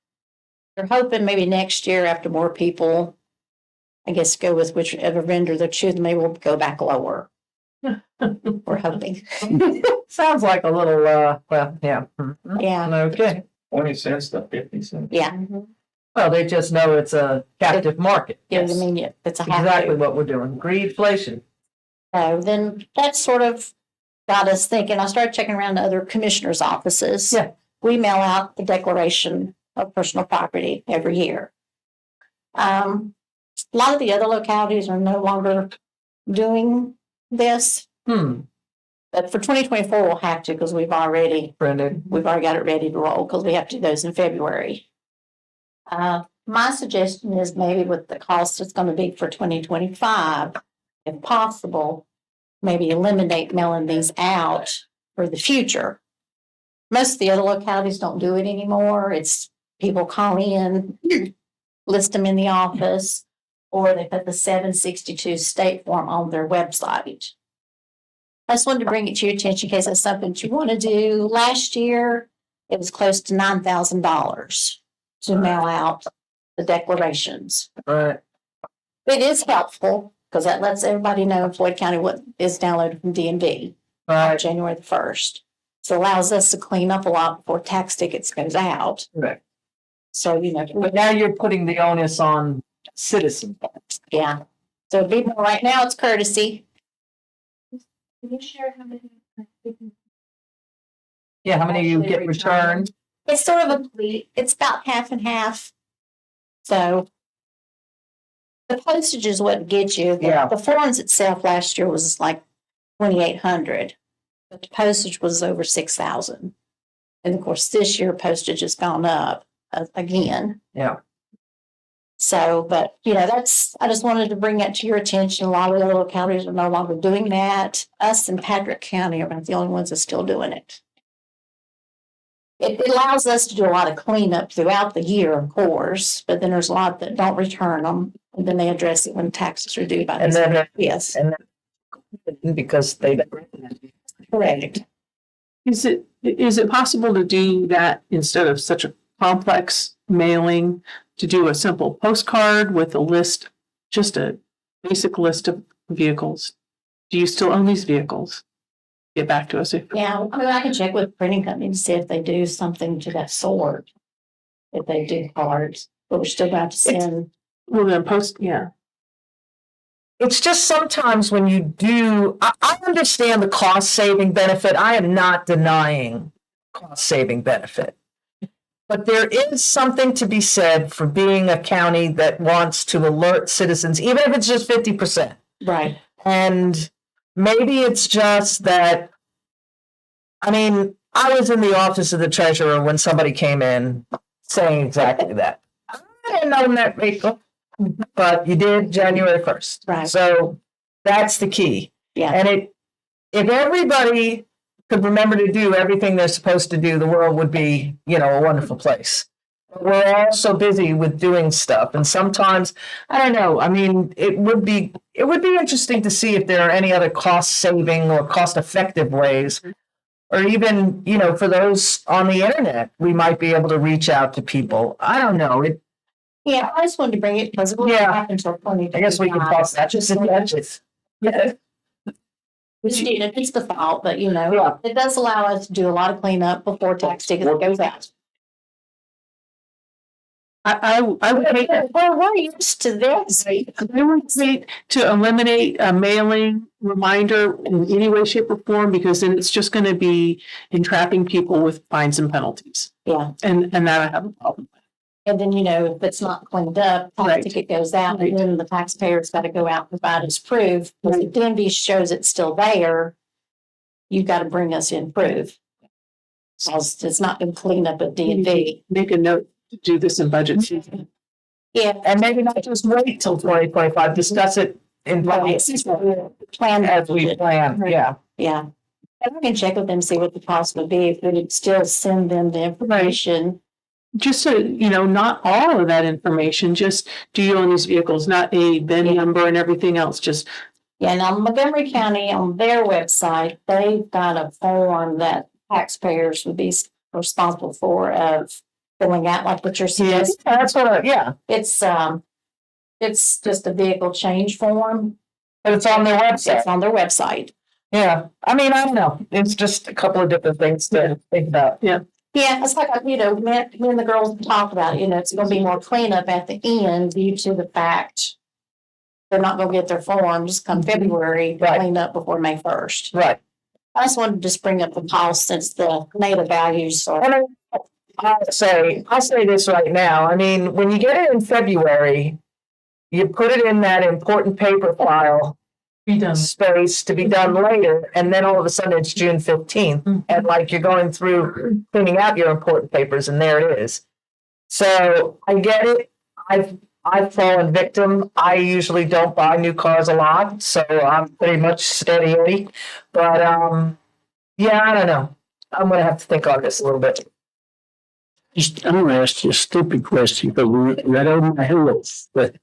Speaker 17: They're hoping maybe next year after more people, I guess, go with whichever vendor they're choosing, maybe we'll go back lower. We're hoping.
Speaker 11: Sounds like a little, well, yeah.
Speaker 17: Yeah.
Speaker 11: Okay.
Speaker 7: 20 cents to 50 cents.
Speaker 17: Yeah.
Speaker 11: Well, they just know it's a captive market.
Speaker 17: Yeah, I mean, yeah, it's a half.
Speaker 11: Exactly what we're doing. Greedflation.
Speaker 17: So then that sort of got us thinking. I started checking around to other commissioners' offices.
Speaker 11: Yeah.
Speaker 17: We mail out the declaration of personal property every year. A lot of the other localities are no longer doing this. But for 2024, we'll have to because we've already got it ready to roll because we have to do those in February. My suggestion is maybe with the cost it's going to be for 2025, if possible, maybe eliminate mailing these out for the future. Most of the other localities don't do it anymore. It's people call in, list them in the office, or they put the 762 state form on their website. I just wanted to bring it to your attention in case that's something that you want to do. Last year, it was close to $9,000 to mail out the declarations.
Speaker 6: Right.
Speaker 17: It is helpful because that lets everybody know in Floyd County what is downloaded from DMV on January the 1st. So it allows us to clean up a lot before tax tickets goes out.
Speaker 6: Right.
Speaker 17: So,
Speaker 6: But now you're putting the onus on citizens.
Speaker 17: Yeah. So it'd be more, right now it's courtesy.
Speaker 16: Can you share how many?
Speaker 6: Yeah, how many you get returned?
Speaker 17: It's sort of it's about half and half. So the postage is what gets you. The forms itself last year was like 2,800, but the postage was over 6,000. And of course, this year postage has gone up again.
Speaker 6: Yeah.
Speaker 17: So, but I just wanted to bring that to your attention. A lot of the other localities are no longer doing that. Us in Patrick County are about the only ones that are still doing it. It allows us to do a lot of cleanup throughout the year, of course, but then there's a lot that don't return them, and then they address it when taxes are due by
Speaker 6: And then
Speaker 17: yes,
Speaker 6: and then, because they
Speaker 17: correct.
Speaker 1: Is it possible to do that instead of such a complex mailing, to do a simple postcard with a list, just a basic list of vehicles? Do you still own these vehicles? Get back to us.
Speaker 17: Yeah, I can check with the printing company to see if they do something to that sort. If they do cards, but we're still going to send.
Speaker 1: Well, then post, yeah.
Speaker 11: It's just sometimes when you do, I understand the cost saving benefit. I am not denying cost saving benefit. But there is something to be said for being a county that wants to alert citizens, even if it's just 50%.
Speaker 17: Right.
Speaker 11: And maybe it's just that, I was in the office of the treasurer when somebody came in saying exactly that. I didn't own that vehicle, but you did January 1st.
Speaker 17: Right.
Speaker 11: So that's the key.
Speaker 17: Yeah.
Speaker 11: And if everybody could remember to do everything they're supposed to do, the world would be, a wonderful place. But we're all so busy with doing stuff. And sometimes, I don't know, it would be interesting to see if there are any other cost saving or cost effective ways, or even, for those on the internet, we might be able to reach out to people. I don't know.
Speaker 17: Yeah, I just wanted to bring it because it won't happen until 2025.
Speaker 11: I guess we can talk that just in edges. Yeah.
Speaker 17: It's the fault, but it does allow us to do a lot of cleanup before tax ticket goes out.
Speaker 1: I would hate that.
Speaker 17: Well, we're used to this.
Speaker 1: I would hate to eliminate a mailing reminder in any way, shape, or form, because then it's just going to be entrapping people with fines and penalties.
Speaker 17: Yeah.
Speaker 1: And that I have a problem with.
Speaker 17: And then, if it's not cleaned up, tax ticket goes out, and then the taxpayer's got to go out and provide us proof. Because if DMV shows it's still there, you've got to bring us in proof. Because it's not been cleaned up at DMV.
Speaker 1: Make a note to do this in budget season.
Speaker 17: Yeah.
Speaker 11: And maybe not just wait till 2025, discuss it in
Speaker 17: plan
Speaker 11: as we plan. Yeah.
Speaker 17: Yeah. And we can check with them, see what the cost would be if we would still send them the information.
Speaker 1: Just so, not all of that information, just do you own these vehicles, not a VIN number and everything else, just.
Speaker 17: Yeah, now Montgomery County on their website, they've got a form that taxpayers would be responsible for of filling out, like what you're suggesting.
Speaker 11: Yeah, that's what
Speaker 17: it's just a vehicle change form.
Speaker 11: But it's on their website.
Speaker 17: It's on their website.
Speaker 11: Yeah. I don't know. It's just a couple of different things to think about.
Speaker 1: Yeah.
Speaker 17: Yeah, it's like, me and the girls talk about it, it's going to be more cleanup at the end due to the fact they're not going to get their forms come February cleaned up before May 1st.
Speaker 11: Right.
Speaker 17: I just wanted to just bring up the cost since the native values are.
Speaker 6: I'll say this right now. I mean, when you get it in February, you put it in that important paper file
Speaker 1: Be done.
Speaker 6: space to be done later, and then all of a sudden it's June 15th, and like you're going through cleaning out your important papers, and there it is. So I get it. I've fallen victim. I usually don't buy new cars a lot, so I'm pretty much steady Eddie. But yeah, I don't know. I'm gonna have to think on this a little bit.
Speaker 3: I'm gonna ask you a stupid question, but we're right over my heels, but,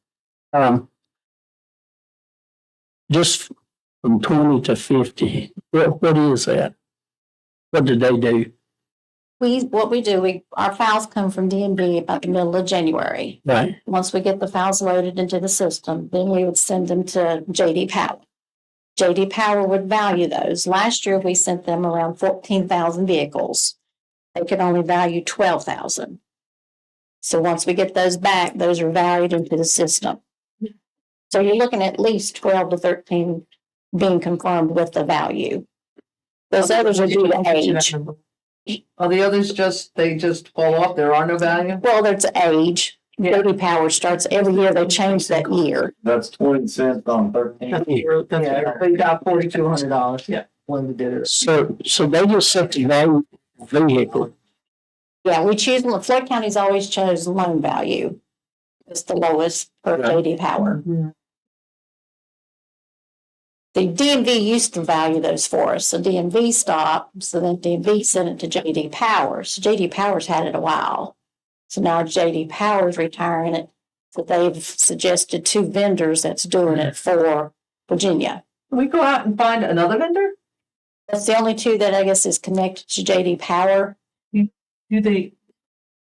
Speaker 3: just from 20 to 50, what is that? What do they do?
Speaker 17: What we do, our files come from DMV about the middle of January.
Speaker 3: Right.
Speaker 17: Once we get the files loaded into the system, then we would send them to JD Power. JD Power would value those. Last year, we sent them around 14,000 vehicles. They could only value 12,000. So once we get those back, those are valued into the system. So you're looking at least 12 to 13 being confirmed with the value. Those others are due to age.
Speaker 6: Are the others they just fall off? There are no value?
Speaker 17: Well, there's age. JD Power starts every year. They change that year.
Speaker 7: That's 20 cents on 13.
Speaker 6: Yeah, they got $4,200. Yeah, when we did it.
Speaker 3: So they just set the value of the vehicle.
Speaker 17: Yeah, we choose, Floyd County's always chose loan value. It's the lowest per JD Power. The DMV used to value those for us. So DMV stopped. So then DMV sent it to JD Power. So JD Power's had it a while. So now JD Power's retiring it. So they've suggested 2 vendors that's doing it for Virginia.
Speaker 6: Can we go out and find another vendor?
Speaker 17: That's the only 2 that I guess is connected to JD Power.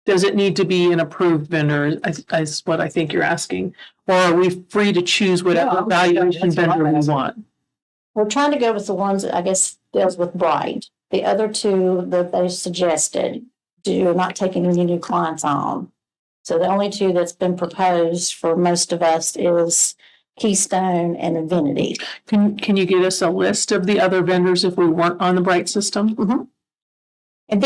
Speaker 1: Does it need to be an approved vendor? Is what I think you're asking. Or are we free to choose whatever valuation vendor we want?
Speaker 17: We're trying to go with the ones that I guess deals with Bright. The other 2 that they suggested are not taking any new clients on. So the only 2 that's been proposed for most of us is Keystone and Infinity.
Speaker 1: Can you give us a list of the other vendors if we weren't on the Bright system?
Speaker 17: Mm-hmm. And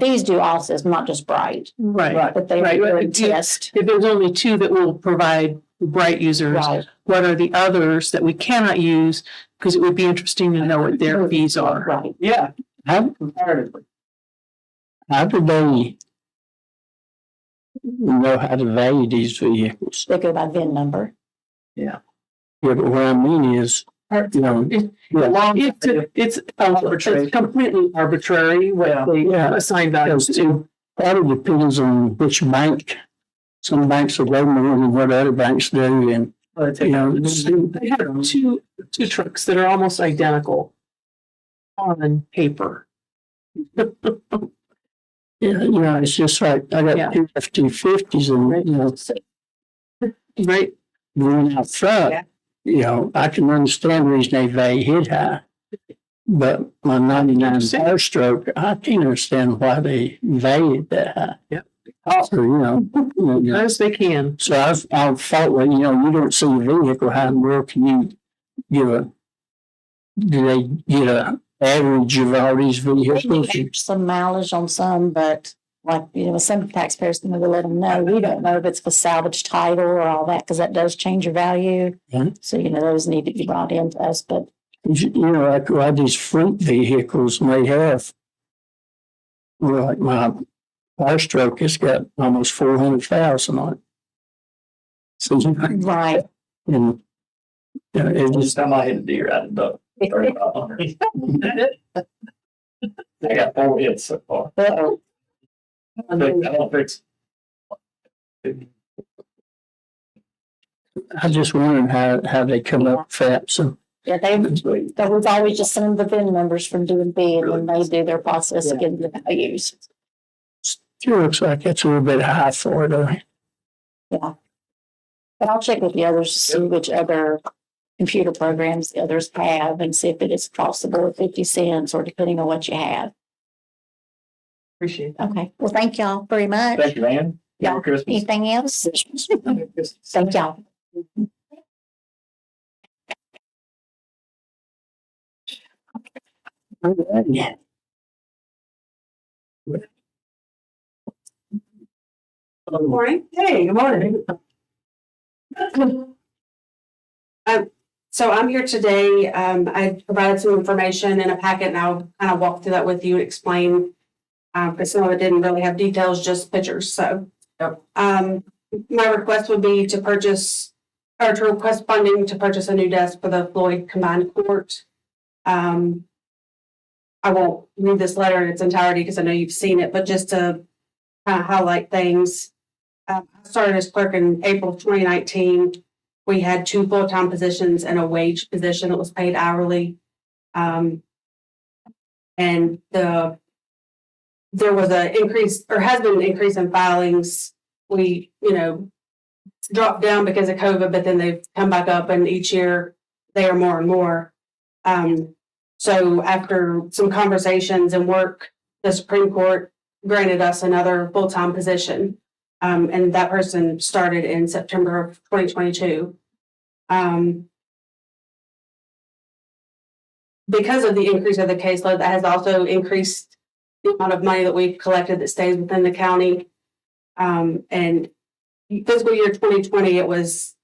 Speaker 17: these do all systems, not just Bright.
Speaker 1: Right.
Speaker 17: But they would test.
Speaker 1: If there's only 2 that will provide Bright users, what are the others that we cannot use? Because it would be interesting to know what their fees are.
Speaker 17: Right.
Speaker 6: Yeah.
Speaker 3: Comparatively. How do they know how to value these vehicles?
Speaker 17: They go by VIN number.
Speaker 6: Yeah.
Speaker 3: Yeah, but what I mean is, you know,
Speaker 1: It's completely arbitrary what they assign values to.
Speaker 3: That depends on which bank. Some banks are way more than what other banks do, and you know,
Speaker 1: They have two trucks that are almost identical on paper.
Speaker 3: yeah, you know, it's just like I got 2 F-250s, and you know,
Speaker 1: right,
Speaker 3: going out front. You know, I can understand the reason they value it high, but my 99 Power Stroke, I can't understand why they value it that high.
Speaker 1: Yeah.
Speaker 3: So, you know,
Speaker 1: as they can.
Speaker 3: So I've thought, well, you know, you don't see a vehicle, how in the world can you do they get a average of all these vehicles?
Speaker 17: Some mileage on some, but like, you know, some taxpayers can never let them know. We don't know if it's for salvage title or all that, because that does change your value.
Speaker 3: Mm-hmm.
Speaker 17: So, you know, those need to be brought in to us, but.
Speaker 3: You know, like a lot of these fleet vehicles may have, well, like my Power Stroke, it's got almost 400,000 on it. So,
Speaker 17: right.
Speaker 3: And it
Speaker 7: Just time I hit a deer out of duck. I got 4 hits so far.
Speaker 17: Uh-oh.
Speaker 7: I don't fix.
Speaker 3: I just wondering how they come up with that. So
Speaker 17: Yeah, that was always just some of the VIN numbers from DMV, and then they do their process of getting the values.
Speaker 3: Sure looks like it's a little bit high for it, though.
Speaker 17: Yeah. But I'll check with the others to see which other computer programs the others have and see if it is across the board 50 cents or depending on what you have.
Speaker 6: Appreciate it.
Speaker 17: Okay. Well, thank y'all very much.
Speaker 7: Thank you, man.
Speaker 17: Y'all,
Speaker 7: Merry Christmas.
Speaker 17: anything else? Thank y'all.
Speaker 16: Good morning.
Speaker 6: Hey, good morning.
Speaker 16: So I'm here today. I provided some information in a packet and I'll kind of walk through that with you and explain. Because some of it didn't really have details, just pictures. So, my request would be to purchase or to request funding to purchase a new desk for the Floyd Combined Court. I won't read this letter in its entirety because I know you've seen it, but just to kind of highlight things. I started as clerk in April of 2019. We had 2 full-time positions and a wage position that was paid hourly. And there was an increase, or has been an increase in filings. We, dropped down because of COVID, but then they've come back up, and each year they are more and more. So after some conversations and work, the Supreme Court granted us another full-time position. And that person started in September of 2022. Because of the increase of the caseload, that has also increased the amount of money that we've collected that stays within the county. And fiscal year 2020, it was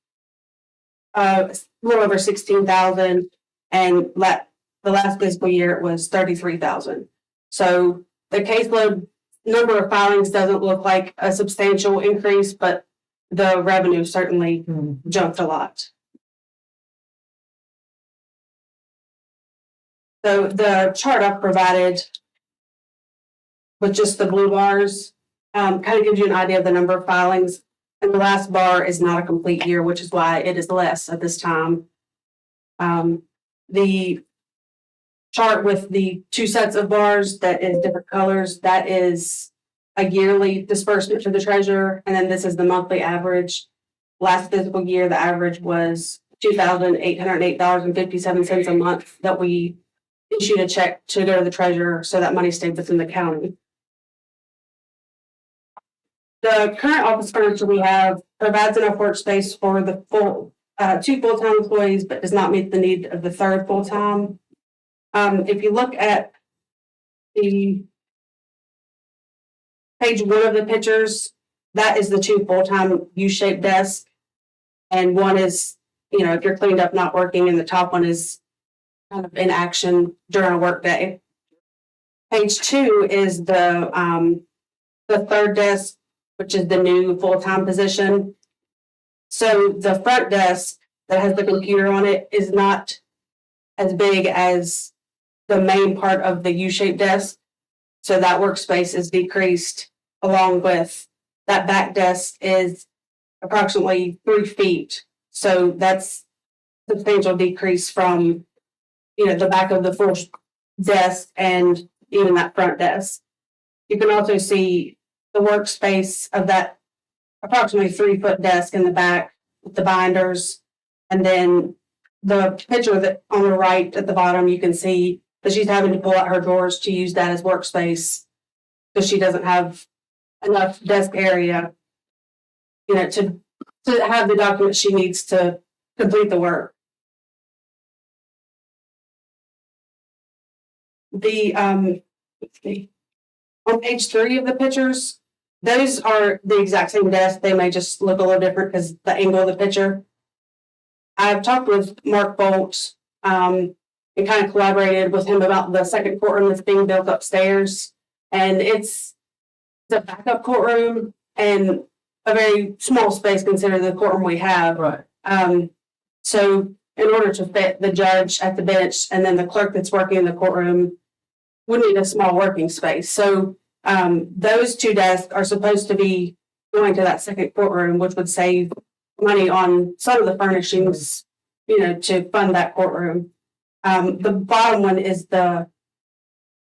Speaker 16: a little over 16,000, and the last fiscal year it was 33,000. So the caseload number of filings doesn't look like a substantial increase, but the revenue certainly jumped a lot. So the chart I've provided with just the blue bars kind of gives you an idea of the number of filings. And the last bar is not a complete year, which is why it is less at this time. The chart with the 2 sets of bars that is different colors, that is a yearly disbursement to the treasurer. And then this is the monthly average. Last fiscal year, the average was $2,808.57 a month that we issued a check to go to the treasurer, so that money stayed within the county. The current office furniture we have provides enough workspace for the 2 full-time employees, but does not meet the need of the 3rd full-time. If you look at the page 1 of the pictures, that is the 2 full-time U-shaped desks. And one is, if you're cleaned up, not working, and the top one is kind of in action during a work day. Page 2 is the 3rd desk, which is the new full-time position. So the front desk that has the computer on it is not as big as the main part of the U-shaped desk. So that workspace is decreased, along with that back desk is approximately 3 feet. So that's a substantial decrease from, the back of the full desk and even that front desk. You can also see the workspace of that approximately 3-foot desk in the back with the binders. And then the picture that on the right at the bottom, you can see that she's having to pull out her drawers to use that as workspace because she doesn't have enough desk area, to have the documents she needs to complete the work. On page 3 of the pictures, those are the exact same desk. They may just look a little different because the angle of the picture. I've talked with Mark Bolt and kind of collaborated with him about the second courtroom that's being built upstairs. And it's a backup courtroom and a very small space considering the courtroom we have.
Speaker 6: Right.
Speaker 16: So in order to fit the judge at the bench and then the clerk that's working in the courtroom, we need a small working space. So those 2 desks are supposed to be going to that second courtroom, which would save money on some of the furnishings, to fund that courtroom. The bottom one is from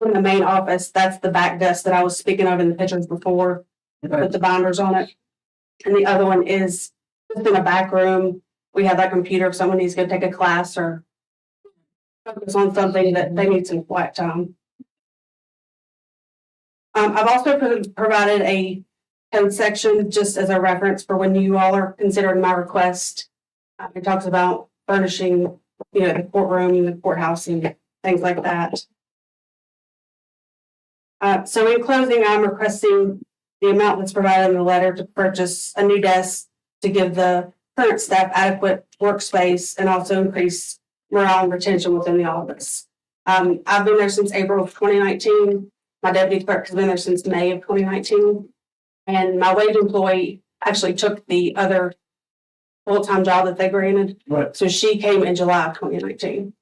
Speaker 16: the main office. That's the back desk that I was speaking of in the pictures before, with the binders on it. And the other one is just in a back room. We have that computer if someone needs to go take a class or focus on something that they need some quiet time. I've also provided a code section just as a reference for when you all are considering my request. It talks about furnishing, the courtroom, the courthouse, and things like that. So in closing, I'm requesting
Speaker 14: the amount that's provided in the letter to purchase a new desk to give the current staff adequate workspace and also increase morale and retention within the office. I've been there since April of 2019. My deputy clerk has been there since May of 2019. And my wage employee actually took the other full-time job that they granted.
Speaker 3: Right.
Speaker 14: So she came in July of 2019.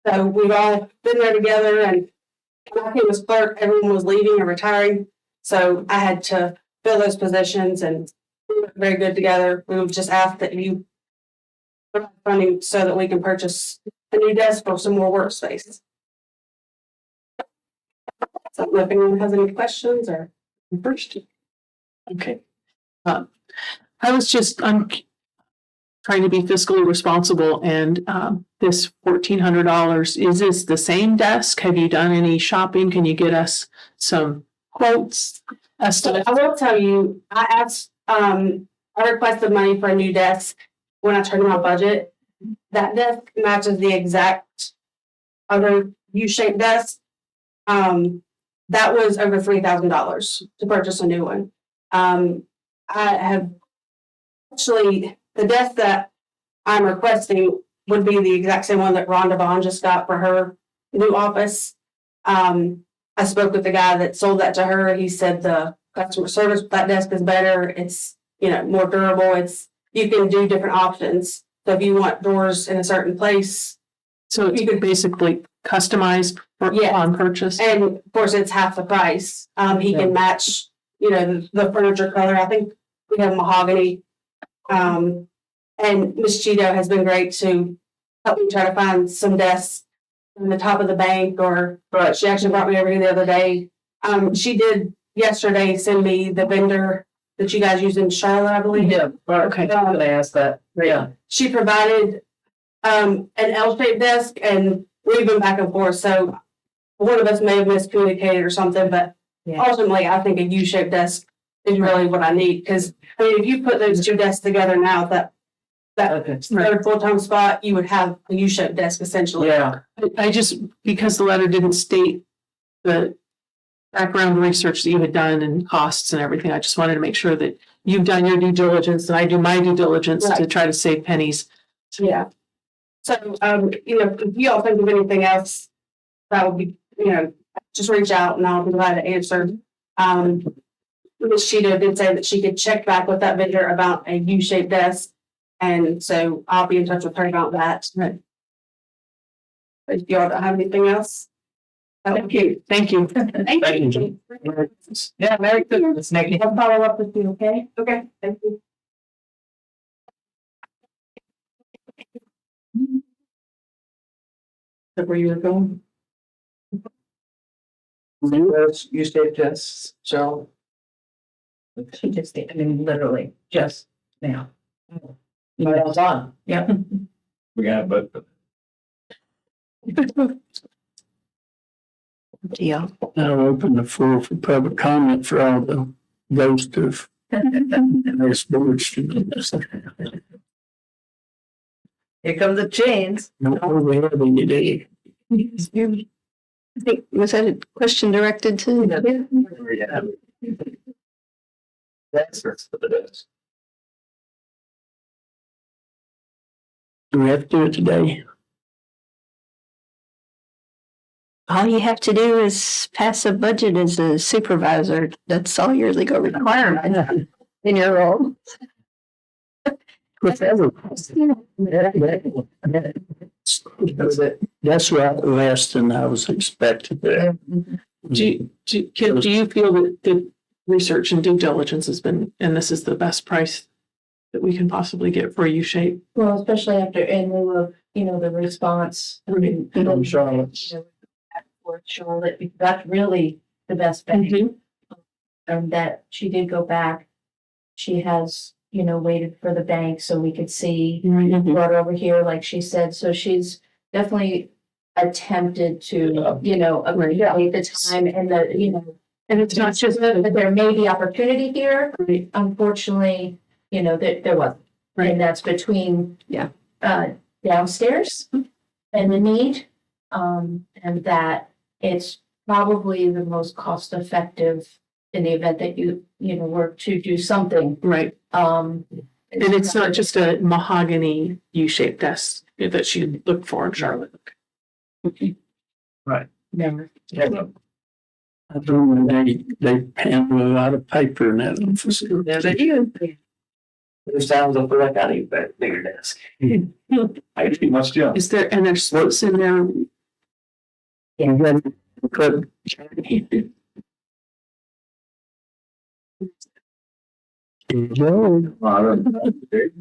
Speaker 14: So we've all been there together, and when I came as clerk, everyone was leaving or retiring. So I had to fill those positions, and we were very good together. We would just ask that you provide funding so that we can purchase a new desk for some more workspace. So if anyone has any questions or
Speaker 1: First. Okay. I'm trying to be fiscally responsible, and this $1,400, is this the same desk? Have you done any shopping? Can you get us some quotes, estimates?
Speaker 14: I will tell you, I requested money for a new desk when I turned in my budget. That desk matches the exact other U-shaped desk. That was over $3,000 to purchase a new one. I have actually, the desk that I'm requesting would be the exact same one that Rhonda Vaughn just got for her new office. I spoke with the guy that sold that to her. He said the customer service with that desk is better. It's, more durable. You can do different options. So if you want doors in a certain place.
Speaker 1: So you could basically customize on purchase.
Speaker 14: And of course it's half the price. He can match, the furniture color. I think we have mahogany. And Miss Cheeto has been great to help me try to find some desks in the top of the bank, or she actually brought me over here the other day. She did yesterday send me the vendor that you guys use in Charlotte, I believe.
Speaker 6: Yeah, okay. I'm gonna ask that. Yeah.
Speaker 14: She provided an L-shaped desk, and we've been back and forth. So one of us may have miscommunicated or something, but ultimately I think a U-shaped desk is really what I need. Because if you put those two desks together now, that third full-time spot, you would have a U-shaped desk essentially.
Speaker 6: Yeah.
Speaker 1: I just, because the letter didn't state the background research that you had done and costs and everything, I just wanted to make sure that you've done your due diligence and I do my due diligence to try to save pennies.
Speaker 14: Yeah. So, if you all think of anything else, that would be, just reach out and I'll be glad to answer. Ms. Cheeto did say that she could check back with that vendor about a U-shaped desk. And so I'll be in touch with her about that. Right. But if y'all don't have anything else.
Speaker 1: Thank you. Thank you.
Speaker 14: Thank you.
Speaker 6: Yeah, Merry Christmas, Nikki.
Speaker 14: I'll follow up with you, okay? Okay, thank you.
Speaker 1: Is that where you were going?
Speaker 6: You stayed just so. She just did, literally, just now. Right on time. Yeah.
Speaker 7: We got both.
Speaker 11: Yeah.
Speaker 3: Now open the floor for public comment for all the ghost of this board.
Speaker 6: Here come the chains.
Speaker 3: No, we have any day.
Speaker 2: I think, was that a question directed to?
Speaker 7: That's what it is.
Speaker 3: Do we have to do it today?
Speaker 2: All you have to do is pass a budget as a supervisor. That's all your legal requirement in your role.
Speaker 3: That's right, less than I was expecting.
Speaker 1: Do you feel that the research and due diligence has been, and this is the best price that we can possibly get for a U-shape?
Speaker 12: Well, especially after, in lieu of, the response.
Speaker 3: From Charlotte.
Speaker 12: For Charlotte, because that's really the best bang. And that she did go back. She has, waited for the bank so we could see, brought her over here, like she said. So she's definitely attempted to, appreciate the time and
Speaker 1: and it's not just
Speaker 12: that there may be opportunity here. Unfortunately, there wasn't. Right. And that's between downstairs and the need, and that it's probably the most cost effective
Speaker 13: in the event that you know, were to do something.
Speaker 1: Right.
Speaker 13: Um,
Speaker 1: And it's not just a mahogany U-shaped desk that she looked for in Charlotte. Okay.
Speaker 3: Right.
Speaker 13: Never.
Speaker 3: I don't know, they handle a lot of paper in that office.
Speaker 1: Yeah, they do.
Speaker 7: There's times I feel like I need that bigger desk. I get too much done.
Speaker 1: Is there, and there's space in there?
Speaker 3: You got to put no.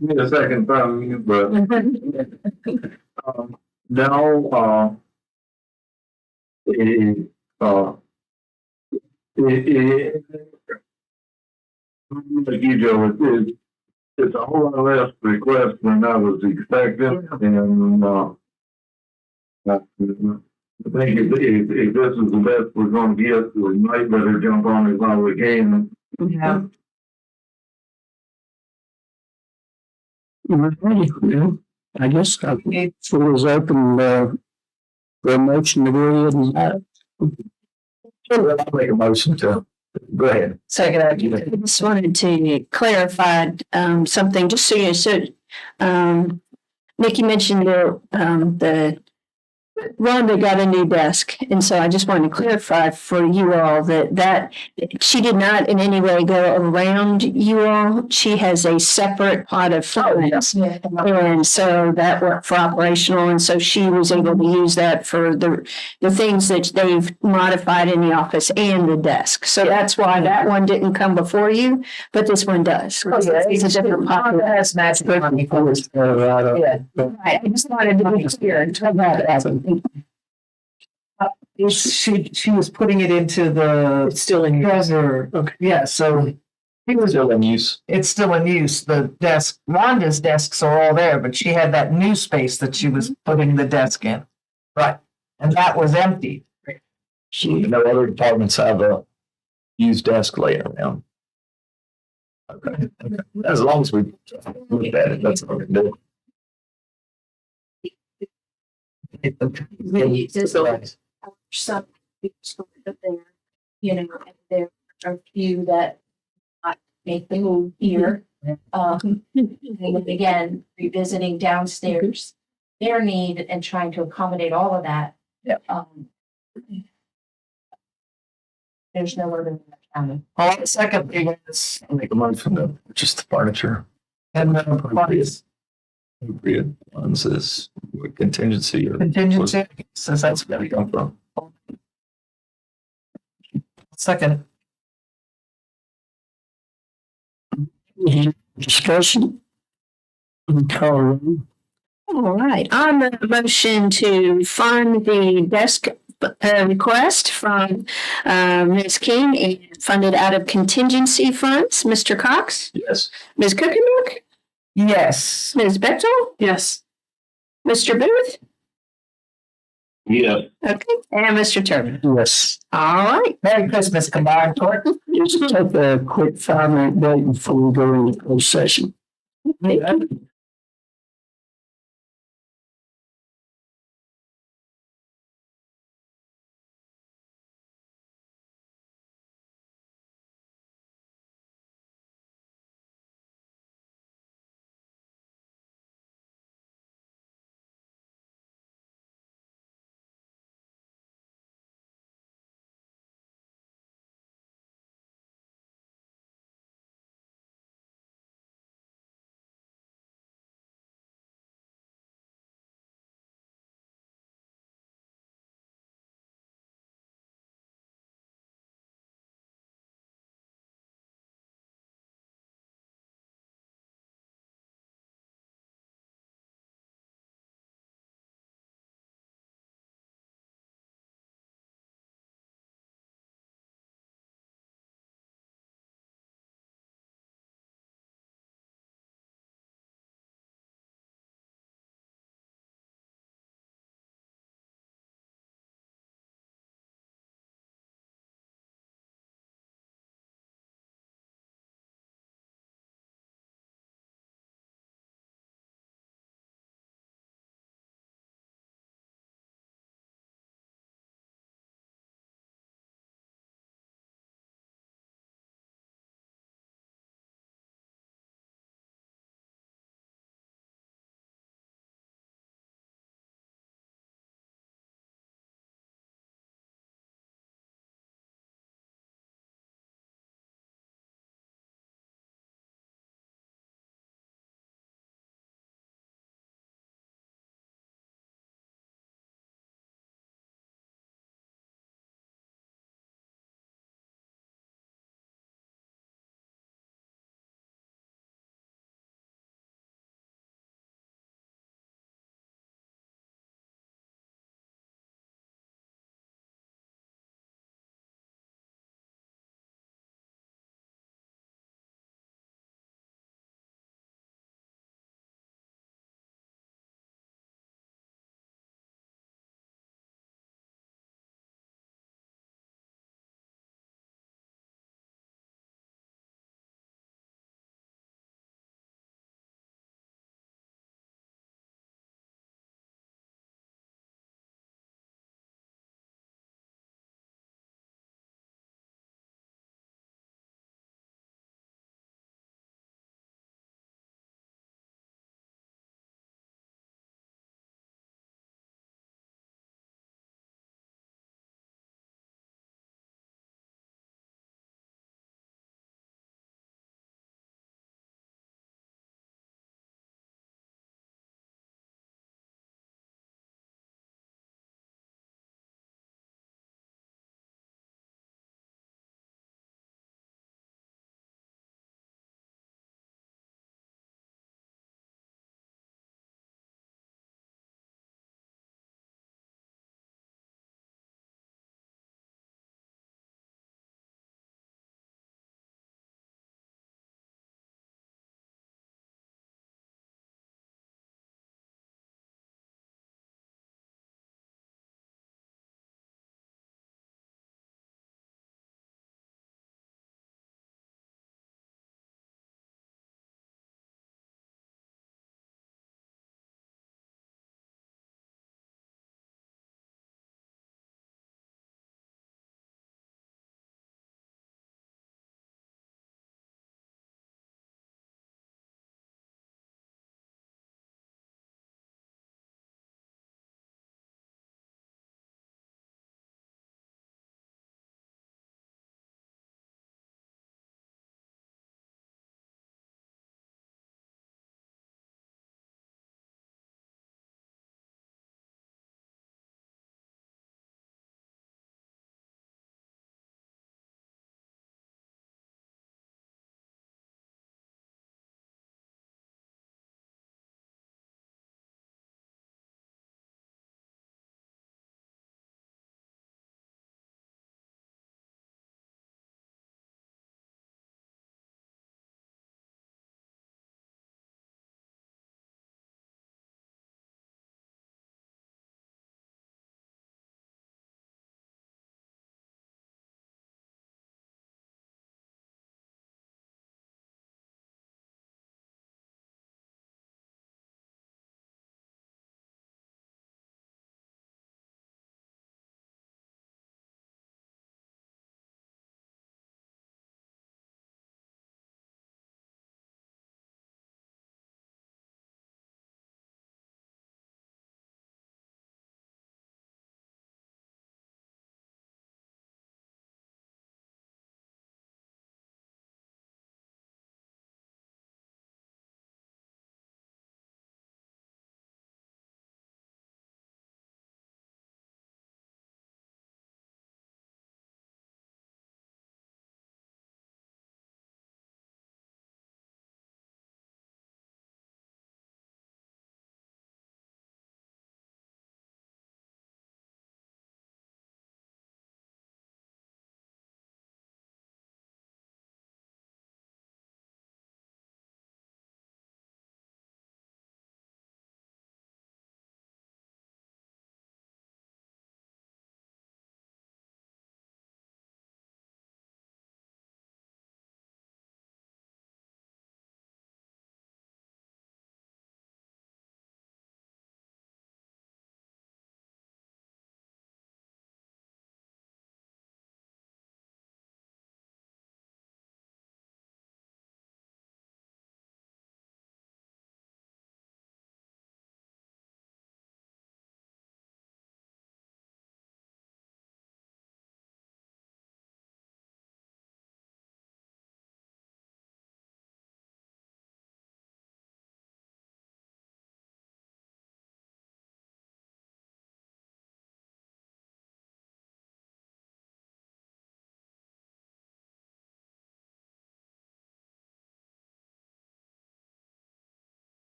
Speaker 8: The second time, but now, it, like you, Joe, it's a whole lot less requests than I was expecting, and I think if this is the best we're gonna get, we might better jump on it while we can.
Speaker 6: Yeah.
Speaker 3: Yeah, I guess the floor is open for a motion to go ahead and.
Speaker 7: I'll make a motion to, go ahead.
Speaker 2: Second, I just wanted to clarify something, just so you know, Nikki mentioned the Rhonda got a new desk, and so I just wanted to clarify for you all that she did not in any way go around you all. She has a separate pot of funds, and so that worked for operational, and so she was able to use that for the things that they've modified in the office and the desk. So that's why that one didn't come before you, but this one does. It's a different pot.
Speaker 6: Has magic money for us. Yeah.
Speaker 2: Right, I just wanted to be clear and tell that.
Speaker 6: She was putting it into the.
Speaker 1: It's still in use.
Speaker 6: Treasurer. Okay. Yeah, so he was
Speaker 7: Still in use.
Speaker 6: it's still in use. The desk, Rhonda's desks are all there, but she had that new space that she was putting the desk in. Right. And that was empty.
Speaker 7: No other departments have a used desk laying around. Okay. As long as we look at it, that's what we do.
Speaker 13: Some people there, you know, and there are a few that not make the move here. And again, revisiting downstairs, their need and trying to accommodate all of that. There's no other county.
Speaker 6: All right, second, you guys.
Speaker 7: I'll make a motion to just the furniture.
Speaker 6: And properties.
Speaker 7: Appropriate funds is contingency or.
Speaker 6: Contingency, says that's
Speaker 7: Where's that come from?
Speaker 6: second.
Speaker 3: Discussion. Call room.
Speaker 2: All right, on the motion to fund the desk request from Ms. King and funded out of contingency funds, Mr. Cox,
Speaker 7: Yes.
Speaker 2: Ms. Cookenberg,
Speaker 6: Yes.
Speaker 2: Ms. Bechtel,
Speaker 1: Yes.
Speaker 2: Mr. Booth,
Speaker 8: Yes.
Speaker 2: okay, and Mr. Turbin.
Speaker 3: Yes.
Speaker 2: All right.
Speaker 6: Merry Christmas, combined court.
Speaker 3: Just take a quick 5-minute break before we go into closed session.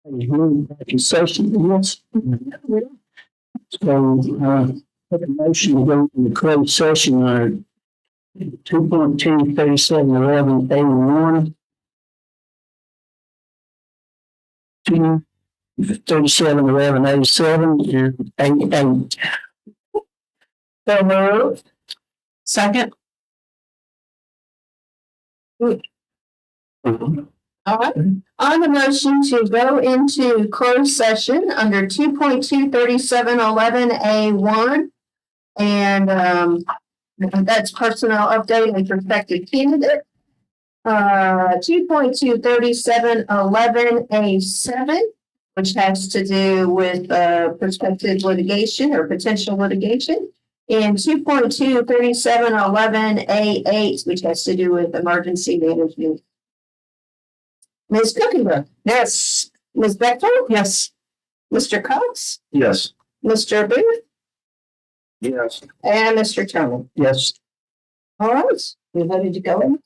Speaker 3: Back in session, yes. So, take a motion to go into closed session, 2.23711A1. 23711A7 and A8. So moved.
Speaker 1: Second?
Speaker 2: All right, on the motion to go into closed session under 2.23711A1. And that's personnel update and prospective candidate. 2.23711A7, which has to do with prospective litigation or potential litigation. And 2.23711A8, which has to do with emergency management. Ms. Cookingbrook? Yes. Ms. Bechtel?
Speaker 1: Yes.
Speaker 2: Mr. Cox?
Speaker 7: Yes.
Speaker 2: Mr. Booth?
Speaker 3: Yes.
Speaker 2: And Mr. Tony?
Speaker 3: Yes.
Speaker 2: All right, we ready to go?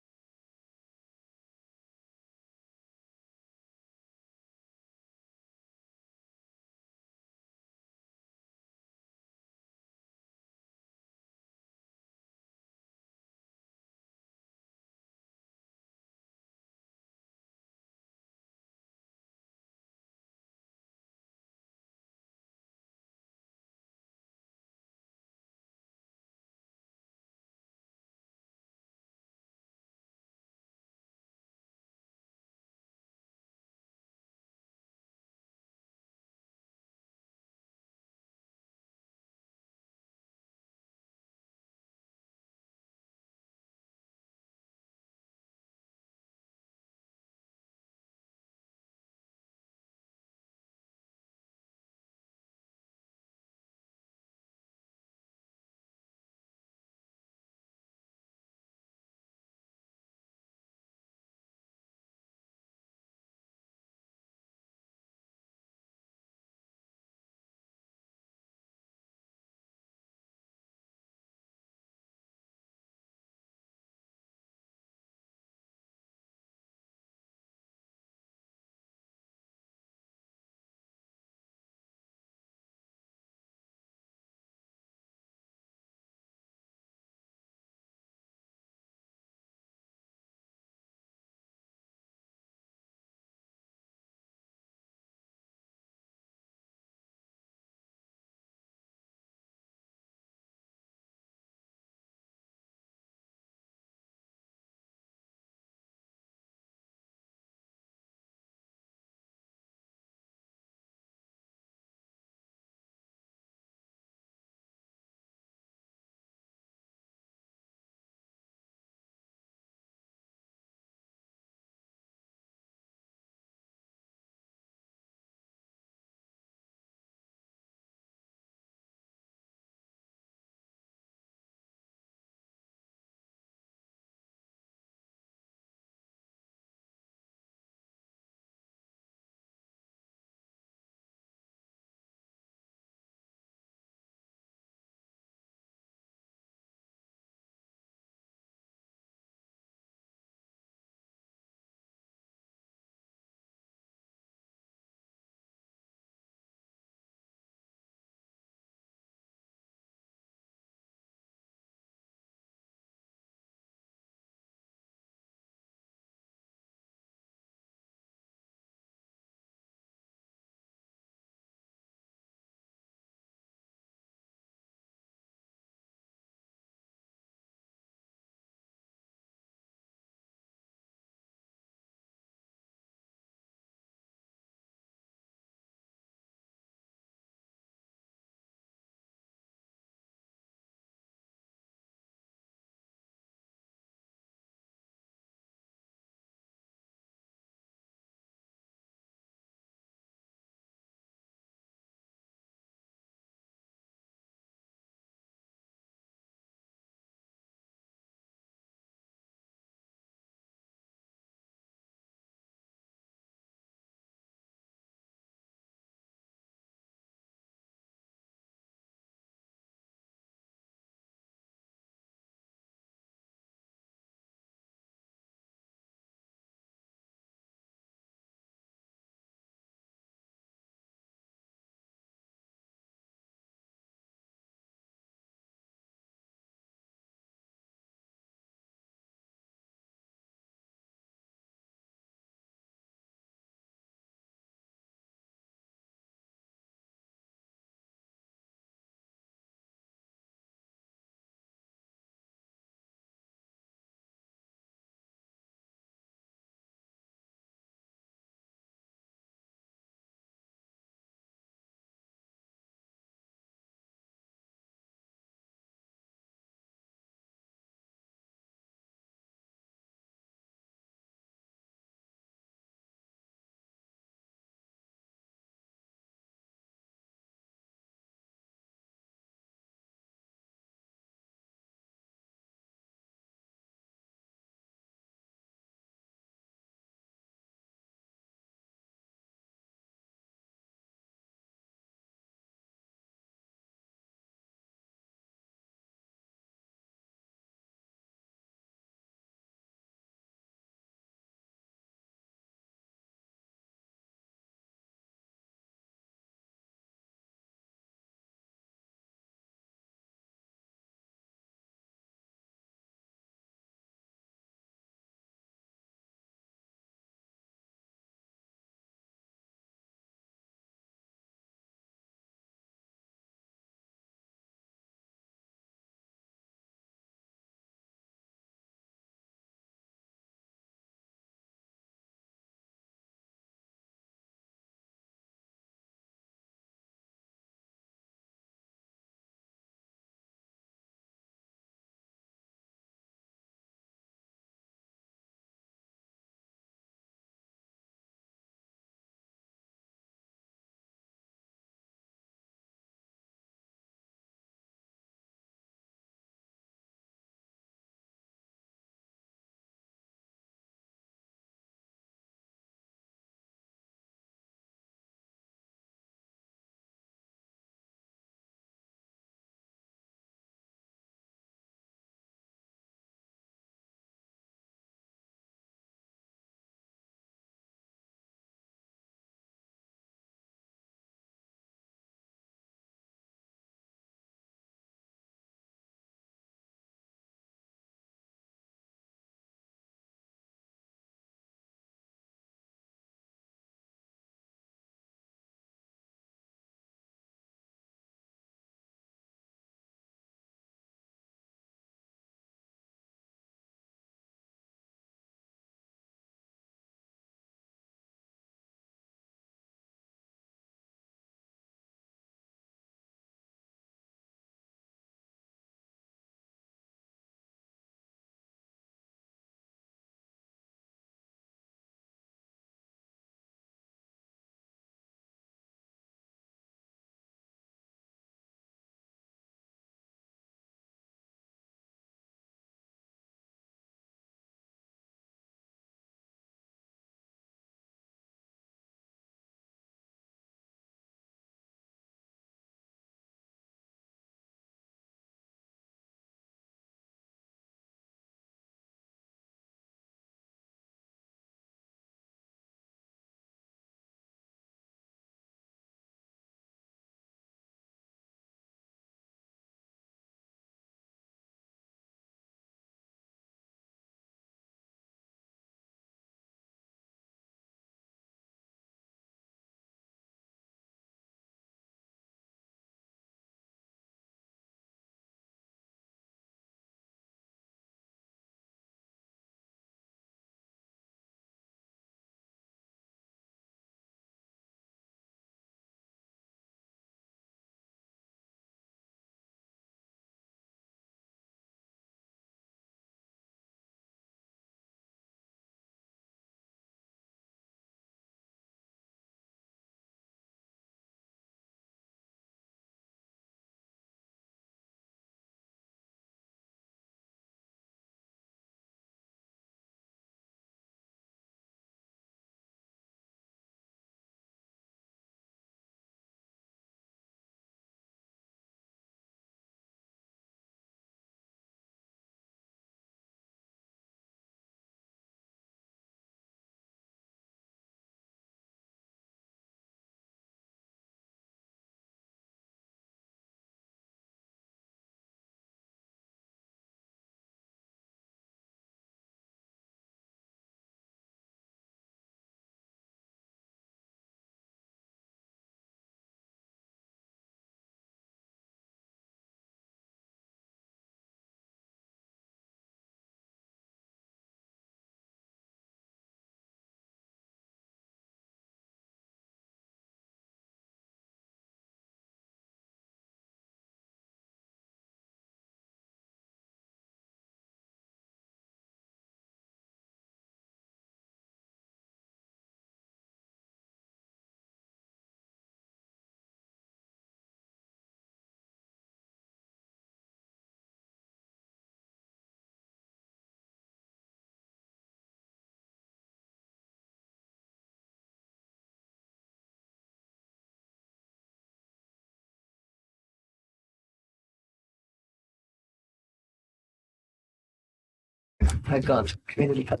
Speaker 11: I've gone to community.
Speaker 3: Have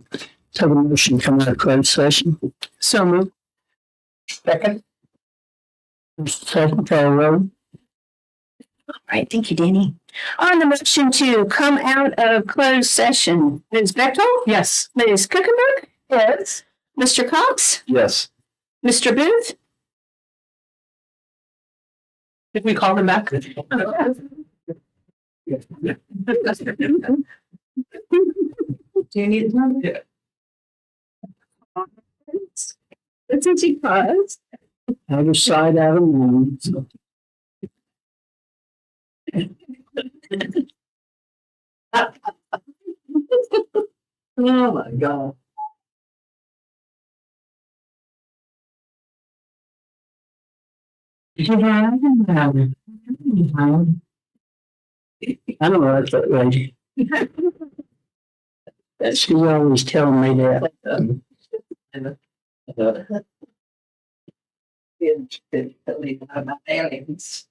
Speaker 3: a motion come out of closed session.
Speaker 1: So moved.
Speaker 11: Second.
Speaker 3: Second, call roll.
Speaker 2: All right, thank you, Danny. On the motion to come out of closed session, Ms. Bechtel?
Speaker 1: Yes.
Speaker 2: Ms. Kuchenberg? Yes. Mr. Cox?
Speaker 7: Yes.
Speaker 2: Mr. Booth?
Speaker 1: Did we call him back?
Speaker 2: Do you need a moment?
Speaker 1: Yeah.
Speaker 2: That's what she was.
Speaker 3: Other side out of the room. So.
Speaker 11: Oh my God.
Speaker 3: I don't know what that lady. She's always telling me that.
Speaker 11: Aliens.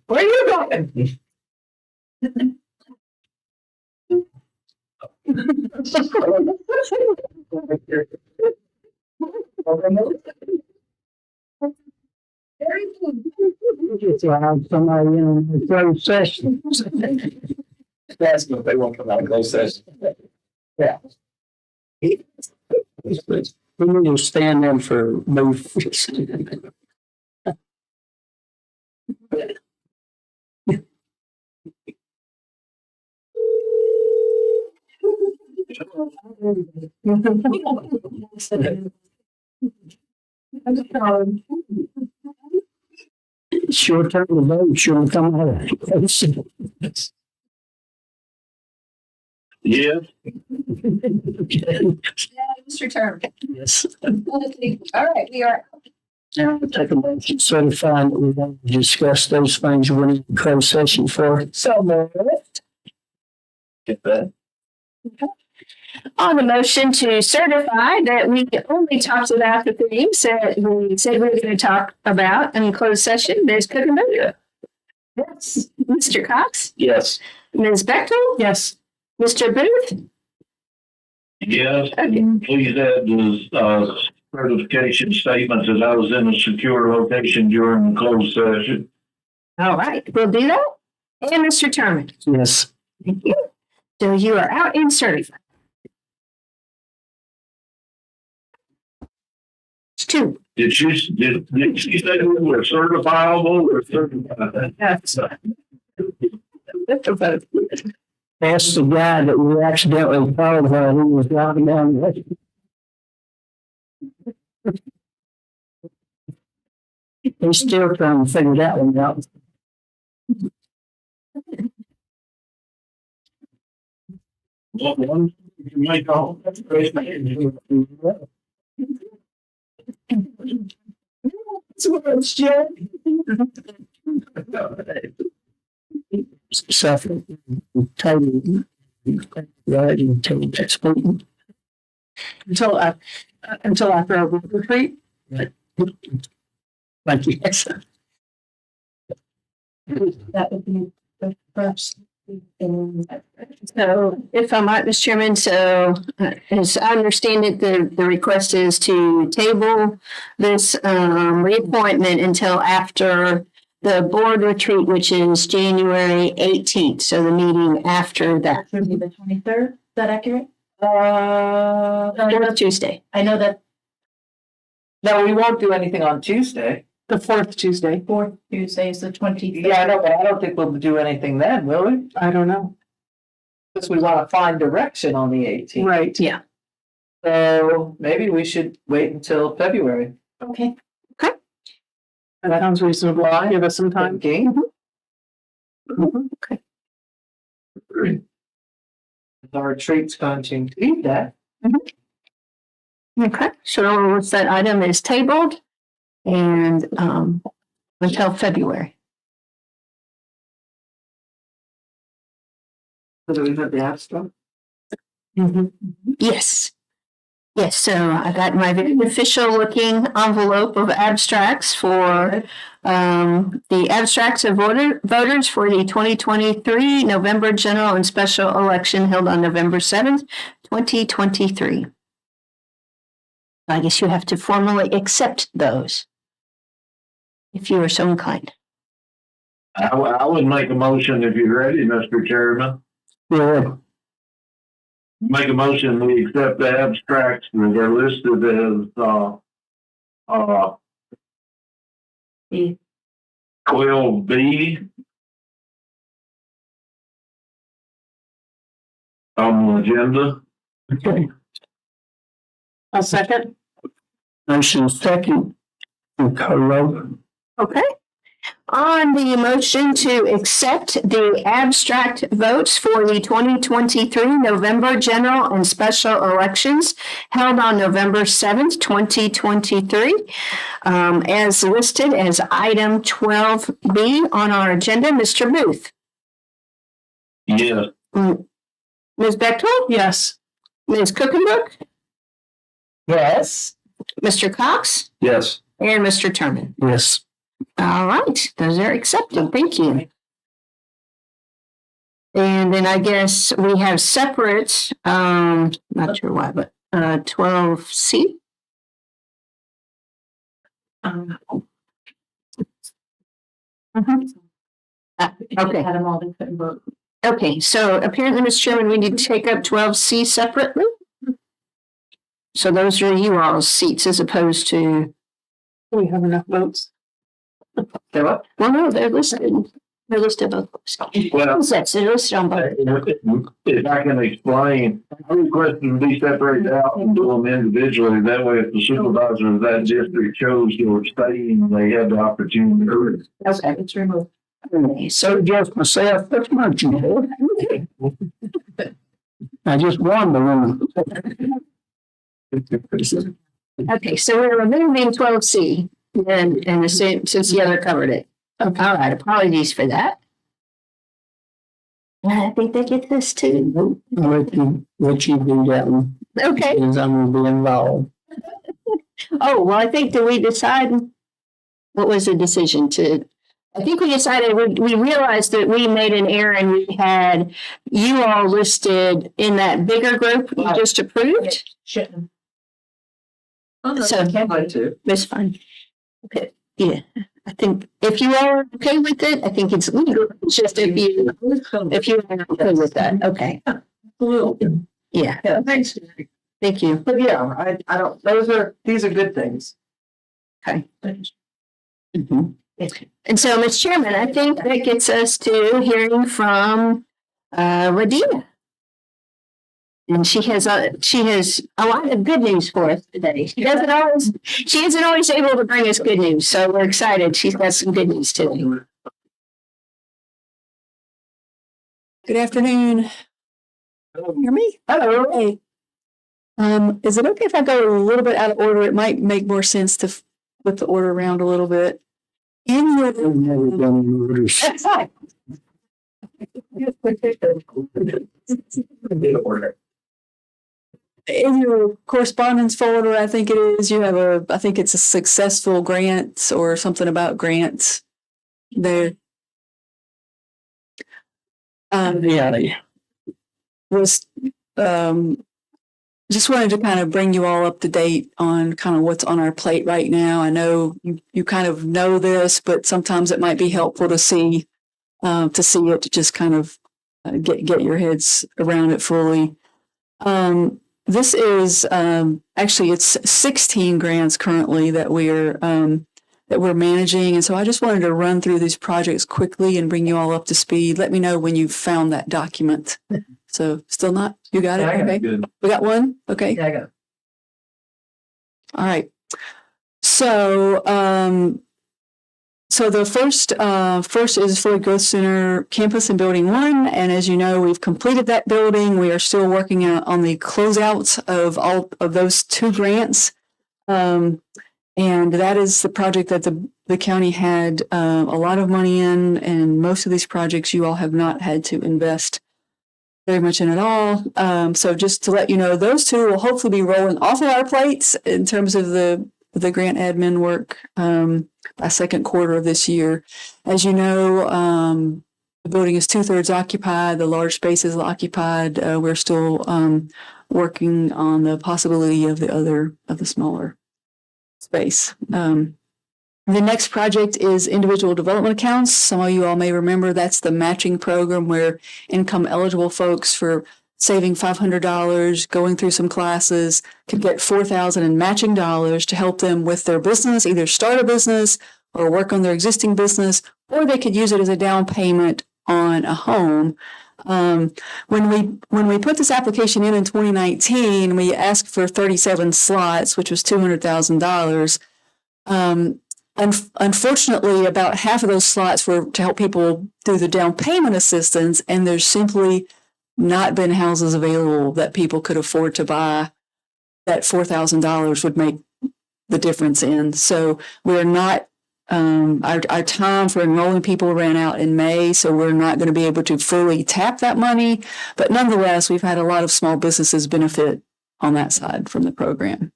Speaker 11: Where are you going?
Speaker 3: It's allowed somebody in the closed session.
Speaker 7: Ask them if they want to come out of closed session.
Speaker 3: Yeah. We need to stand in for move. It's your turn to vote. You want to come out?
Speaker 8: Yeah.
Speaker 2: Mr. Term.
Speaker 3: Yes.
Speaker 2: All right, we are.
Speaker 3: Now we'll take a motion certifying that we want to discuss those things we're in closed session for.
Speaker 11: So moved.
Speaker 7: Get that.
Speaker 2: On the motion to certify that we only talked about the things that we said we were going to talk about in closed session, Ms. Kuchenberg? Yes. Mr. Cox?
Speaker 7: Yes.
Speaker 2: Ms. Bechtel?
Speaker 1: Yes.
Speaker 2: Mr. Booth?
Speaker 8: Yes,
Speaker 2: Okay.
Speaker 8: please add the certification statements as I was in a secure location during the closed session.
Speaker 2: All right, we'll do that. And Mr. Terman?
Speaker 3: Yes.
Speaker 2: Thank you. So you are out and certified. It's two.
Speaker 8: Did she say we were certifiable or certified?
Speaker 2: Yes.
Speaker 3: Ask the guy that we accidentally called while he was driving down the way. He's still trying to figure that one out.
Speaker 8: Well, one, you make all.
Speaker 3: Suffer. Totally. Right until next meeting.
Speaker 1: Until after our retreat.
Speaker 3: Thank you.
Speaker 2: That would be the first. So if I'm right, Mr. Chairman, so as I understand it, the request is to table this reappointment until after the board retreat, which is January 18th. So the meeting after that.
Speaker 15: The 23rd, is that accurate?
Speaker 2: Fourth Tuesday.
Speaker 15: I know that.
Speaker 6: No, we won't do anything on Tuesday.
Speaker 1: The fourth Tuesday.
Speaker 15: Fourth Tuesday is the 23rd.
Speaker 6: Yeah, I know, but I don't think we'll do anything then, will we?
Speaker 1: I don't know.
Speaker 6: Because we want to find direction on the 18th.
Speaker 1: Right.
Speaker 2: Yeah.
Speaker 6: So maybe we should wait until February.
Speaker 15: Okay.
Speaker 1: That sounds reasonable. Give us some time.
Speaker 6: Okay.
Speaker 2: Okay.
Speaker 6: Our retreat's going to include that.
Speaker 2: Okay. So what's that item is tabled and until February.
Speaker 6: So do we have the abstract?
Speaker 2: Yes. Yes, so I got my very official looking envelope of abstracts for the abstracts of voters for the 2023 November general and special election held on November 7th, 2023. I guess you have to formally accept those if you are so inclined.
Speaker 8: I would make a motion if you're ready, Mr. Chairman.
Speaker 3: Yeah.
Speaker 8: Make a motion, we accept the abstracts that are listed as 12B on the agenda.
Speaker 3: Okay.
Speaker 1: A second.
Speaker 3: Motion second.
Speaker 2: Okay. On the motion to accept the abstract votes for the 2023 November general and special elections held on November 7th, 2023, as listed as item 12B on our agenda, Mr. Booth.
Speaker 8: Yes.
Speaker 2: Ms. Bechtold?
Speaker 1: Yes.
Speaker 2: Ms. Cookenbook?
Speaker 6: Yes.
Speaker 2: Mr. Cox?
Speaker 7: Yes.
Speaker 2: And Mr. Turman?
Speaker 3: Yes.
Speaker 2: All right, those are accepted. Thank you. And then I guess we have separate, not sure why, but 12C. Okay.
Speaker 16: Had them all, they couldn't vote.
Speaker 2: Okay, so apparently, Mr. Chairman, we need to take up 12C separately. So those are you all's seats as opposed to.
Speaker 1: Do we have enough votes?
Speaker 2: They're up? Well, no, they're listed. They're listed both.
Speaker 8: Well,
Speaker 2: They're listed on both.
Speaker 8: if I can explain, I request them to be separated out and do them individually. That way, if the supervisor of that district chose to abstain, they have the opportunity to.
Speaker 2: Okay, it's removed.
Speaker 3: So just myself, that's my job. I just won the one.
Speaker 2: Okay, so we're removing 12C and since the other covered it. Okay, all right, apologies for that. I think they get this too.
Speaker 3: I'll let you do that one.
Speaker 2: Okay.
Speaker 3: Because I'm gonna be involved.
Speaker 2: Oh, well, I think did we decide, what was the decision to? I think we decided, we realized that we made an error and we had you all listed in that bigger group you just approved.
Speaker 6: Shouldn't.
Speaker 2: So
Speaker 6: Can't vote too.
Speaker 2: that's fine. Okay, yeah, I think if you are okay with it, I think it's legal. It's just if you are okay with that, okay. Yeah.
Speaker 6: Yeah, thanks.
Speaker 2: Thank you.
Speaker 6: But yeah, I don't, these are good things.
Speaker 2: Okay. Mhm. And so, Ms. Chairman, I think that gets us to hearing from Radina. And she has a lot of good news for us today. She isn't always able to bring us good news, so we're excited. She's got some good news today.
Speaker 18: Good afternoon. Hear me?
Speaker 2: Hello.
Speaker 18: Hey. Is it okay if I go a little bit out of order? It might make more sense to flip the order around a little bit. In your in your correspondence folder, I think it is, you have I think it's a successful grants or something about grants there. Was just wanted to kind of bring you all up to date on kind of what's on our plate right now. I know you kind of know this, but sometimes it might be helpful to see it, to just kind of get your heads around it fully. This is actually it's 16 grants currently that we're managing, and so I just wanted to run through these projects quickly and bring you all up to speed. Let me know when you've found that document. So still not? You got it? Okay. Good. We got one? Okay.
Speaker 6: Yeah, I got it.
Speaker 18: All right. So the first is Floyd Growth Center campus in Building 1. And as you know, we've completed that building. We are still working on the closeouts of all of those 2 grants. And that is the project that the county had a lot of money in. And most of these projects you all have not had to invest very much in at all. So just to let you know, those two will hopefully be rolling off of our plates in terms of the grant admin work by second quarter of this year. As you know, the building is 2/3 occupied. The large space is occupied. We're still working on the possibility of the smaller space. The next project is individual development accounts. Some of you all may remember that's the matching program where income eligible folks for saving $500, going through some classes, could get $4,000 in matching dollars to help them with their business, either start a business or work on their existing business, or they could use it as a down payment on a home. When we put this application in 2019, we asked for 37 slots, which was $200,000. Unfortunately, about half of those slots were to help people do the down payment assistance, and there's simply not been houses available that people could afford to buy that $4,000 would make the difference in. So we're not, our time for enrolling people ran out in May, so we're not going to be able to fully tap that money. But nonetheless, we've had a lot of small businesses benefit on that side from the program.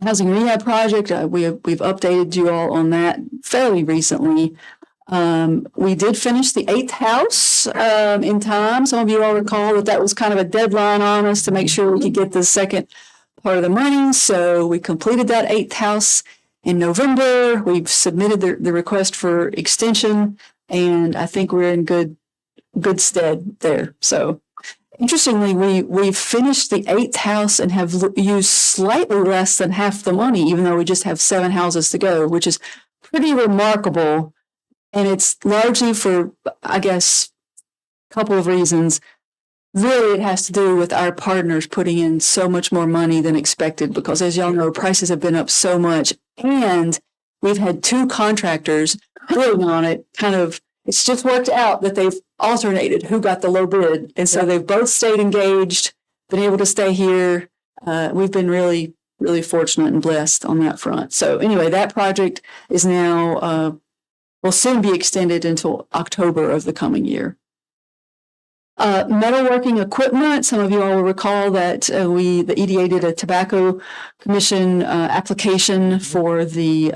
Speaker 18: Housing rehab project, we've updated you all on that fairly recently. We did finish the 8th house in time. Some of you all recall that was kind of a deadline on us to make sure we could get the second part of the money. So we completed that 8th house in November. We've submitted the request for extension, and I think we're in good stead there. So interestingly, we've finished the 8th house and have used slightly less than half the money, even though we just have 7 houses to go, which is pretty remarkable. And it's largely for, I guess, a couple of reasons. Really, it has to do with our partners putting in so much more money than expected, because as y'all know, prices have been up so much. And we've had 2 contractors bidding on it. It's just worked out that they've alternated who got the low bid. And so they've both stayed engaged, been able to stay here. We've been really, really fortunate and blessed on that front. So anyway, that project is now, will soon be extended until October of the coming year. Metalworking equipment. Some of you all will recall that the EDA did a tobacco commission application for the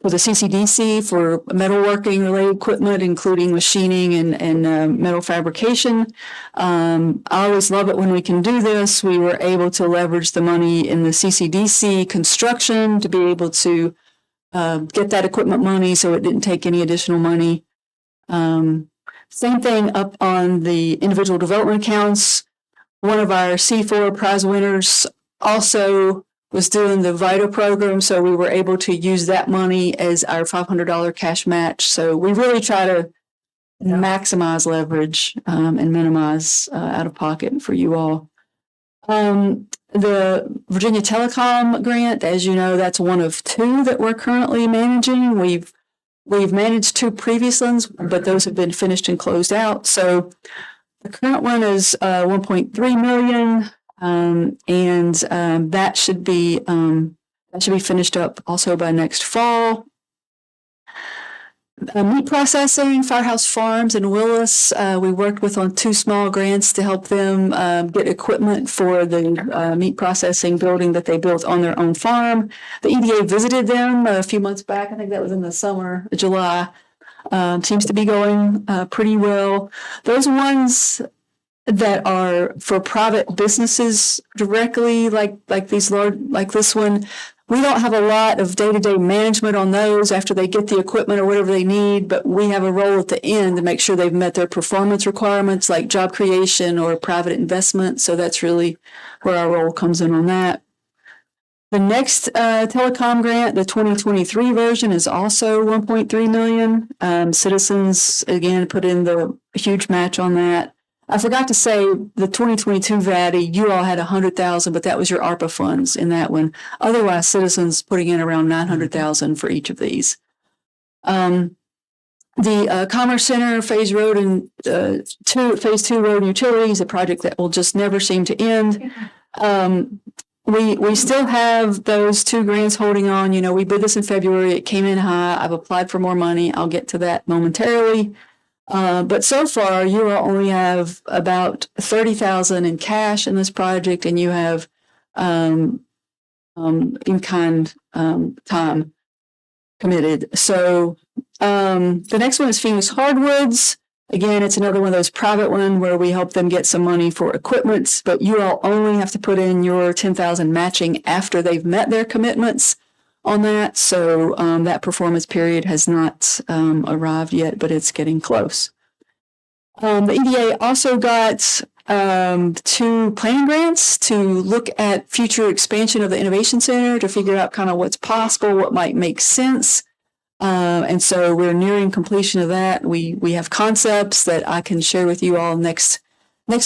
Speaker 18: CCDC for metalworking related equipment, including machining and metal fabrication. I always love it when we can do this. We were able to leverage the money in the CCDC construction to be able to get that equipment money, so it didn't take any additional money. Same thing up on the individual development accounts. One of our C4 prize winners also was doing the VITA program, so we were able to use that money as our $500 cash match. So we really try to maximize leverage and minimize out of pocket for you all. The Virginia Telecom grant, as you know, that's one of 2 that we're currently managing. We've managed 2 previous ones, but those have been finished and closed out. So the current one is 1.3 million, and that should be finished up also by next fall. Meat processing, Firehouse Farms in Willis. We worked with on 2 small grants to help them get equipment for the meat processing building that they built on their own farm. The EDA visited them a few months back. I think that was in the summer, July. Seems to be going pretty well. Those ones that are for private businesses directly, like this one, we don't have a lot of day-to-day management on those after they get the equipment or whatever they need, but we have a role at the end to make sure they've met their performance requirements like job creation or private investment. So that's really where our role comes in on that. The next telecom grant, the 2023 version, is also 1.3 million. Citizens, again, put in the huge match on that. I forgot to say the 2022 VATI, you all had 100,000, but that was your ARPA funds in that one. Otherwise, Citizens putting in around 900,000 for each of these. The Commerce Center Phase 2 Road and Utilities, a project that will just never seem to end. We still have those 2 grants holding on. You know, we bid this in February. It came in high. I've applied for more money. I'll get to that momentarily. But so far, you all only have about 30,000 in cash in this project, and you have in-kind time committed. So the next one is Phoenix Hardwoods. Again, it's another one of those private ones where we help them get some money for equipment, but you all only have to put in your 10,000 matching after they've met their commitments on that. So that performance period has not arrived yet, but it's getting close. The EDA also got 2 planning grants to look at future expansion of the Innovation Center to figure out kind of what's possible, what might make sense. And so we're nearing completion of that. We have concepts that I can share with you all next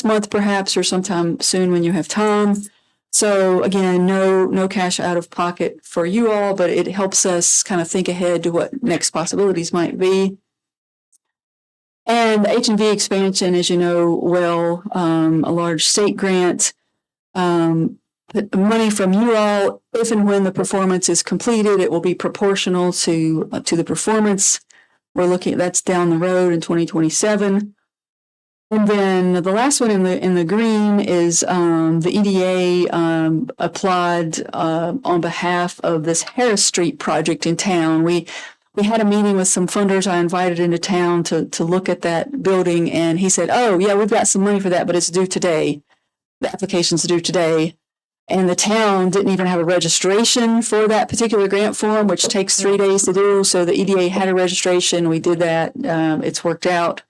Speaker 18: month, perhaps, or sometime soon when you have time. So again, no cash out of pocket for you all, but it helps us kind of think ahead to what next possibilities might be. And the H&V expansion, as you know well, a large state grant, money from you all. If and when the performance is completed, it will be proportional to the performance. We're looking at that's down the road in 2027. And then the last one in the green is the EDA applied on behalf of this Harris Street project in town. We had a meeting with some funders I invited into town to look at that building, and he said, "Oh yeah, we've got some money for that, but it's due today. The application's due today." And the town didn't even have a registration for that particular grant form, which takes 3 days to do. So the EDA had a registration. We did that. It's worked out.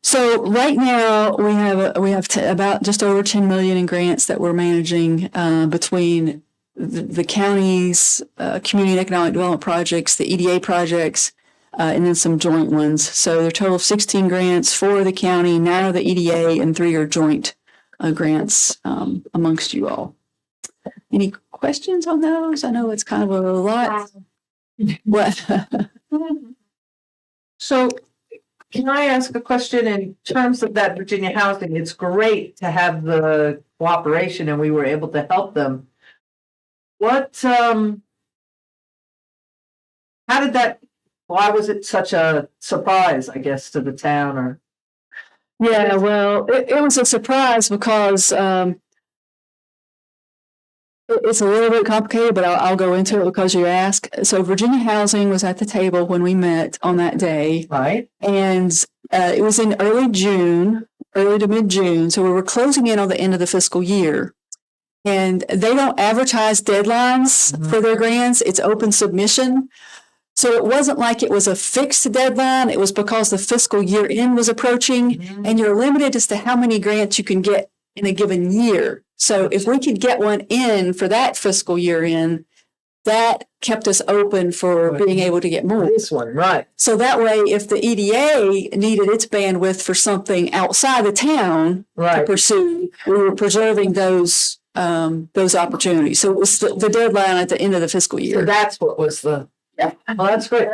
Speaker 18: So right now we have about just over 10 million in grants that we're managing between the county's community and economic development projects, the EDA projects, and then some joint ones. So there are a total of 16 grants for the county, 9 of the EDA, and 3 are joint grants amongst you all. Any questions on those? I know it's kind of a lot. What?
Speaker 6: So can I ask a question in terms of that Virginia housing? It's great to have the cooperation and we were able to help them. What, how did that, why was it such a surprise, I guess, to the town or?
Speaker 18: Yeah, well, it was a surprise because it's a little bit complicated, but I'll go into it because you asked. So Virginia Housing was at the table when we met on that day.
Speaker 6: Right.
Speaker 18: And it was in early to mid-June. So we were closing in on the end of the fiscal year. And they don't advertise deadlines for their grants. It's open submission. So it wasn't like it was a fixed deadline. It was because the fiscal year end was approaching, and you're limited as to how many grants you can get in a given year. So if we could get one in for that fiscal year end, that kept us open for being able to get more.
Speaker 6: This one, right.
Speaker 18: So that way, if the EDA needed its bandwidth for something outside the town to pursue, we were preserving those opportunities. So it was the deadline at the end of the fiscal year.
Speaker 6: So that's what was the.
Speaker 18: Yeah.
Speaker 6: Well, that's great.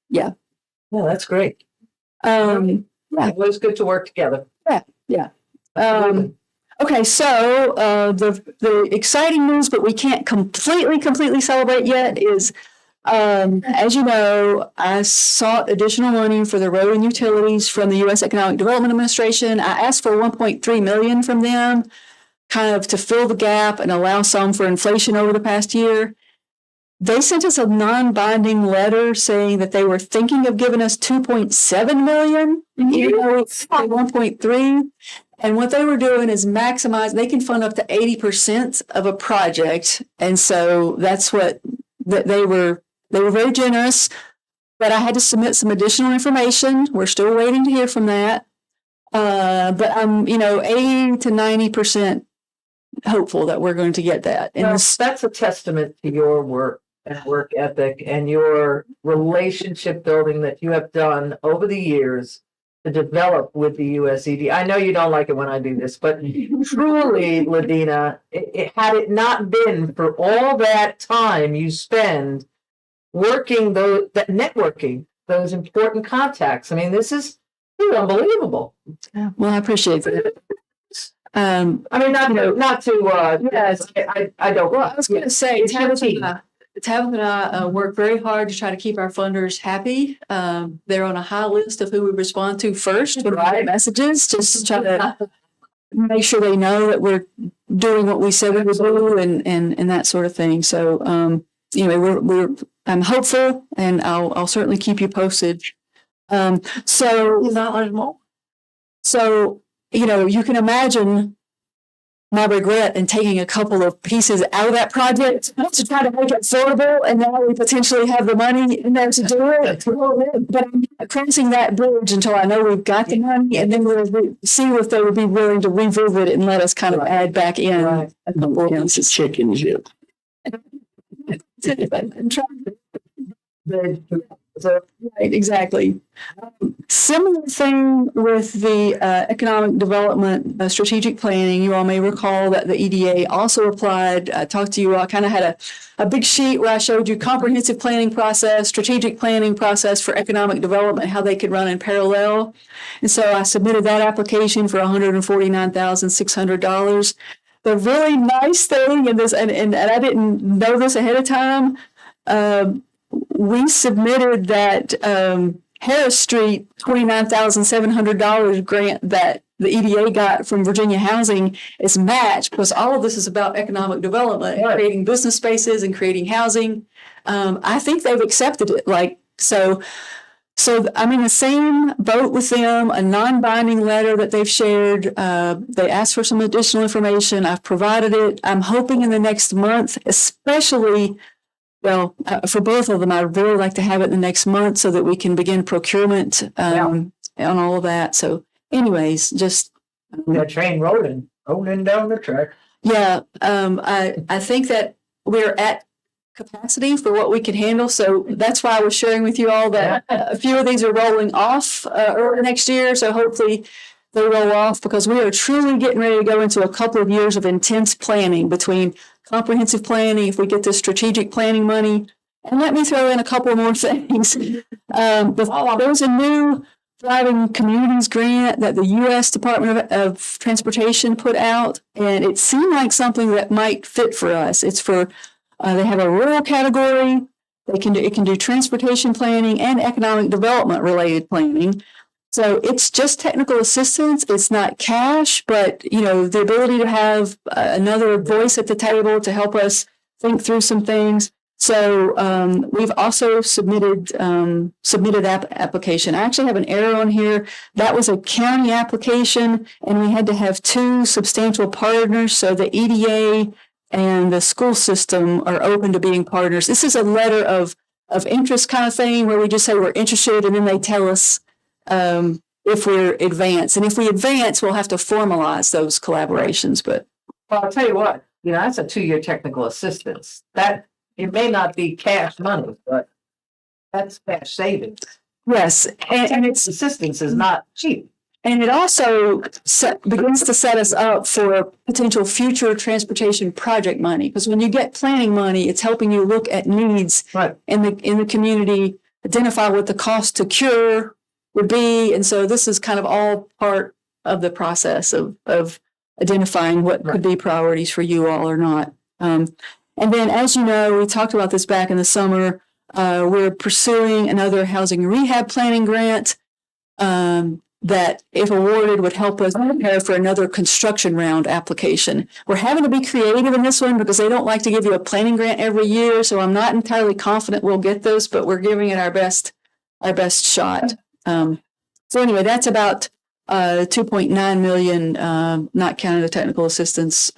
Speaker 18: Yeah.
Speaker 6: Yeah, that's great.
Speaker 18: Yeah.
Speaker 6: It was good to work together.
Speaker 18: Yeah. Okay, so the exciting news, but we can't completely celebrate yet, is as you know, I sought additional money for the road and utilities from the U.S. Economic Development Administration. I asked for $1.3 million from them, kind of to fill the gap and allow some for inflation over the past year. They sent us a non-binding letter saying that they were thinking of giving us $2.7 million, even though it's 1.3. And what they were doing is maximize, they can fund up to 80% of a project. And so that's what they were very generous, but I had to submit some additional information. We're still waiting to hear from that. But I'm, 80 to 90% hopeful that we're going to get that. And
Speaker 6: that's a testament to your work and work ethic and your relationship building that you have done over the years to develop with the USED. I know you don't like it when I do this, but truly, Ladina, had it not been for all that time you spend working that networking, those important contacts. I mean, this is unbelievable.
Speaker 18: Well, I appreciate that.
Speaker 6: I mean, not to. Yes, I don't.
Speaker 18: Well, I was going to say, Tabitha and I work very hard to try to keep our funders happy. They're on a high list of who we respond to first with our messages, just to try to make sure they know that we're doing what we said we would do and that sort of thing. So anyway, I'm hopeful, and I'll certainly keep you posted. So you can imagine my regret in taking a couple of pieces out of that project to try to make it affordable, and now we potentially have the money in there to do it. But I'm not crossing that bridge until I know we've got the money, and then we'll see if they would be willing to revisit it and let us kind of add back in.
Speaker 3: Right. It's a chicken ship.
Speaker 18: Right, exactly. Similar thing with the economic development strategic planning. You all may recall that the EDA also applied. I talked to you. I kind of had a big sheet where I showed you comprehensive planning process, strategic planning process for economic development, how they could run in parallel. And so I submitted that application for $149,600. The really nice thing in this, and I didn't know this ahead of time, we submitted that Harris Street $29,700 grant that the EDA got from Virginia Housing is matched, because all of this is about economic development, and creating business spaces and creating housing. I think they've accepted it. So I'm in the same boat with them, a non-binding letter that they've shared. They asked for some additional information. I've provided it. I'm hoping in the next month, especially for both of them, I'd really like to have it in the next month so that we can begin procurement on all of that. So anyways, just.
Speaker 6: The train rolling down the track.
Speaker 18: Yeah, I think that we're at capacity for what we can handle. So that's why I was sharing with you all that a few of these are rolling off early next year. So hopefully they roll off, because we are truly getting ready to go into a couple of years of intense planning between comprehensive planning, if we get this strategic planning money. And let me throw in a couple more things. There's a new Thriving Communities grant that the U.S. Department of Transportation put out, and it seemed like something that might fit for us. It's for, they have a rural category. It can do transportation planning and economic development related planning. So it's just technical assistance. It's not cash, but the ability to have another voice at the table to help us think through some things. So we've also submitted application. I actually have an error on here. That was a county application, and we had to have 2 substantial partners. So the EDA and the school system are open to being partners. This is a letter of interest kind of thing, where we just say we're interested, and then they tell us if we're advanced. And if we advance, we'll have to formalize those collaborations. But
Speaker 6: I'll tell you what, that's a 2-year technical assistance. That it may not be cash money, but that's cash savings.
Speaker 18: Yes, and its
Speaker 6: assistance is not cheap.
Speaker 18: And it also begins to set us up for potential future transportation project money. Because when you get planning money, it's helping you look at needs in the community, identify what the cost to cure would be. And so this is kind of all part of the process of identifying what could be priorities for you all or not. And then, as you know, we talked about this back in the summer. We're pursuing another housing rehab planning grant that, if awarded, would help us prepare for another construction round application. We're having to be creative in this one because they don't like to give you a planning grant every year. So I'm not entirely confident we'll get those, but we're giving it our best shot. So anyway, that's about $2.9 million, not counting the technical assistance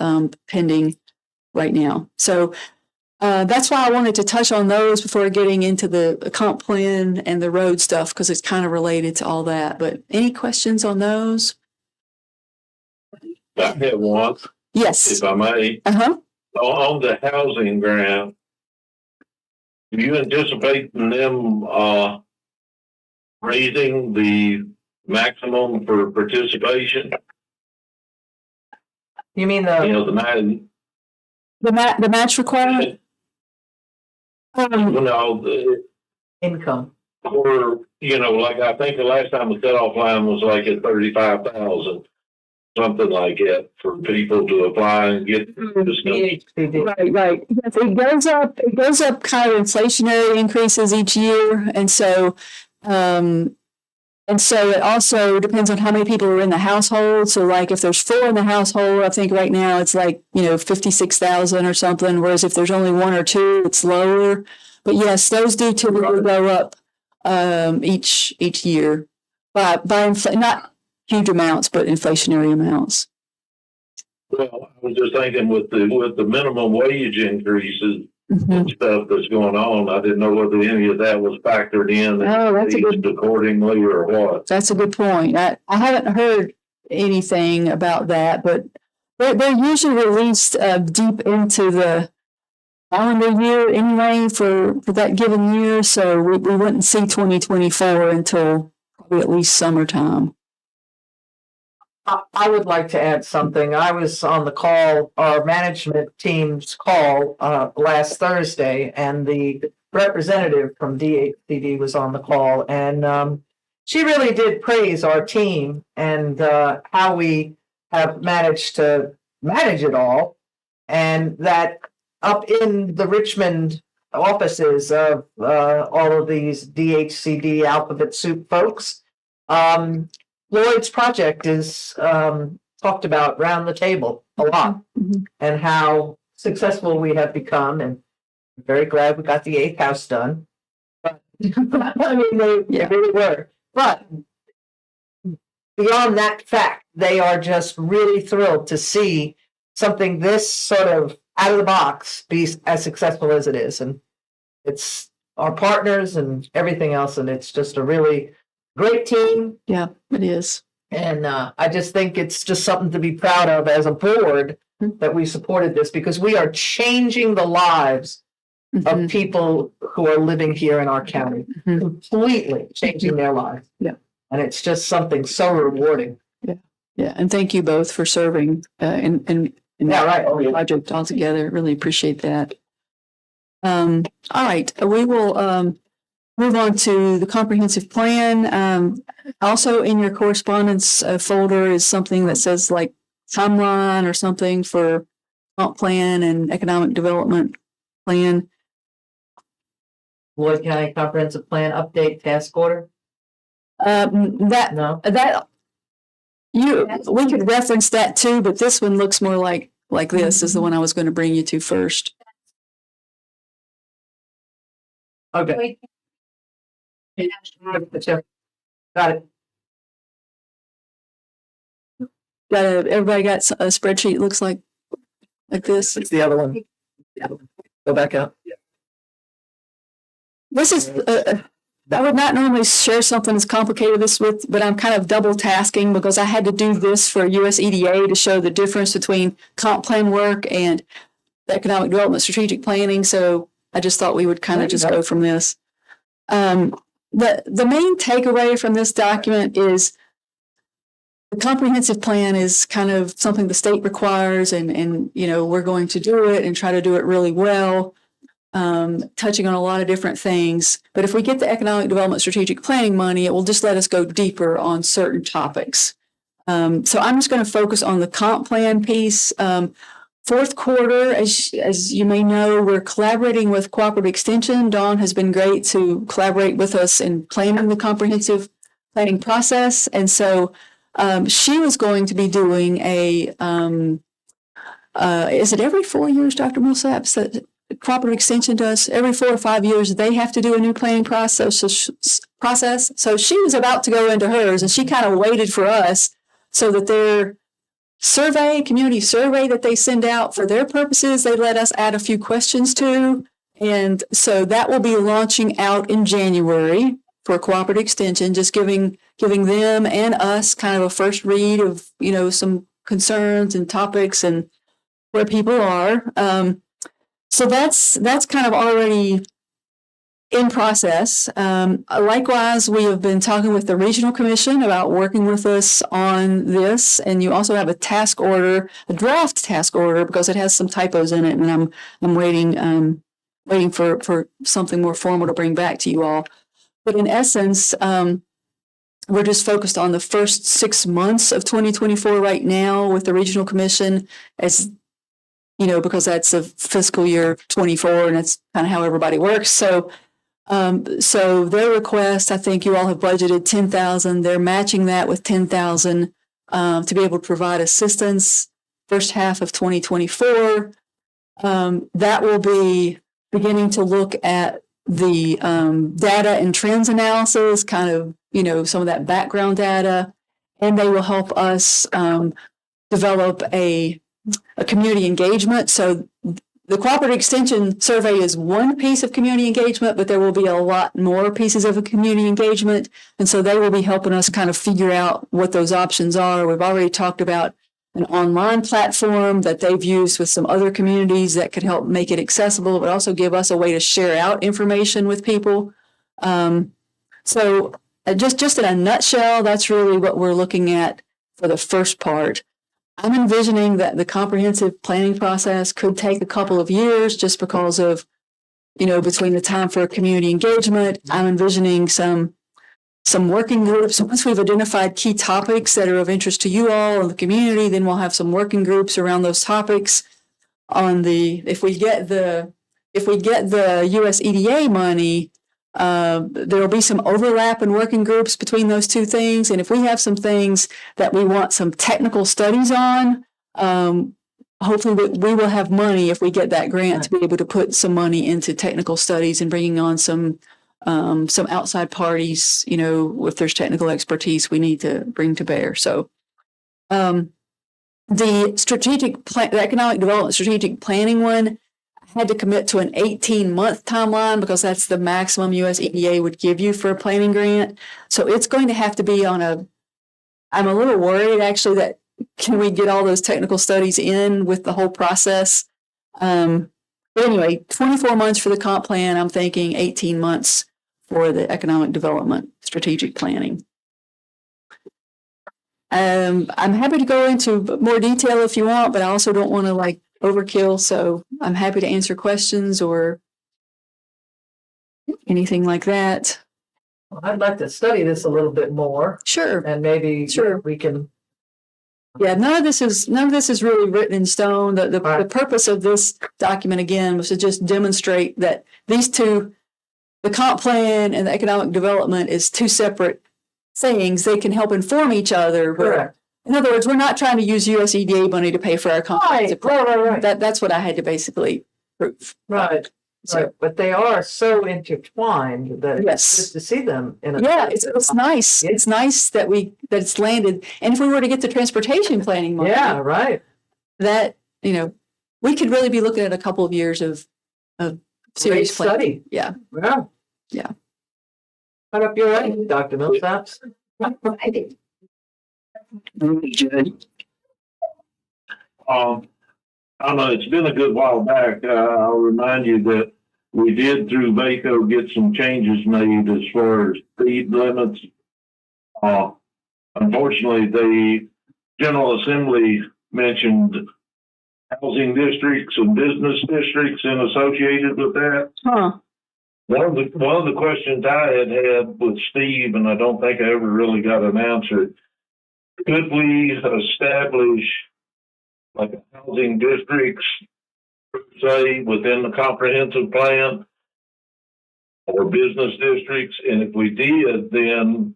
Speaker 18: pending right now. So that's why I wanted to touch on those before getting into the comp plan and the road stuff, because it's kind of related to all that. But any questions on those?
Speaker 8: I have one.
Speaker 18: Yes.
Speaker 8: If I may. On the housing grant, do you anticipate them raising the maximum for participation?
Speaker 6: You mean
Speaker 18: the match requirement?
Speaker 8: The
Speaker 6: income.
Speaker 8: Or, like I think the last time the cutoff line was like at 35,000. something like that for people to apply and get discounts.
Speaker 18: Right. Yes, it goes up. It goes up kind of inflationary increases each year, and so it also depends on how many people are in the household. So, like, if there's 4 in the household, I think right now it's like 56,000 or something. Whereas if there's only 1 or 2, it's lower. But yes, those do typically go up each year by not huge amounts, but inflationary amounts.
Speaker 8: Well, I was just thinking with the minimum wage increases and stuff that's going on, I didn't know whether any of that was factored in accordingly or what.
Speaker 18: That's a good point. I haven't heard anything about that, but they're usually released deep into the calendar year anyway for that given year. So we wouldn't see 2024 until probably at least summertime.
Speaker 6: I would like to add something. I was on the call, our management team's call last Thursday, and the representative from DHCD was on the call, and she really did praise our team and how we have managed to manage it all, and that up in the Richmond offices of all of these DHCD alphabet soup folks, Floyd's project is talked about around the table a lot, and how successful we have become, and I'm very glad we got the 8th house done. But I mean, they really were. But beyond that fact, they are just really thrilled to see something this sort of out of the box be as successful as it is, and it's our partners and everything else, and it's just a really great team.
Speaker 18: Yeah, it is.
Speaker 6: And I just think it's just something to be proud of as a board that we supported this, because we are changing the lives of people who are living here in our county, completely changing their lives.
Speaker 18: Yeah.
Speaker 6: And it's just something so rewarding.
Speaker 18: Yeah. And thank you both for serving in that project altogether. Really appreciate that. All right. We will move on to the comprehensive plan. Also in your correspondence folder is something that says like timeline or something for comp plan and economic development plan.
Speaker 6: Floyd County Comprehensive Plan Update Task Order?
Speaker 18: We could reference that too, but this one looks more like this is the one I was going to bring you to first.
Speaker 6: Okay. Got it.
Speaker 18: Everybody got a spreadsheet looks like this?
Speaker 6: It's the other one. Go back up.
Speaker 18: This is, I would not normally share something as complicated as this with, but I'm kind of double tasking because I had to do this for US EDA to show the difference between comp plan work and economic development strategic planning. So I just thought we would kind of just go from this. The main takeaway from this document is the comprehensive plan is kind of something the state requires, and we're going to do it and try to do it really well. Touching on a lot of different things. But if we get the economic development strategic planning money, it will just let us go deeper on certain topics. So I'm just going to focus on the comp plan piece. Fourth quarter, as you may know, we're collaborating with Cooperative Extension. Dawn has been great to collaborate with us in planning the comprehensive planning process. And so she was going to be doing a, is it every 4 years, Dr. Millsaps, that Cooperative Extension does? Every 4 or 5 years, they have to do a new planning process. So she was about to go into hers, and she kind of waited for us so that their community survey that they send out for their purposes, they let us add a few questions to. And so that will be launching out in January for Cooperative Extension, just giving them and us kind of a first read of, some concerns and topics and where people are. So that's kind of already in process. Likewise, we have been talking with the Regional Commission about working with us on this. And you also have a task order, a draft task order, because it has some typos in it. And I'm waiting for something more formal to bring back to you all. But in essence, we're just focused on the first 6 months of 2024 right now with the regional commission, as you know, because that's a fiscal year 24 and that's kind of how everybody works. So their request, I think you all have budgeted 10,000. They're matching that with 10,000 to be able to provide assistance first half of 2024. That will be beginning to look at the data and trends analysis, kind of, you know, some of that background data, and they will help us develop a community engagement. So the cooperative extension survey is one piece of community engagement, but there will be a lot more pieces of a community engagement. And so they will be helping us kind of figure out what those options are. We've already talked about an online platform that they've used with some other communities that could help make it accessible, but also give us a way to share out information with people. So just in a nutshell, that's really what we're looking at for the first part. I'm envisioning that the comprehensive planning process could take a couple of years just because of, you know, between the time for community engagement. I'm envisioning some working groups. Once we've identified key topics that are of interest to you all and the community, then we'll have some working groups around those topics. If we get the US EDA money, there will be some overlap in working groups between those two things. And if we have some things that we want some technical studies on, hopefully we will have money if we get that grant to be able to put some money into technical studies and bringing on some outside parties, you know, if there's technical expertise we need to bring to bear. So the economic development strategic planning one, had to commit to an 18-month timeline because that's the maximum US EDA would give you for a planning grant. So it's going to have to be I'm a little worried actually that can we get all those technical studies in with the whole process? But anyway, 24 months for the comp plan. I'm thinking 18 months for the economic development strategic planning. I'm happy to go into more detail if you want, but I also don't want to overkill. So I'm happy to answer questions or anything like that.
Speaker 6: Well, I'd like to study this a little bit more.
Speaker 18: Sure.
Speaker 6: And maybe we can.
Speaker 18: Yeah, none of this is really written in stone. The purpose of this document again was to just demonstrate that these two, the comp plan and the economic development, is two separate things. They can help inform each other.
Speaker 6: Correct.
Speaker 18: In other words, we're not trying to use US EDA money to pay for our comprehensive plan.
Speaker 6: Right.
Speaker 18: That's what I had to basically prove.
Speaker 6: Right.
Speaker 18: So,
Speaker 6: right. But they are so intertwined that
Speaker 18: yes,
Speaker 6: it's good to see them.
Speaker 18: It's nice. It's nice that it's landed. And if we were to get the transportation planning money, that we could really be looking at a couple of years of serious planning.
Speaker 6: Study. Yeah. Put up your way, Dr. Millsaps.
Speaker 8: I don't know, it's been a good while back. I'll remind you that we did through VACO get some changes made as far as speed limits. Unfortunately, the General Assembly mentioned housing districts and business districts and associated with that. One of the questions I had with Steve, and I don't think I ever really got an answer, could we establish like housing districts, say, within the comprehensive plan or business districts? And if we did, then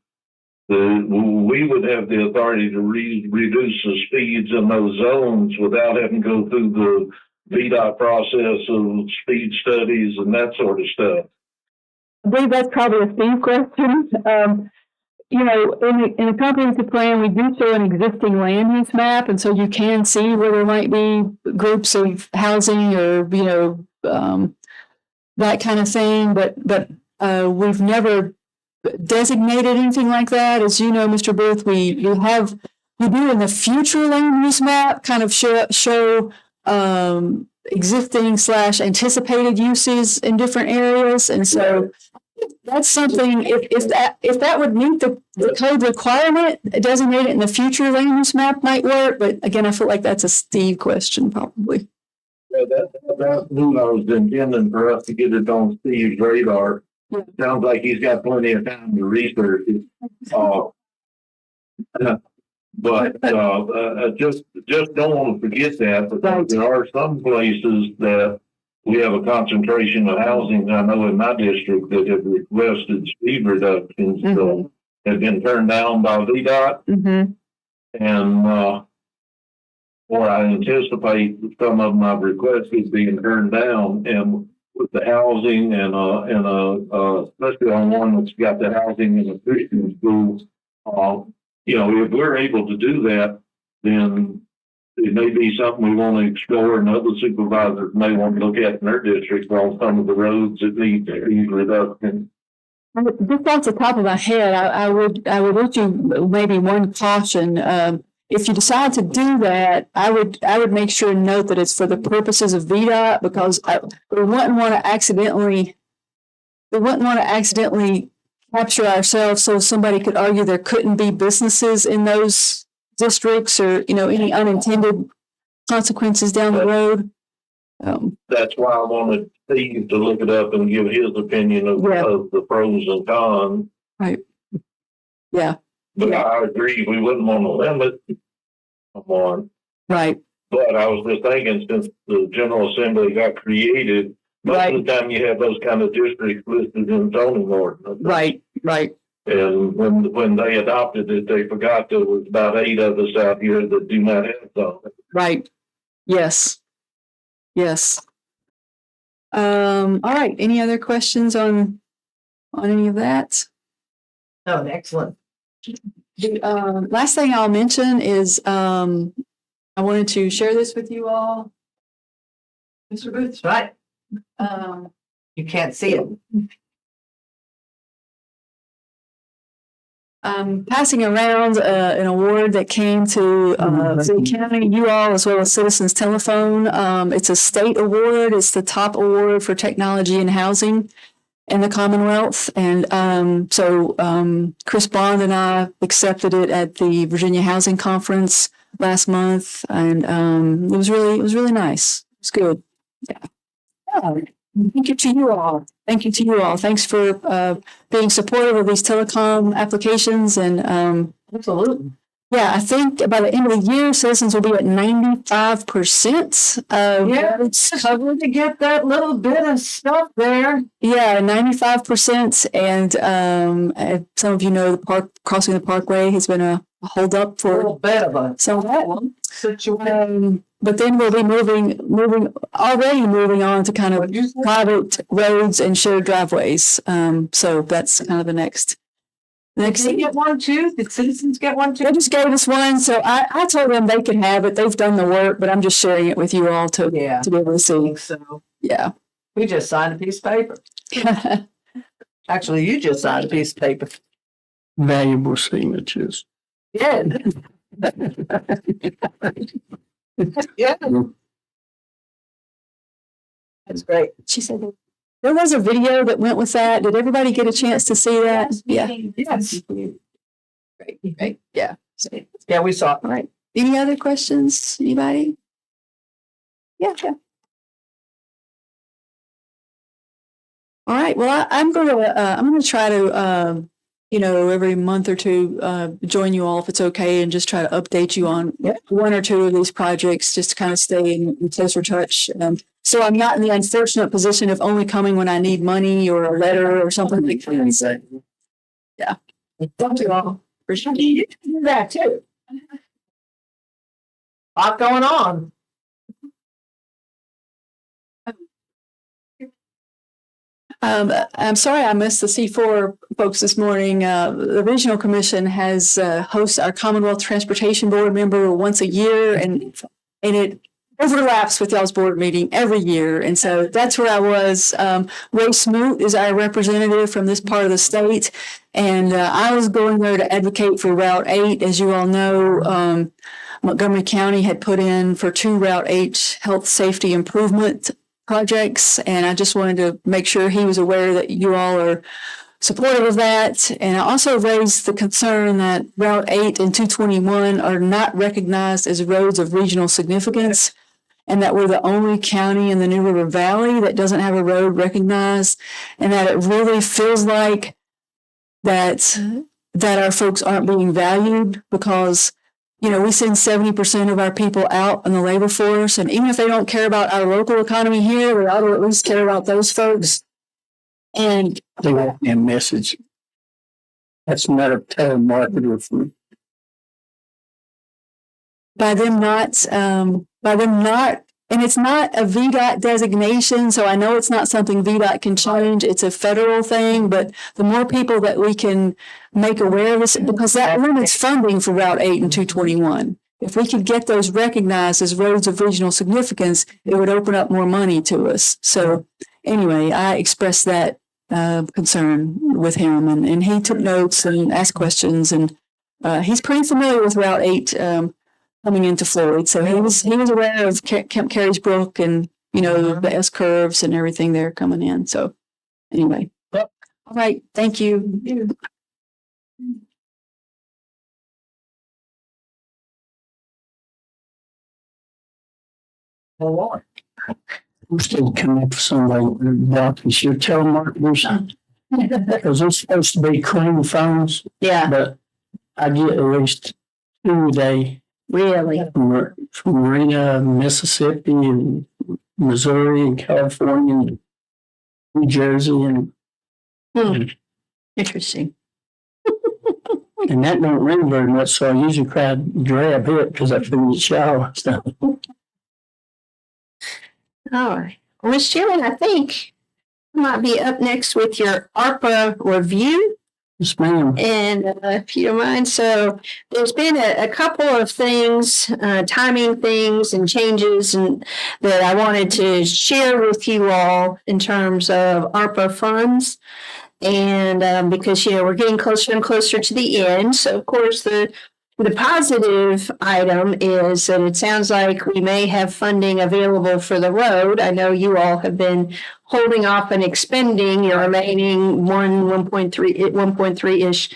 Speaker 8: we would have the authority to reduce the speeds in those zones without having to go through the VDOT process of speed studies and that sort of stuff.
Speaker 1: I believe that's probably a Steve question. In a comprehensive plan, we do show an existing land use map, and so you can see where there might be groups of housing or that kind of thing. But we've never designated anything like that. As you know, Mr. Booth, we do in the future land use map kind of show existing / anticipated uses in different areas, and so. That's something, if that would meet the code requirement, designate it in the future land use map might work. But again, I feel like that's a Steve question probably.
Speaker 8: Yeah, that's who I was intending for us to get it on Steve's radar. Sounds like he's got plenty of time to research it. Just don't want to forget that, because there are some places that we have a concentration of housing. I know in my district that have requested speed reductions, have been turned down by VDOT. And, or I anticipate some of them I've requested being turned down, and with the housing and especially on one that's got the housing in a Christian school, you know, if we're able to do that, then it may be something we want to explore, and other supervisors may want to look at in their district on some of the roads that need speed reduction.
Speaker 18: Just off the top of my head, I would issue maybe one caution. If you decide to do that, I would make sure and note that it's for the purposes of VDOT, because we wouldn't want to accidentally capture ourselves so somebody could argue there couldn't be businesses in those districts, or, you know, any unintended consequences down the road.
Speaker 8: That's why I wanted Steve to look it up and give his opinion of the pros and cons.
Speaker 18: Right. Yeah.
Speaker 8: But I agree, we wouldn't want to limit someone.
Speaker 18: Right.
Speaker 8: But I was just thinking, since the General Assembly got created, most of the time you have those kind of districts listed in zoning ordinance.
Speaker 18: Right.
Speaker 8: And when they adopted it, they forgot there was about 8 of us out here that do not have zoning.
Speaker 18: Right. Yes. All right. Any other questions on any of that?
Speaker 6: Oh, excellent.
Speaker 18: The last thing I'll mention is I wanted to share this with you all.
Speaker 6: Mr. Booth, right? You can't see it.
Speaker 18: Passing around an award that came to Floyd County, you all, as well as Citizens Telephone. It's a state award. It's the top award for technology and housing in the Commonwealth. And so Chris Bond and I accepted it at the Virginia Housing Conference last month, and it was really nice. It was good. Yeah. Thank you to you all. Thanks for being supportive of these telecom applications. And
Speaker 6: absolutely.
Speaker 18: Yeah, I think by the end of the year, Citizens will be at 95% of
Speaker 6: it's covered to get that little bit of stuff there.
Speaker 18: Yeah, 95%. And some of you know the park crossing the parkway has been a hold up for
Speaker 6: a little bit of a
Speaker 18: situation. But then we'll be moving on to kind of private roads and shared driveways. So that's kind of the next.
Speaker 6: Did they get one too? Did Citizens get one too?
Speaker 18: They just gave us one, so I told them they could have it. They've done the work, but I'm just sharing it with you all to be able to see.
Speaker 6: I think so.
Speaker 18: Yeah.
Speaker 6: We just signed a piece of paper. Actually, you just signed a piece of paper.
Speaker 3: Valuable signatures.
Speaker 6: Yeah. Yeah. That's great.
Speaker 18: She said there was a video that went with that. Did everybody get a chance to see that?
Speaker 6: Yes.
Speaker 18: Great. Yeah.
Speaker 6: Yeah, we saw it.
Speaker 18: All right. Any other questions? Anybody? Yeah. All right. Well, I'm going to try to every month or two join you all if it's okay, and just try to update you on one or two of these projects, just to kind of stay in closer touch. So I'm not in the unfortunate position of only coming when I need money or a letter or something like that. Yeah.
Speaker 6: Thank you all.
Speaker 18: Appreciate
Speaker 6: you can do that too. A lot going on.
Speaker 18: I'm sorry I missed the C4 folks this morning. The Regional Commission has hosts our Commonwealth Transportation Board member once a year, and it overlaps with y'all's board meeting every year. And so that's where I was. Ray Smoot is our representative from this part of the state. And I was going there to advocate for Route 8. As you all know, Montgomery County had put in for 2 Route 8 health safety improvement projects. And I just wanted to make sure he was aware that you all are supportive of that. And I also raised the concern that Route 8 and 221 are not recognized as roads of regional significance. and that we're the only county in the New River Valley that doesn't have a road recognized, and that it really feels like that our folks aren't being valued because, you know, we send 70% of our people out in the labor force, and even if they don't care about our local economy here, they ought to at least care about those folks. And
Speaker 3: They want me a message. That's not a telemarketer for
Speaker 18: by them not, and it's not a VDOT designation, so I know it's not something VDOT can change. It's a federal thing, but the more people that we can make aware of this, because that limits funding for Route 8 and 221. If we could get those recognized as roads of regional significance, it would open up more money to us. So anyway, I expressed that concern with him, and he took notes and asked questions, and he's pretty familiar with Route 8 coming into Floyd. So he was aware of Camp Carey's Brook and, you know, the S curves and everything there coming in. So anyway, all right. Thank you.
Speaker 3: I'm still connect with somebody about this. Your telemarketers, because they're supposed to be clean phones.
Speaker 2: Yeah.
Speaker 3: But I get at least 2 a day.
Speaker 2: Really?
Speaker 3: From Marina, Mississippi, and Missouri, and California, and New Jersey, and
Speaker 2: Interesting.
Speaker 3: and that don't ring very much. So I usually try to grab it because I feel the shower and stuff.
Speaker 2: All right. Well, Ms. Sheeran, I think you might be up next with your ARPA review.
Speaker 3: Yes, ma'am.
Speaker 2: And if you don't mind, so there's been a couple of things, timing things and changes and that I wanted to share with you all in terms of ARPA funds. And because, you know, we're getting closer and closer to the end. So, of course, the positive item is that it sounds like we may have funding available for the road. I know you all have been holding off and expending your remaining 1.3-ish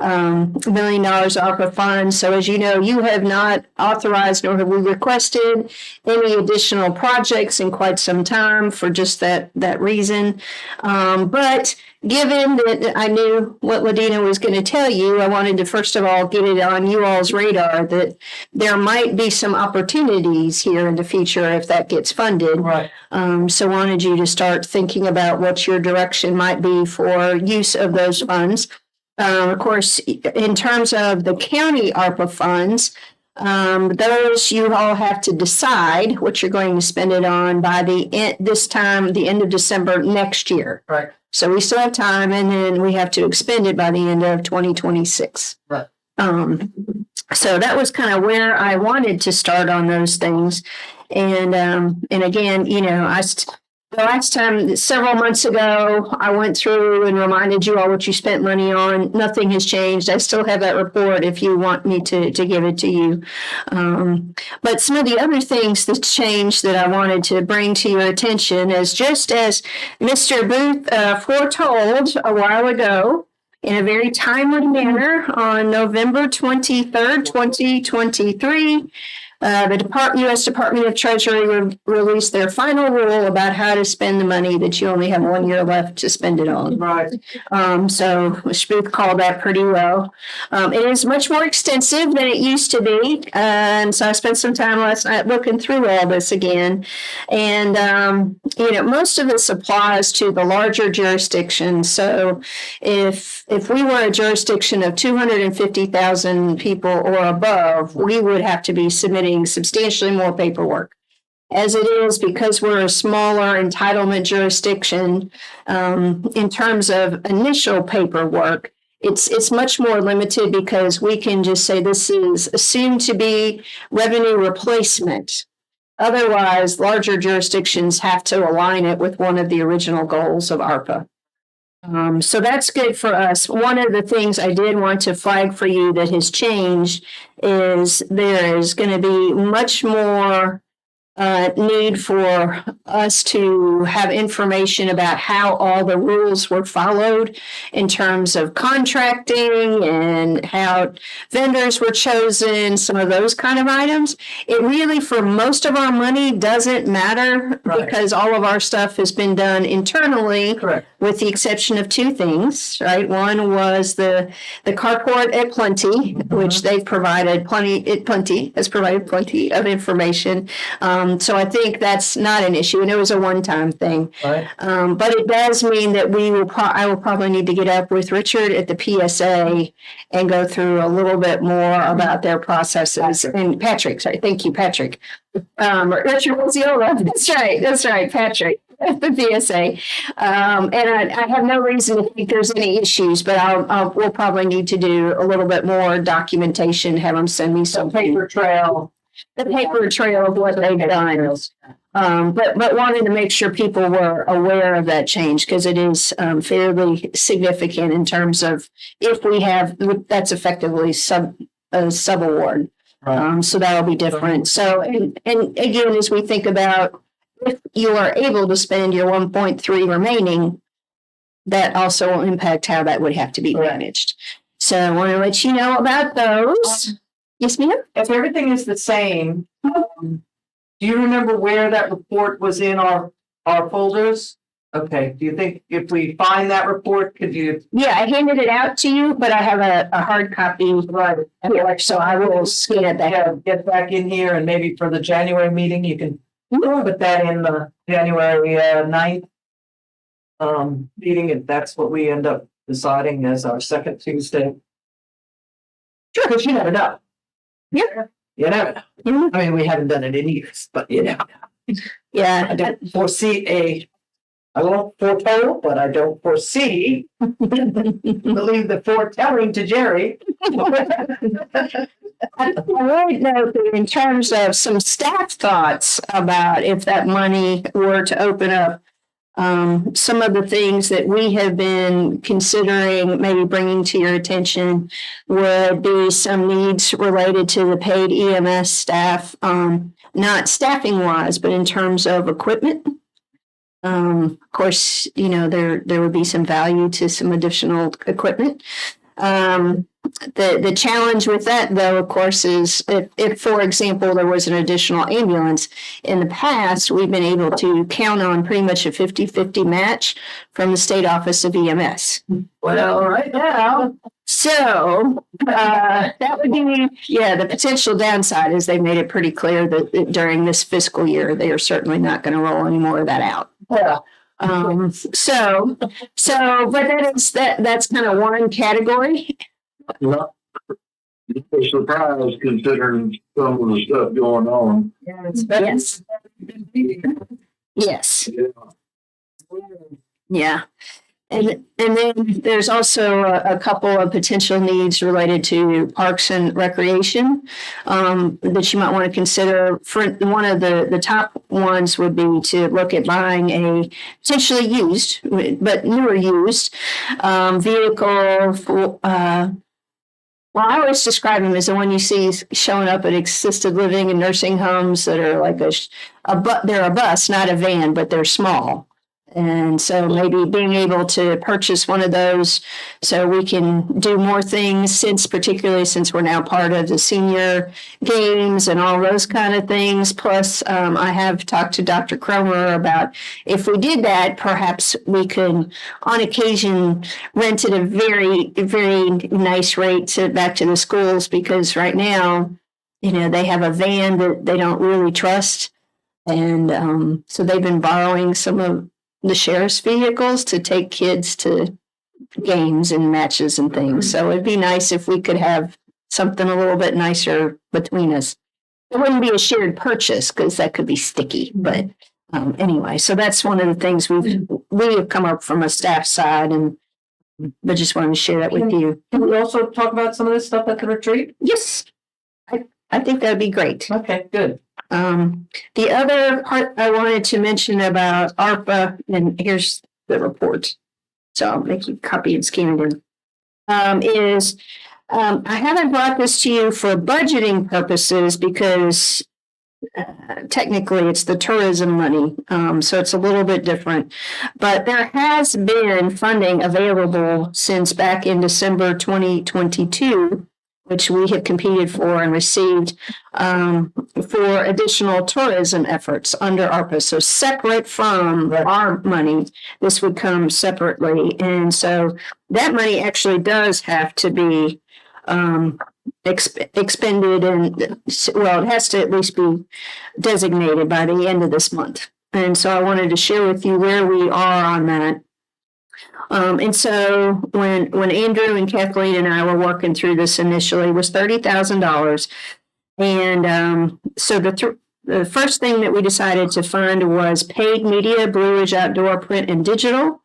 Speaker 2: $1 million ARPA funds. So as you know, you have not authorized nor have we requested any additional projects in quite some time for just that reason. But given that I knew what Ladina was going to tell you, I wanted to first of all get it on you all's radar that there might be some opportunities here in the future if that gets funded.
Speaker 6: Right.
Speaker 2: So wanted you to start thinking about what your direction might be for use of those funds. Of course, in terms of the county ARPA funds, those you all have to decide what you're going to spend it on by the end of December next year.
Speaker 6: Right.
Speaker 2: So we still have time, and then we have to expend it by the end of 2026.
Speaker 6: Right.
Speaker 2: So that was kind of where I wanted to start on those things. And again, you know, the last time, several months ago, I went through and reminded you all what you spent money on. Nothing has changed. I still have that report if you want me to give it to you. But some of the other things that changed that I wanted to bring to your attention is just as Mr. Booth foretold a while ago, in a very timely manner on November 23rd, 2023, the U.S. Department of Treasury released their final rule about how to spend the money that you only have 1 year left to spend it on.
Speaker 6: Right.
Speaker 2: So Mr. Booth called that pretty well. It is much more extensive than it used to be. And so I spent some time last night looking through all this again. And, you know, most of this applies to the larger jurisdictions. So if we were a jurisdiction of 250,000 people or above, we would have to be submitting substantially more paperwork. As it is, because we're a smaller entitlement jurisdiction, in terms of initial paperwork, it's much more limited because we can just say this is assumed to be revenue replacement. Otherwise, larger jurisdictions have to align it with one of the original goals of ARPA. So that's good for us. One of the things I did want to flag for you that has changed is there is going to be much more need for us to have information about how all the rules were followed in terms of contracting and how vendors were chosen, some of those kind of items. It really, for most of our money, doesn't matter because all of our stuff has been done internally, with the exception of two things, right? One was the carport at Plenty, which they've provided Plenty has provided plenty of information. So I think that's not an issue, and it was a one-time thing.
Speaker 6: Right.
Speaker 2: But it does mean that I will probably need to get up with Richard at the PSA and go through a little bit more about their processes. And Patrick, sorry, thank you, Patrick. Richard Osceola, that's right, Patrick at the PSA. And I have no reason to think there's any issues, but we'll probably need to do a little bit more documentation, have them send me some paper trail. The paper trail of what they've done. But wanted to make sure people were aware of that change because it is fairly significant in terms of if we have, that's effectively a sub-award. So that'll be different. So, and again, as we think about if you are able to spend your 1.3 remaining, that also will impact how that would have to be managed. So I want to let you know about those. Yes, ma'am?
Speaker 6: If everything is the same, do you remember where that report was in our folders? Okay, do you think if we find that report, could you?
Speaker 2: Yeah, I handed it out to you, but I have a hard copy here, so I will scan it back.
Speaker 6: Get back in here and maybe for the January meeting, you can put that in the January 9th meeting, if that's what we end up deciding as our second Tuesday. Sure, because you never know.
Speaker 2: Yeah.
Speaker 6: You never know. I mean, we haven't done it in years, but you know.
Speaker 2: Yeah.
Speaker 6: I don't foresee I won't foretell, but I don't foresee, believe the foretelling to Jerry.
Speaker 2: I would note that in terms of some staff thoughts about if that money were to open up, some of the things that we have been considering maybe bringing to your attention would be some needs related to the paid EMS staff, not staffing wise, but in terms of equipment. Of course, you know, there would be some value to some additional equipment. The challenge with that, though, of course, is if, for example, there was an additional ambulance in the past, we've been able to count on pretty much a 50-50 match from the state office of EMS.
Speaker 6: Well, right now.
Speaker 2: So that would be, the potential downside is they made it pretty clear that during this fiscal year, they are certainly not going to roll any more of that out.
Speaker 6: Yeah.
Speaker 2: So, but that's kind of one category.
Speaker 8: Not surprised considering some of the stuff going on.
Speaker 2: Yes. Yes. Yeah. And then there's also a couple of potential needs related to parks and recreation that you might want to consider. For one of the top ones would be to look at buying a potentially used, but newer used vehicle for, well, I always describe them as the one you see showing up at assisted living and nursing homes that are like they're a bus, not a van, but they're small. And so maybe being able to purchase one of those so we can do more things particularly since we're now part of the senior games and all those kind of things. Plus, I have talked to Dr. Cromer about if we did that, perhaps we could on occasion rent at a very, very nice rate back to the schools, because right now, you know, they have a van that they don't really trust. And so they've been borrowing some of the sheriff's vehicles to take kids to games and matches and things. So it'd be nice if we could have something a little bit nicer between us. It wouldn't be a shared purchase because that could be sticky. But anyway, so that's one of the things we have come up from a staff side, and but just wanted to share that with you.
Speaker 6: Can we also talk about some of this stuff at the retreat?
Speaker 2: Yes, I think that'd be great.
Speaker 6: Okay, good.
Speaker 2: The other part I wanted to mention about ARPA, and here's the report, so I'll make you a copy and scan it in, is I haven't brought this to you for budgeting purposes because technically it's the tourism money, so it's a little bit different. But there has been funding available since back in December 2022, which we have competed for and received for additional tourism efforts under ARPA. So separate from our money, this would come separately. And so that money actually does have to be expended, and well, it has to at least be designated by the end of this month. And so I wanted to share with you where we are on that. And so when Andrew and Kathleen and I were working through this initially, it was $30,000. And so the first thing that we decided to fund was paid media, Blue Ridge Outdoor, print, and digital.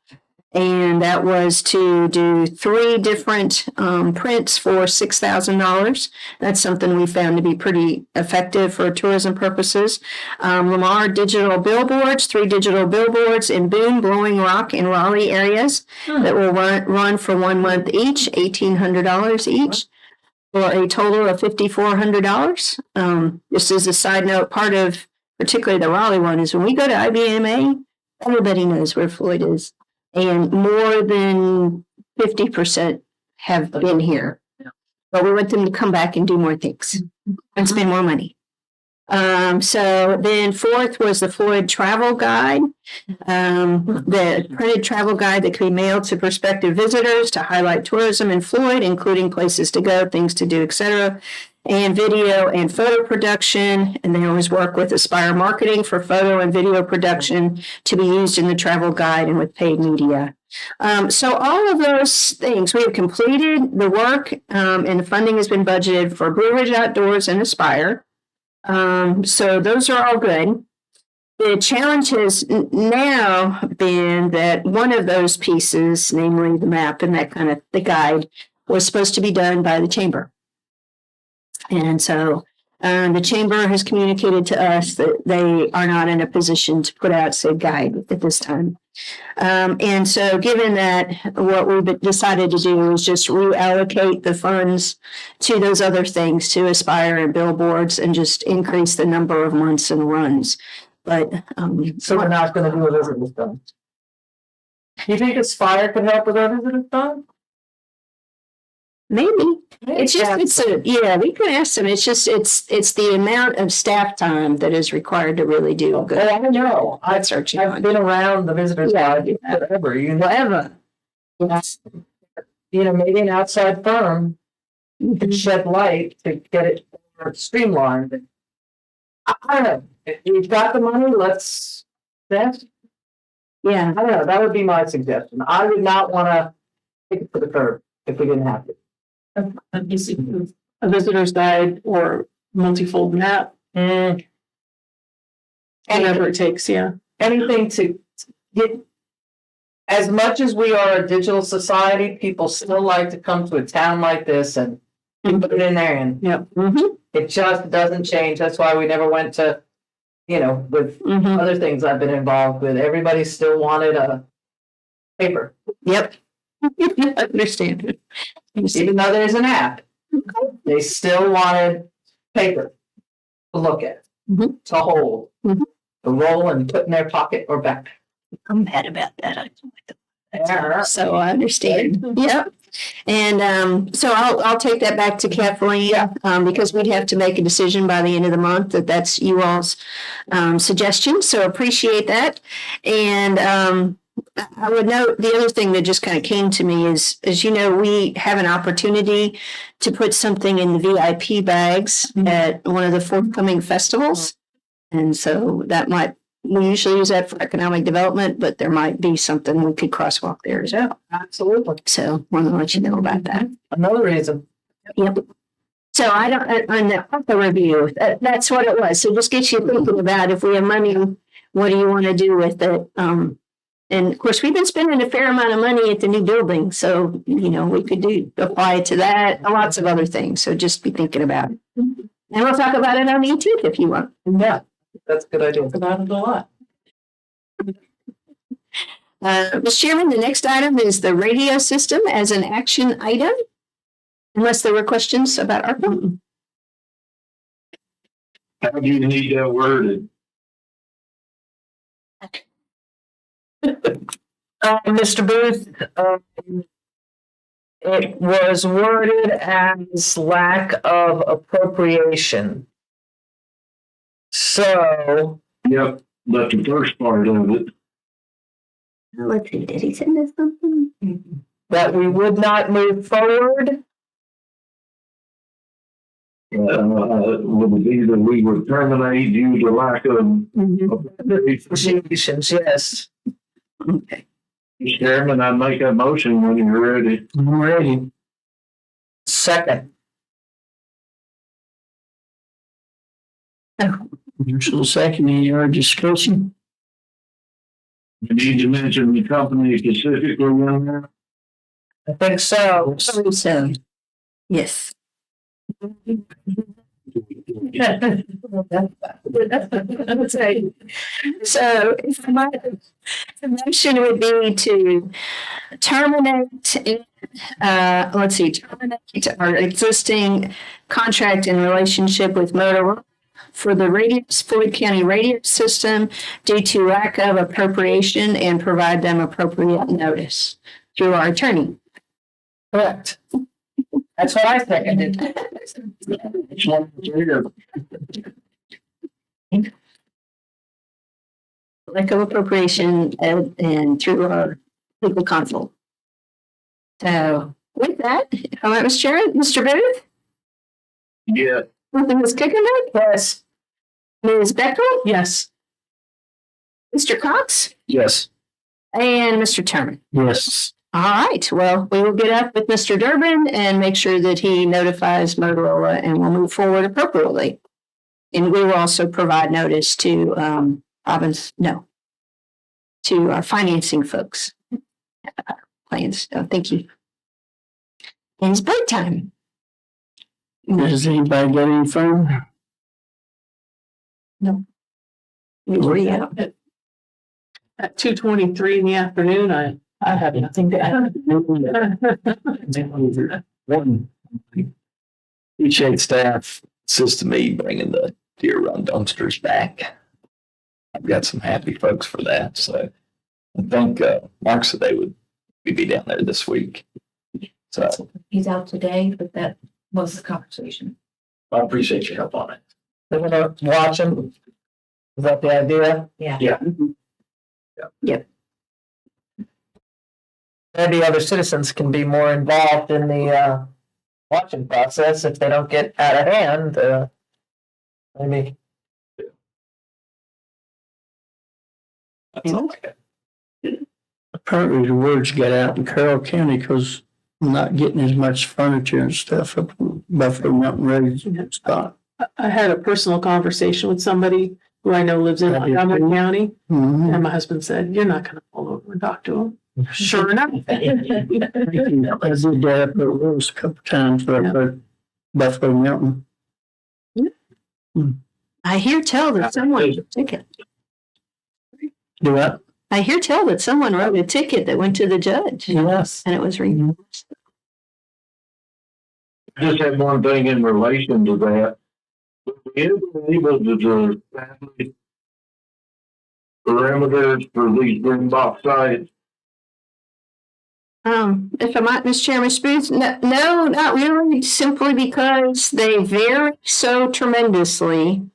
Speaker 2: And that was to do 3 different prints for $6,000. That's something we found to be pretty effective for tourism purposes. Lamar digital billboards, 3 digital billboards in Boone, Blowing Rock, and Raleigh areas that will run for 1 month each, $1,800 each, for a total of $5,400. Just as a side note, part of particularly the Raleigh one is when we go to IBMA, everybody knows where Floyd is. And more than 50% have been here. But we want them to come back and do more things and spend more money. So then 4th was the Floyd travel guide, the printed travel guide that can be mailed to prospective visitors to highlight tourism in Floyd, including places to go, things to do, etc. And video and photo production. And they always work with Aspire Marketing for photo and video production to be used in the travel guide and with paid media. So all of those things, we have completed the work, and the funding has been budgeted for Blue Ridge Outdoors and Aspire. So those are all good. The challenge has now been that one of those pieces, namely the map and that kind of the guide, was supposed to be done by the chamber. And so the chamber has communicated to us that they are not in a position to put out said guide at this time. And so given that, what we've decided to do is just reallocate the funds to those other things, to Aspire and billboards, and just increase the number of months and runs. But
Speaker 6: so we're not going to do a visitor's fund. You think Aspire could help with our visitor's fund?
Speaker 2: Maybe. It's just, we can ask them. It's just, it's the amount of staff time that is required to really do good.
Speaker 6: Oh, I know. I've been around the visitors guide forever.
Speaker 2: Forever.
Speaker 6: Maybe an outside firm could shed light to get it streamlined. I don't know. If we've got the money, let's invest.
Speaker 2: Yeah.
Speaker 6: I don't know. That would be my suggestion. I would not want to take it to the curb if we didn't have to.
Speaker 1: A visitor's guide or multifold map. Whatever it takes, yeah.
Speaker 6: Anything to get, as much as we are a digital society, people still like to come to a town like this and put it in there, and it just doesn't change. That's why we never went to, with other things I've been involved with. Everybody still wanted a paper.
Speaker 2: Yep. I understand.
Speaker 6: Even though there's an app, they still wanted paper to look at, to hold, to roll and put in their pocket or back.
Speaker 2: I'm mad about that. So I understand. Yep. And so I'll take that back to Kathleen, because we'd have to make a decision by the end of the month that's you all's suggestion. So appreciate that. And I would note the other thing that just kind of came to me is, as you know, we have an opportunity to put something in the VIP bags at one of the forthcoming festivals. And so we usually use that for economic development, but there might be something we could crosswalk there as well.
Speaker 6: Absolutely.
Speaker 2: So I want to let you know about that.
Speaker 6: Another reason.
Speaker 2: Yep. So on the review, that's what it was. So just get you thinking about, if we have money, what do you want to do with it? And of course, we've been spending a fair amount of money at the new building. So, we could apply it to that, lots of other things. So just be thinking about it. And we'll talk about it on the 18th if you want.
Speaker 6: Yeah, that's a good idea. About it a lot.
Speaker 2: Mr. Chairman, the next item is the radio system as an action item. Unless there were questions about ARPA.
Speaker 8: How do you need that worded?
Speaker 11: Mr. Booth, it was worded as lack of appropriation. So.
Speaker 8: Yep, but the first part of it.
Speaker 2: Let's see, did he send us something?
Speaker 11: That we would not move forward.
Speaker 8: Would be that we would terminate due to lack of.
Speaker 11: Negotiations, yes.
Speaker 2: Okay.
Speaker 8: Chairman, I make a motion when you're ready.
Speaker 3: I'm ready.
Speaker 11: Second.
Speaker 3: So second, any other discussion?
Speaker 8: You need to mention the company specifically in there.
Speaker 11: I think so.
Speaker 2: So, yes. So the motion would be to terminate, terminate our existing contract and relationship with Motorola for the Floyd County radio system due to lack of appropriation and provide them appropriate notice through our attorney.
Speaker 11: Correct. That's what I seconded.
Speaker 2: Lack of appropriation and through our legal counsel. So with that, how about Mr. Booth?
Speaker 8: Yeah.
Speaker 2: Ms. Kuchenbeck?
Speaker 11: Yes.
Speaker 2: Ms. Bechtel?
Speaker 1: Yes.
Speaker 2: Mr. Cox?
Speaker 3: Yes.
Speaker 2: And Mr. Turman?
Speaker 3: Yes.
Speaker 2: All right. Well, we will get up with Mr. Durbin and make sure that he notifies Motorola and we'll move forward appropriately. And we will also provide notice to to our financing folks. Plans. So thank you. And it's break time.
Speaker 3: Does anybody got any phone?
Speaker 2: No. You were out.
Speaker 1: At 2:23 in the afternoon, I have nothing to add.
Speaker 7: One, appreciate staff assist me bringing the Deer Run dumpsters back. I've got some happy folks for that. So I think Mark said they would be down there this week. So
Speaker 12: He's out today, but that was the conversation.
Speaker 7: I appreciate your help on it.
Speaker 11: They're gonna watch them. Is that the idea?
Speaker 12: Yeah.
Speaker 7: Yeah.
Speaker 2: Yep.
Speaker 11: Maybe other citizens can be more involved in the watching process if they don't get out of hand. Maybe.
Speaker 7: That's all I got.
Speaker 3: Apparently the words got out in Carroll County because we're not getting as much furniture and stuff up Buffalo Mountain Road spot.
Speaker 1: I had a personal conversation with somebody who I know lives in Montgomery County.
Speaker 3: Mhm.
Speaker 1: And my husband said, "You're not gonna pull over and talk to him." Sure enough.
Speaker 3: I did that up at Rose a couple times up at Buffalo Mountain.
Speaker 2: I hear tell that someone wrote a ticket.
Speaker 3: Do what?
Speaker 2: I hear tell that someone wrote a ticket that went to the judge.
Speaker 3: Yes.
Speaker 2: And it was reimbursed.
Speaker 8: Just had one thing in relation to that. Is it able to do family parameters for these green box sites?
Speaker 2: If I might, Mr. Chairman, Spoots, no, not really, simply because they vary so tremendously.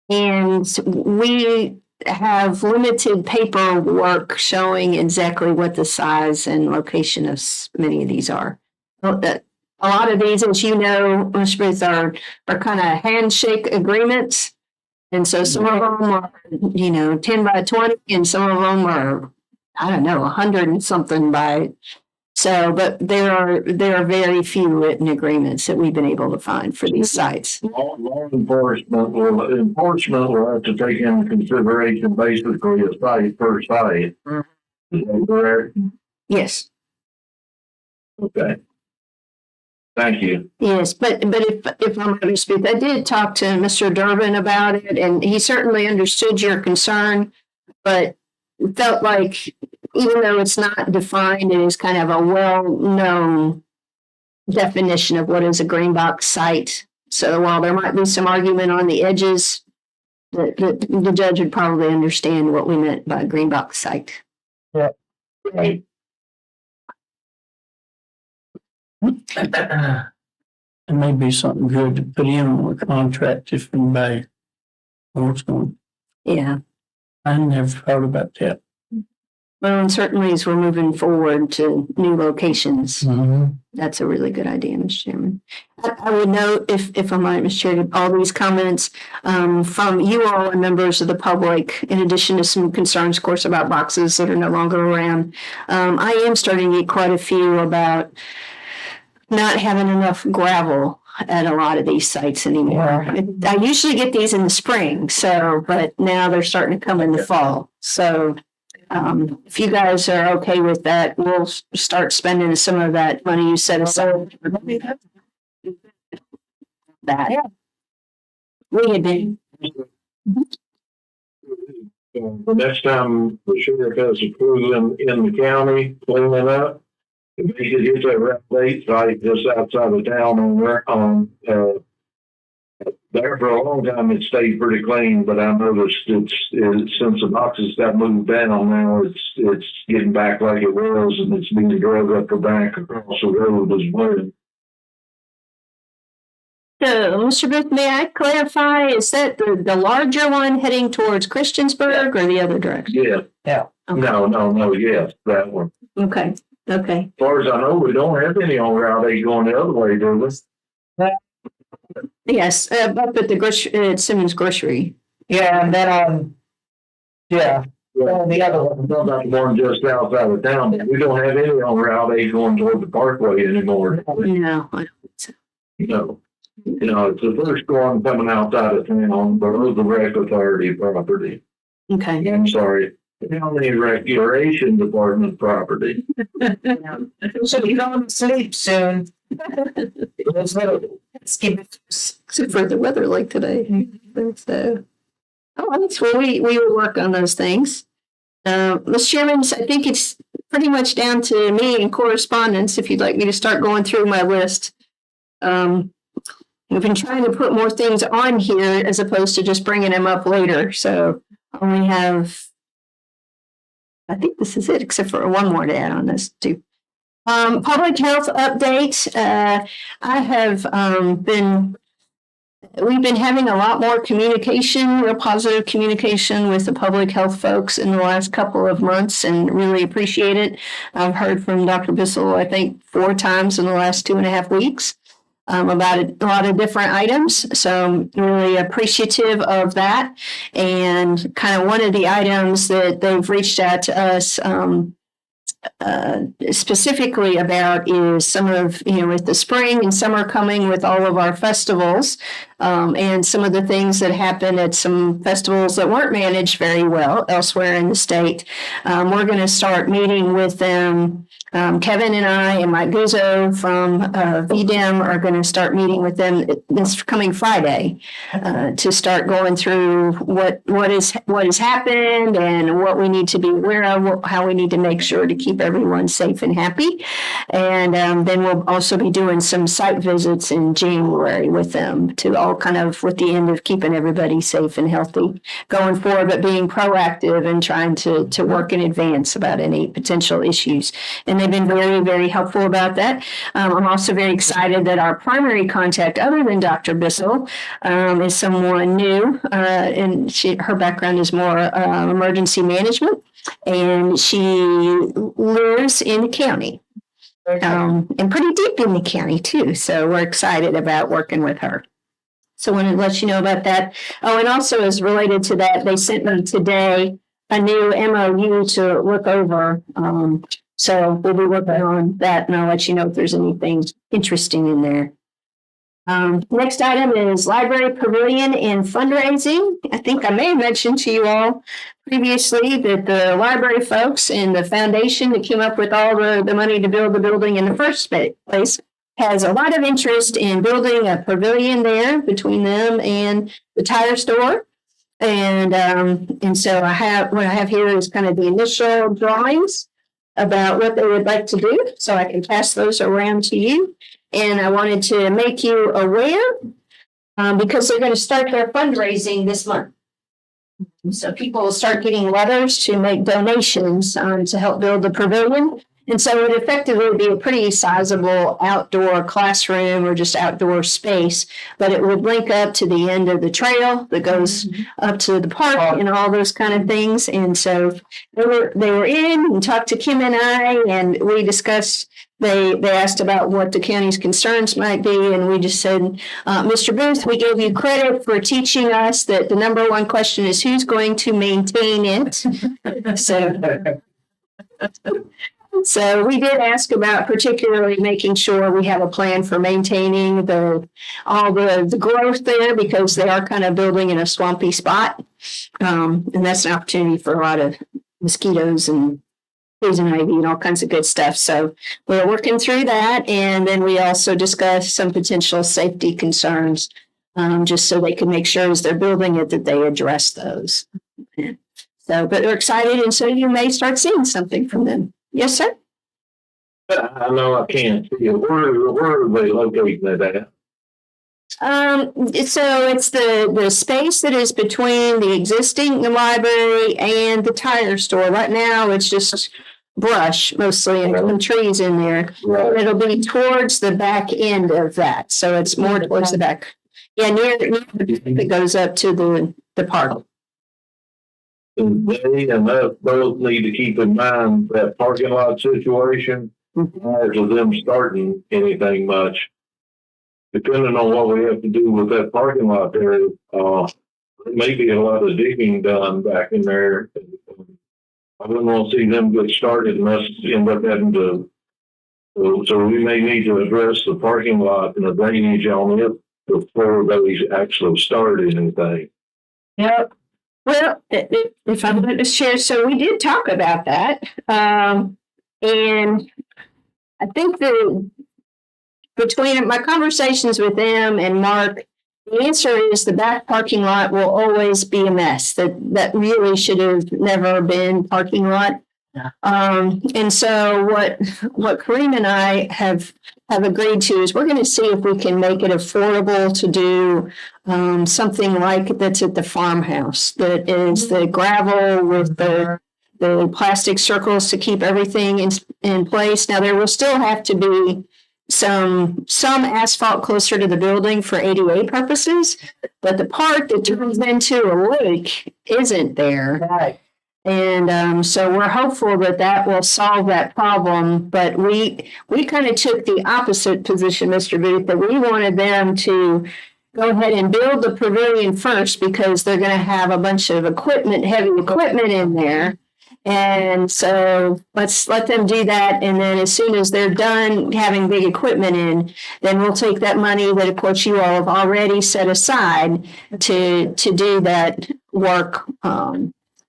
Speaker 2: And we have limited paperwork showing exactly what the size and location of many of these are. A lot of these, as you know, Mr. Spoots, are kind of handshake agreements. And so some of them are, 10 by 20, and some of them are, 100 and something by. So, but there are very few written agreements that we've been able to find for these sites.
Speaker 8: Law enforcement will have to take into consideration basically a site per site. Is that correct?
Speaker 2: Yes.
Speaker 8: Okay. Thank you.
Speaker 2: Yes, but if I'm going to speak, I did talk to Mr. Durbin about it, and he certainly understood your concern, but felt like even though it's not defined, it is kind of a well-known definition of what is a green box site. So while there might be some argument on the edges, the judge would probably understand what we meant by green box site.
Speaker 6: Yeah.
Speaker 2: Right.
Speaker 3: It may be something good to put in on a contract if anybody wants one.
Speaker 2: Yeah.
Speaker 3: I never thought about that.
Speaker 2: Well, and certainly as we're moving forward to new locations,
Speaker 3: Mm-hmm.
Speaker 2: that's a really good idea, Mr. Chairman. I would note, if I might, Mr. Chair, all these comments from you all and members of the public, in addition to some concerns, of course, about boxes that are no longer around. I am starting to get quite a few about not having enough gravel at a lot of these sites anymore. I usually get these in the spring, but now they're starting to come in the fall. So if you guys are okay with that, we'll start spending some of that money you set aside. That we had been.
Speaker 8: Next time the sheriff has a crew in the county cleaning up, if he could hit that Route 8 site just outside of town there for a long time, it stayed pretty clean, but I noticed it's since the boxes got moved down now, it's getting back like it was, and it's being drug up the bank across the road as well.
Speaker 2: So, Mr. Booth, may I clarify, is that the larger one heading towards Christiansburg or the other direction?
Speaker 8: Yeah.
Speaker 6: Yeah.
Speaker 2: Okay.
Speaker 8: No, yes, that one.
Speaker 2: Okay.
Speaker 8: As far as I know, we don't have any on Route 8 going the other way, do we?
Speaker 2: Yes, up at the Simmons Grocery.
Speaker 6: Yeah, and then yeah. The other one.
Speaker 8: Not the one just outside of town, but we don't have any on Route 8 going toward the Parkway anymore.
Speaker 2: No, I don't think so.
Speaker 8: No. It's the first one coming outside of town, below the rec authority property.
Speaker 2: Okay.
Speaker 8: I'm sorry, county recreation department property.
Speaker 6: Should be going to sleep soon.
Speaker 2: Except for the weather like today. So, that's where we will work on those things. Mr. Chairman, I think it's pretty much down to me and correspondence if you'd like me to start going through my list. We've been trying to put more things on here as opposed to just bringing them up later. So I only have, I think this is it, except for one more to add on this too. Public health update. I have we've been having a lot more communication, real positive communication with the public health folks in the last couple of months and really appreciate it. I've heard from Dr. Bissell, I think 4 times in the last 2.5 weeks. About a lot of different items. So I'm really appreciative of that. And kind of one of the items that they've reached out to us specifically about is some of, with the spring and summer coming with all of our festivals and some of the things that happen at some festivals that weren't managed very well elsewhere in the state. We're going to start meeting with them. Kevin and I and Mike Guzzo from VDEM are going to start meeting with them this coming Friday to start going through what has happened and what we need to be aware of, how we need to make sure to keep everyone safe and happy. And then we'll also be doing some site visits in January with them to all kind of with the end of keeping everybody safe and healthy going forward, but being proactive and trying to work in advance about any potential issues. And they've been very, very helpful about that. I'm also very excited that our primary contact, other than Dr. Bissell, is someone new, and her background is more emergency management, and she lives in the county, and pretty deep in the county too. So we're excited about working with her. So I wanted to let you know about that. Oh, and also as related to that, they sent me today a new MOU to look over. So we'll be working on that, and I'll let you know if there's anything interesting in there. Next item is library pavilion and fundraising. I think I may have mentioned to you all previously that the library folks and the foundation that came up with all the money to build the building in the first place has a lot of interest in building a pavilion there between them and the tire store. And so what I have here is kind of the initial drawings about what they would like to do. So I can pass those around to you. And I wanted to make you aware because they're going to start their fundraising this month. So people will start getting letters to make donations to help build the pavilion. And so it would effectively be a pretty sizable outdoor classroom or just outdoor space, but it would link up to the end of the trail that goes up to the park and all those kind of things. And so they were in and talked to Kim and I, and we discussed. They asked about what the county's concerns might be, and we just said, Mr. Booth, we gave you credit for teaching us that the number one question is who's going to maintain it. So we did ask about particularly making sure we have a plan for maintaining all the growth there, because they are kind of building in a swampy spot, and that's an opportunity for a lot of mosquitoes and poison ivy and all kinds of good stuff. So we're working through that. And then we also discussed some potential safety concerns, just so they can make sure as they're building it that they address those. So, but they're excited. And so you may start seeing something from them. Yes, sir.
Speaker 8: I know I can't see it. Where are they located at?
Speaker 2: So it's the space that is between the existing library and the tire store. Right now, it's just brush mostly and some trees in there. Right. It'll be towards the back end of that. So it's more towards the back. Yeah, near it goes up to the park.
Speaker 8: They and us both need to keep in mind that parking lot situation prior to them starting anything much. Depending on what we have to do with that parking lot there, there may be a lot of digging done back in there. I wouldn't want to see them get started and us end up having to. So we may need to address the parking lot and the drainage on it before they actually start anything.
Speaker 2: Yep. Well, if I'm going to share, so we did talk about that. And I think between my conversations with them and Mark, the answer is the back parking lot will always be a mess. That really should have never been parking lot. Yeah. And so what Kareem and I have agreed to is we're going to see if we can make it affordable to do something like that's at the farmhouse. That is the gravel with the plastic circles to keep everything in place. Now there will still have to be some asphalt closer to the building for ADA purposes, but the part that turns into a lake isn't there. Right. And so we're hopeful that will solve that problem. But we kind of took the opposite position, Mr. Booth, that we wanted them to go ahead and build the pavilion first because they're going to have a bunch of heavy equipment in there. And so let's let them do that. And then as soon as they're done having big equipment in, then we'll take that money that, of course, you all have already set aside to do that work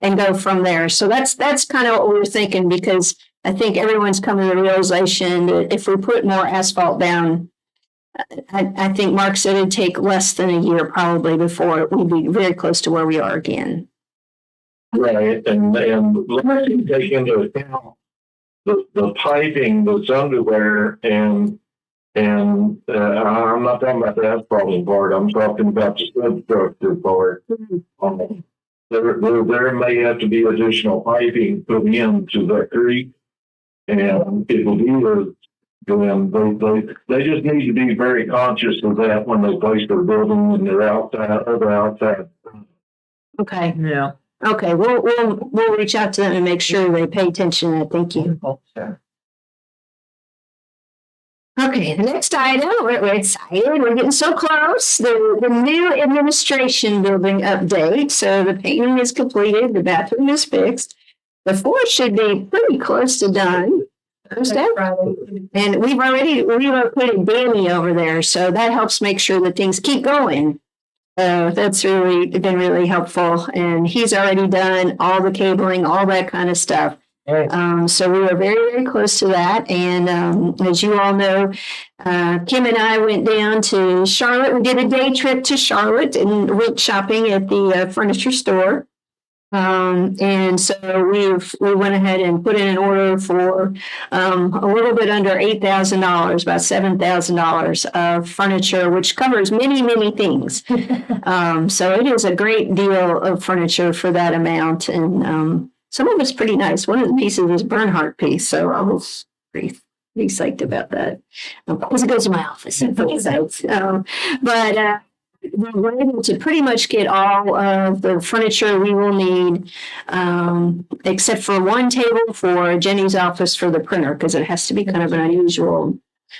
Speaker 2: and go from there. So that's kind of what we were thinking, because I think everyone's come to the realization that if we put more asphalt down, I think Mark said it'd take less than a year probably before we'd be very close to where we are again.
Speaker 8: Right, and let's take into account the piping that's under there, and I'm not talking about the asphalt part. I'm talking about the substructure part. There may have to be additional piping put into that creek, and it will be they just need to be very conscious of that when they place their building and they're outside.
Speaker 2: Okay.
Speaker 6: Yeah.
Speaker 2: Okay, we'll reach out to them and make sure they pay attention. Thank you.
Speaker 6: Sure.
Speaker 2: Okay, the next item, we're excited. We're getting so close. The new administration building update. So the painting is completed. The bathroom is fixed. The floor should be pretty close to done. And we've already relocated Danny over there. So that helps make sure that things keep going. That's really been really helpful. And he's already done all the cabling, all that kind of stuff. So we were very, very close to that. And as you all know, Kim and I went down to Charlotte. We did a day trip to Charlotte and went shopping at the furniture store. And so we went ahead and put in an order for a little bit under $8,000, about $7,000 of furniture, which covers many, many things. So it is a great deal of furniture for that amount, and some of it's pretty nice. One of the pieces is Bernhardt piece, so I was pretty psyched about that. Because it goes to my office. But we were able to pretty much get all of the furniture we will need, except for one table for Jenny's office for the printer, because it has to be kind of an unusual.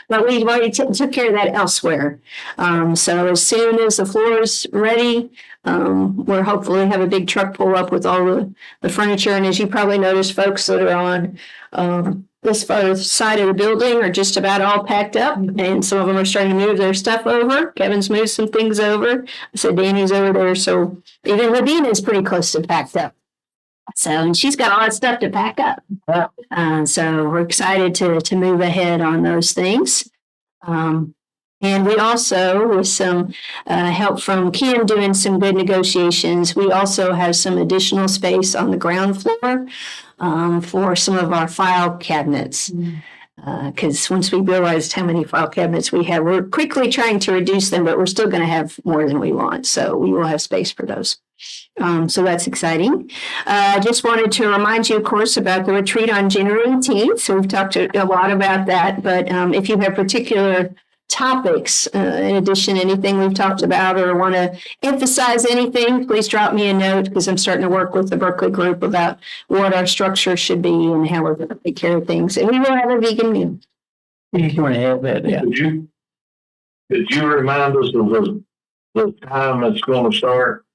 Speaker 2: But we've already took care of that elsewhere. So as soon as the floor is ready, we'll hopefully have a big truck pull up with all the furniture. And as you probably noticed, folks that are on this far side of the building are just about all packed up, and some of them are starting to move their stuff over. Kevin's moved some things over. So Danny's over there. So even Ladina is pretty close to packed up. So, and she's got all that stuff to pack up. So we're excited to move ahead on those things. And we also, with some help from Kim doing some good negotiations, we also have some additional space on the ground floor for some of our file cabinets. Because once we realized how many file cabinets we have, we're quickly trying to reduce them, but we're still going to have more than we want. So we will have space for those. So that's exciting. I just wanted to remind you, of course, about the retreat on January 18th. So we've talked a lot about that. But if you have particular topics, in addition to anything we've talked about, or want to emphasize anything, please drop me a note, because I'm starting to work with the Berkeley group about what our structure should be and how we're going to take care of things. And we will have a vegan meal.
Speaker 3: You want to have that? Yeah.
Speaker 8: Could you remind us of the time it's going to start?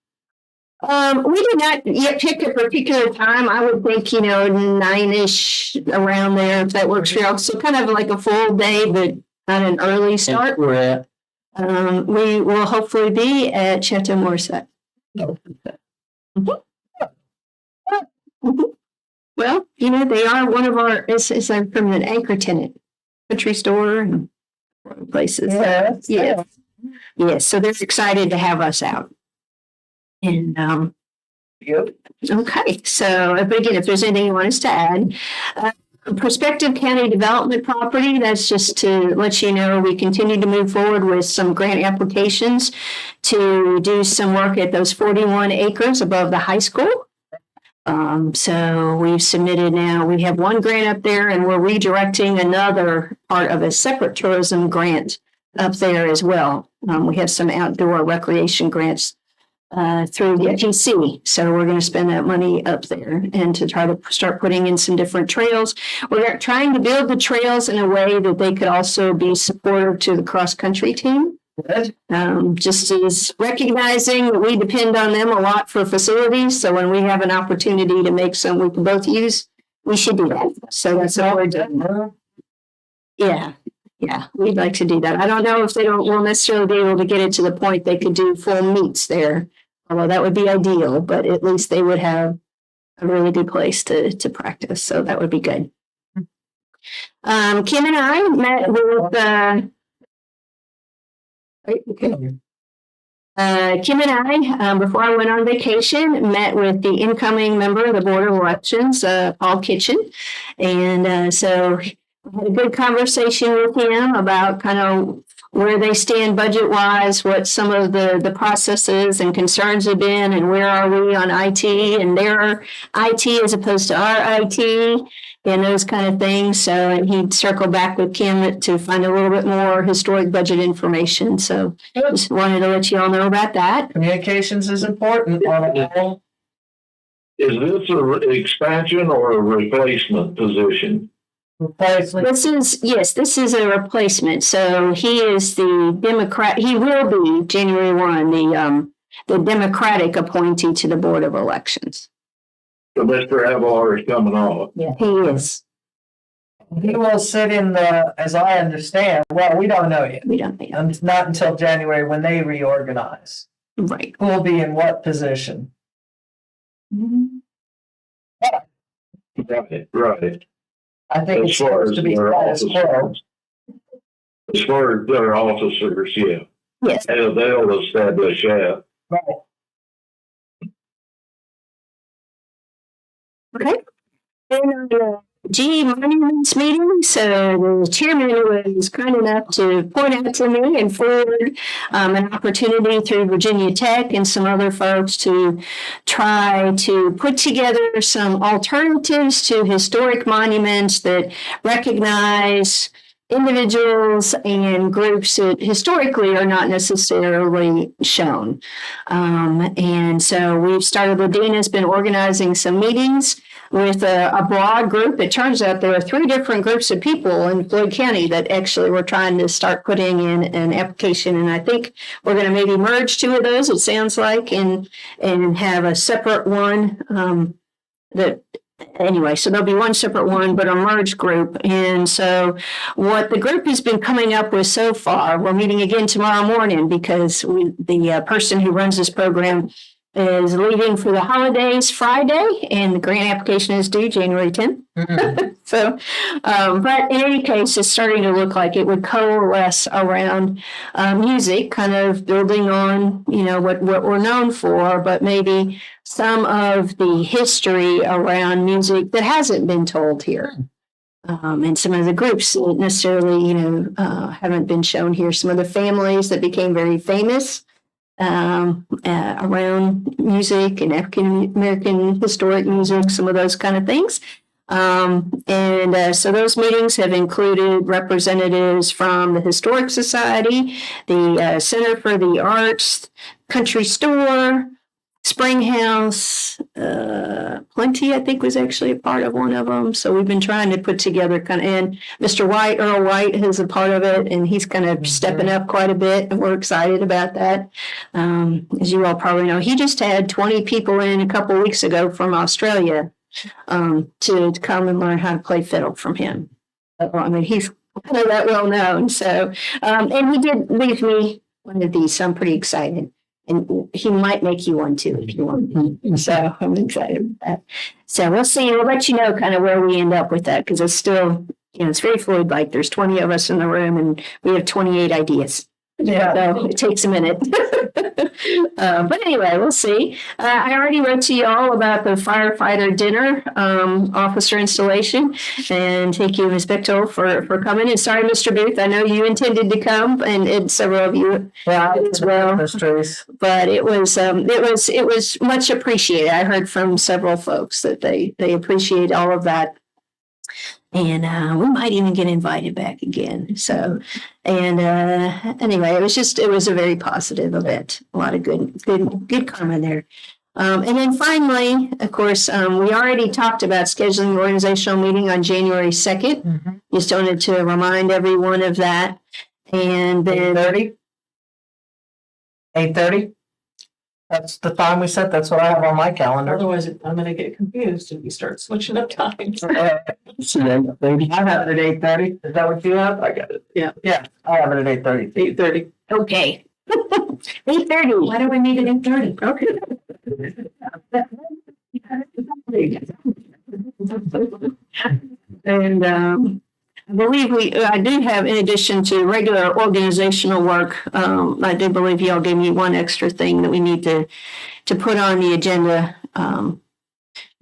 Speaker 2: We did not yet pick a particular time. I would think, 9-ish around there, if that works for y'all. So kind of like a full day, but not an early start.
Speaker 3: We're at.
Speaker 2: We will hopefully be at Chateau Morset. Well, they are one of our, it's like from an anchor tenant, country store and places. Yeah. Yes. So they're excited to have us out. And, okay. So, but again, if there's anything you want us to add, prospective county development property, that's just to let you know we continue to move forward with some grant applications to do some work at those 41 acres above the high school. So we've submitted now, we have one grant up there, and we're redirecting another part of a separate tourism grant up there as well. We have some outdoor recreation grants through the FTC. So we're going to spend that money up there and to try to start putting in some different trails. We're trying to build the trails in a way that they could also be supportive to the cross-country team. Just as recognizing that we depend on them a lot for facilities. So when we have an opportunity to make some we can both use, we should do that. So that's what we're doing. Yeah. Yeah, we'd like to do that. I don't know if they will necessarily be able to get it to the point they could do full meets there. Although that would be ideal, but at least they would have a really good place to practice. So that would be good. Kim and I met with Kim and I, before I went on vacation, met with the incoming member of the Board of Elections, Paul Kitchen. And so I had a good conversation with him about kind of where they stand budget-wise, what some of the processes and concerns have been, and where are we on IT and their IT as opposed to our IT, and those kind of things. So, and he'd circle back with Kim to find a little bit more historic budget information. So just wanted to let you all know about that.
Speaker 6: Communications is important.
Speaker 8: Is this an expansion or a replacement position?
Speaker 2: This is a replacement. So he is the Democrat. He will be January 1, the Democratic appointee to the Board of Elections.
Speaker 8: So Mr. Avalar is coming on.
Speaker 2: Yeah, he is.
Speaker 6: He will sit in the, as I understand, well, we don't know yet.
Speaker 2: We don't know yet.
Speaker 6: Not until January when they reorganize.
Speaker 2: Right.
Speaker 6: Who will be in what position?
Speaker 8: Right.
Speaker 6: I think it's supposed to be status quo.
Speaker 8: As far as their officers, yeah.
Speaker 2: Yes.
Speaker 8: They'll establish that.
Speaker 6: Right.
Speaker 2: Okay. And GE Monuments meeting, so the chairman was kind enough to point out to me and forward an opportunity through Virginia Tech and some other folks to try to put together some alternatives to historic monuments that recognize individuals and groups that historically are not necessarily shown. And so we've started, Ladina's been organizing some meetings with a broad group. It turns out there are 3 different groups of people in Floyd County that actually we're trying to start putting in an application. And I think we're going to maybe merge 2 of those, it sounds like, and have a separate one anyway, so there'll be one separate one, but a merged group. And so what the group has been coming up with so far, we're meeting again tomorrow morning because the person who runs this program is leaving for the holidays Friday, and the grant application is due January 10th. So, but in any case, it's starting to look like it would coalesce around music, kind of building on, what we're known for, but maybe some of the history around music that hasn't been told here. And some of the groups that necessarily, haven't been shown here. Some of the families that became very famous around music and African American historic music, some of those kind of things. So those meetings have included representatives from the Historic Society, the Center for the Arts, Country Store, Springhouse, Plenty, I think, was actually a part of one of them. So we've been trying to put together and Mr. White, Earl White, is a part of it, and he's kind of stepping up quite a bit, and we're excited about that. As you all probably know, he just had 20 people in a couple of weeks ago from Australia to come and learn how to play fiddle from him. I mean, he's kind of that well known. So, and he did leave me one of these, so I'm pretty excited. And he might make you one too if you want. So I'm excited about that. So we'll see. We'll let you know kind of where we end up with that, because it's still, it's very fluid. Like there's 20 of us in the room and we have 28 ideas. Yeah. So it takes a minute. But anyway, we'll see. I already wrote to you all about the firefighter dinner officer installation, and thank you, Ms. Bechtel, for coming. And sorry, Mr. Booth, I know you intended to come, and several of you as well. But it was much appreciated. I heard from several folks that they appreciate all of that. And we might even get invited back again. So, and anyway, it was a very positive event. A lot of good comment there. And then finally, of course, we already talked about scheduling the organizational meeting on January 2nd. Just wanted to remind everyone of that. And then
Speaker 6: 8:30? That's the time we set. That's what I have on my calendar.
Speaker 1: Otherwise, I'm going to get confused if we start switching up times.
Speaker 6: I have it at 8:30. Is that what you have? I got it. Yeah. I have it at 8:30.
Speaker 1: 8:30.
Speaker 2: Okay. 8:30.
Speaker 16: Why do we meet at 8:30?
Speaker 2: Okay. And I believe I do have, in addition to regular organizational work, I do believe y'all gave me one extra thing that we need to put on the agenda,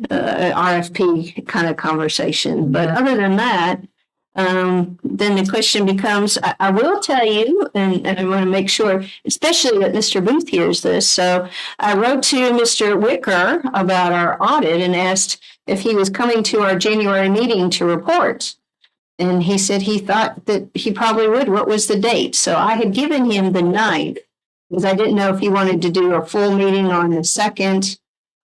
Speaker 2: RFP kind of conversation. But other than that, then the question becomes, I will tell you, and I want to make sure, especially that Mr. Booth hears this. So I wrote to Mr. Wicker about our audit and asked if he was coming to our January meeting to report. And he said he thought that he probably would. What was the date? So I had given him the 9th, because I didn't know if he wanted to do a full meeting on the 2nd,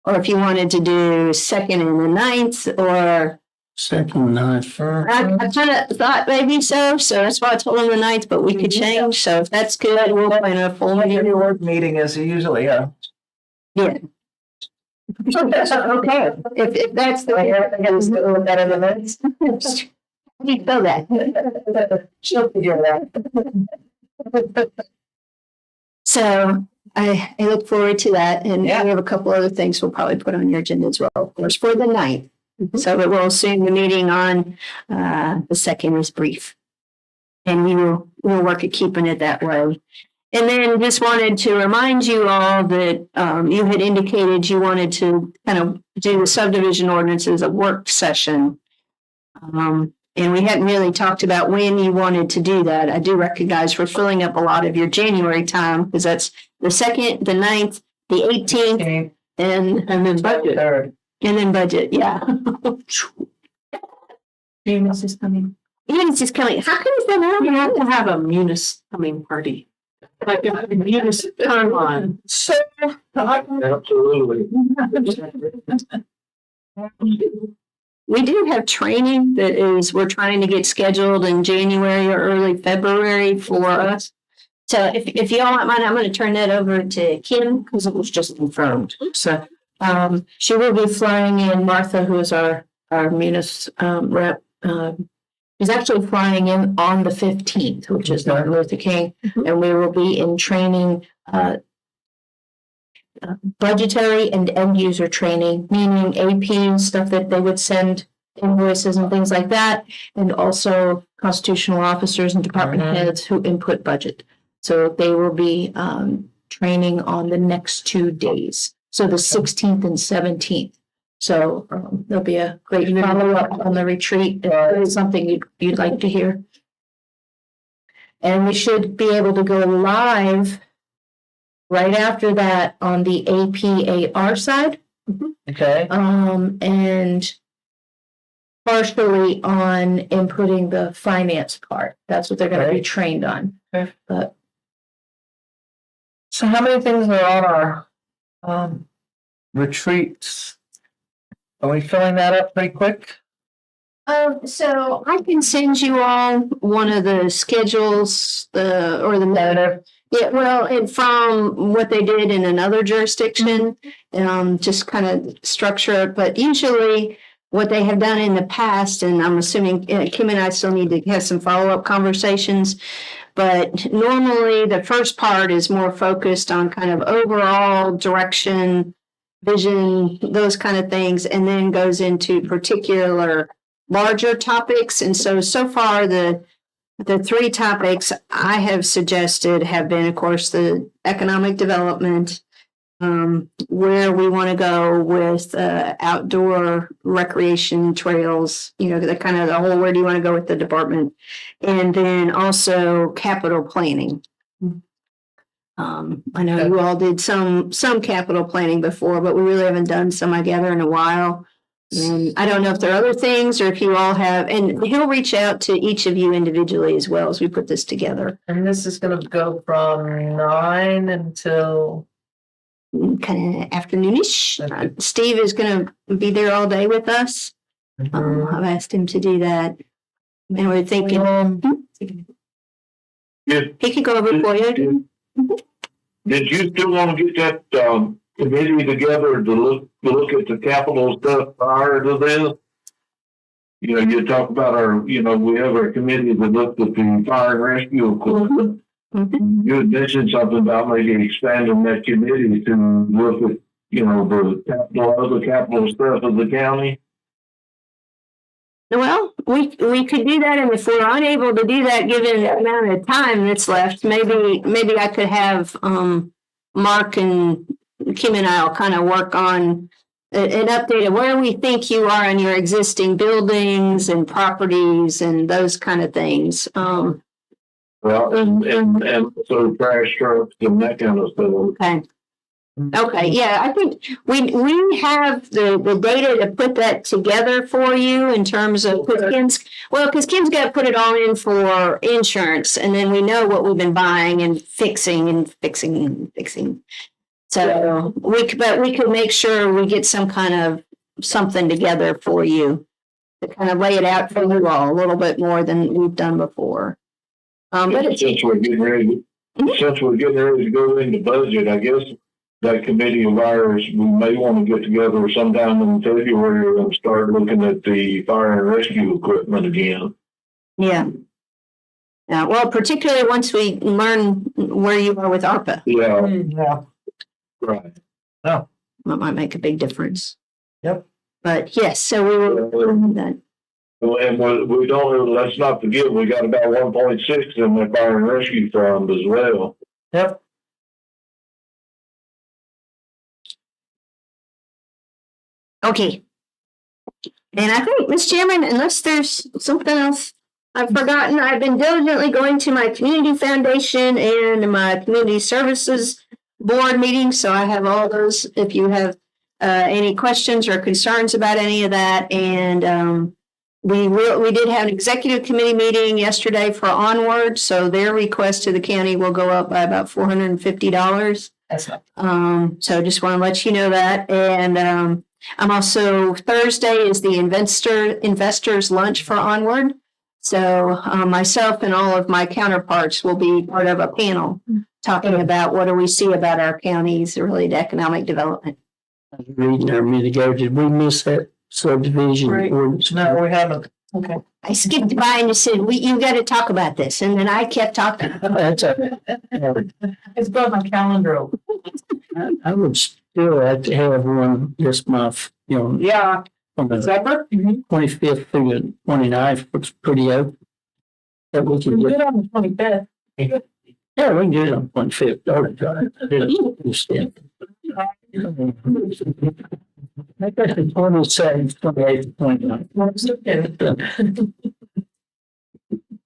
Speaker 2: or if he wanted to do 2nd and the 9th, or
Speaker 3: 2nd, 9th.
Speaker 2: I kind of thought maybe so. So that's why I told him the 9th, but we could change. So if that's good, we'll plan a full meeting.
Speaker 6: Your work meeting is usually,
Speaker 2: Yeah. Okay. If that's the way, I think it's a little better than this. How do you spell that?
Speaker 6: She'll figure it out.
Speaker 2: So I look forward to that. And we have a couple other things we'll probably put on your agenda as well, of course, for the 9th. So that we'll assume the meeting on the 2nd is brief. And we'll work at keeping it that way. And then just wanted to remind you all that you had indicated you wanted to kind of do the subdivision ordinance as a work session. And we hadn't really talked about when you wanted to do that. I do recognize we're filling up a lot of your January time because that's the 2nd, the 9th, the 18th, and then budget. And then budget, yeah.
Speaker 1: Munis is coming.
Speaker 2: Munis is coming. How come it's not
Speaker 1: We have to have a Munis coming party. Like a Munis turn on. So.
Speaker 8: Absolutely.
Speaker 2: We do have training that is, we're trying to get scheduled in January or early February for us. So if you all don't mind, I'm going to turn that over to Kim because it was just confirmed. So she will be flying in. Martha, who is our Munis rep, is actually flying in on the 15th, which is Martin Luther King, and we will be in training. Budgetary and end user training, meaning AP stuff that they would send invoices and things like that, and also constitutional officers and department heads who input budget. So they will be training on the next 2 days, so the 16th and 17th. So there'll be a great follow-up on the retreat if it's something you'd like to hear. And we should be able to go live right after that on the APAR side.
Speaker 6: Okay.
Speaker 2: And partially on inputting the finance part. That's what they're going to be trained on.
Speaker 6: Okay.
Speaker 2: But
Speaker 6: So how many things are on our retreats? Are we filling that up pretty quick?
Speaker 2: So I can send you all one of the schedules, or the narrative. Yeah, well, and from what they did in another jurisdiction, just kind of structure it. But usually what they have done in the past, and I'm assuming Kim and I still need to have some follow-up conversations, but normally the first part is more focused on kind of overall direction, vision, those kind of things, and then goes into particular larger topics. And so far the 3 topics I have suggested have been, of course, the economic development, where we want to go with outdoor recreation trails, the kind of the whole, where do you want to go with the department, and then also capital planning. I know you all did some capital planning before, but we really haven't done some together in a while. And I don't know if there are other things or if you all have, and he'll reach out to each of you individually as well as we put this together.
Speaker 6: And this is going to go from 9 until
Speaker 2: kind of afternoonish. Steve is going to be there all day with us. I've asked him to do that. And we're thinking he could go over for you.
Speaker 8: Did you still want to get that committee together to look at the capital stuff prior to this? You talk about we have our committee that looked at the fire and rescue equipment. You had mentioned something about maybe expanding that committee to look at, the other capital stuff of the county.
Speaker 2: Well, we could do that, and if we're unable to do that, given the amount of time that's left, maybe I could have Mark and Kim and I'll kind of work on an update of where we think you are in your existing buildings and properties and those kind of things.
Speaker 8: Well, and so trash trucks and that kind of stuff.
Speaker 2: Okay, yeah, I think we have the data to put that together for you in terms of, because Kim's got to put it all in for insurance, and then we know what we've been buying and fixing. So we could make sure we get some kind of something together for you to kind of lay it out for you all a little bit more than we've done before.
Speaker 8: Since we're getting ready to go into budget, I guess that committee of ours, we may want to get together sometime in February and start looking at the fire and rescue equipment again.
Speaker 2: Yeah. Well, particularly once we learn where you are with ARPA.
Speaker 8: Yeah. Right.
Speaker 6: No.
Speaker 2: That might make a big difference.
Speaker 6: Yep.
Speaker 2: But yes, so we will do that.
Speaker 8: And we don't, let's not forget, we got about 1.6 in the fire and rescue fund as well.
Speaker 6: Yep.
Speaker 2: Okay. And I think, Mr. Chairman, unless there's something else I've forgotten, I've been diligently going to my community foundation and my community services board meetings. So I have all those if you have any questions or concerns about any of that. And we did have an executive committee meeting yesterday for Onward. So their request to the county will go up by about $450.
Speaker 6: That's not.
Speaker 2: So just want to let you know that. And I'm also, Thursday is the investors lunch for Onward. So myself and all of my counterparts will be part of a panel talking about what do we see about our counties related to economic development.
Speaker 3: Reading our minute ago, did we miss that subdivision?
Speaker 6: Right.
Speaker 3: ordinance?
Speaker 6: No, we haven't. Okay.
Speaker 2: I skipped by and just said, you got to talk about this. And then I kept talking.
Speaker 3: That's
Speaker 6: It's got my calendar open.
Speaker 3: I would still like to have one this month,
Speaker 6: Yeah.
Speaker 3: from the
Speaker 6: December?
Speaker 3: 25th through the 29th, looks pretty open. That we can
Speaker 6: We
Speaker 3: get,
Speaker 6: did on the 25th.
Speaker 3: yeah, we can do it on 25th. Oh, God. I didn't understand. I guess the 27th, 28th, 29th.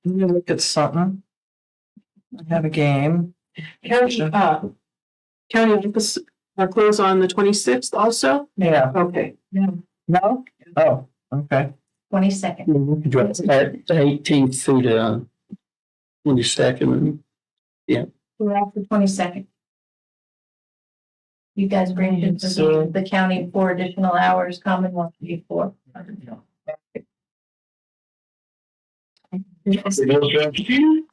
Speaker 6: Let me look at something. I have a game.
Speaker 1: County office are closed on the 26th also?
Speaker 6: Yeah.
Speaker 1: Okay.
Speaker 6: No? Oh, okay.
Speaker 4: 22nd.
Speaker 3: At the 18th through the 22nd. Yeah.
Speaker 4: We're off the 22nd. You guys bring it to the county for additional hours, Commonwealth before.
Speaker 8: Do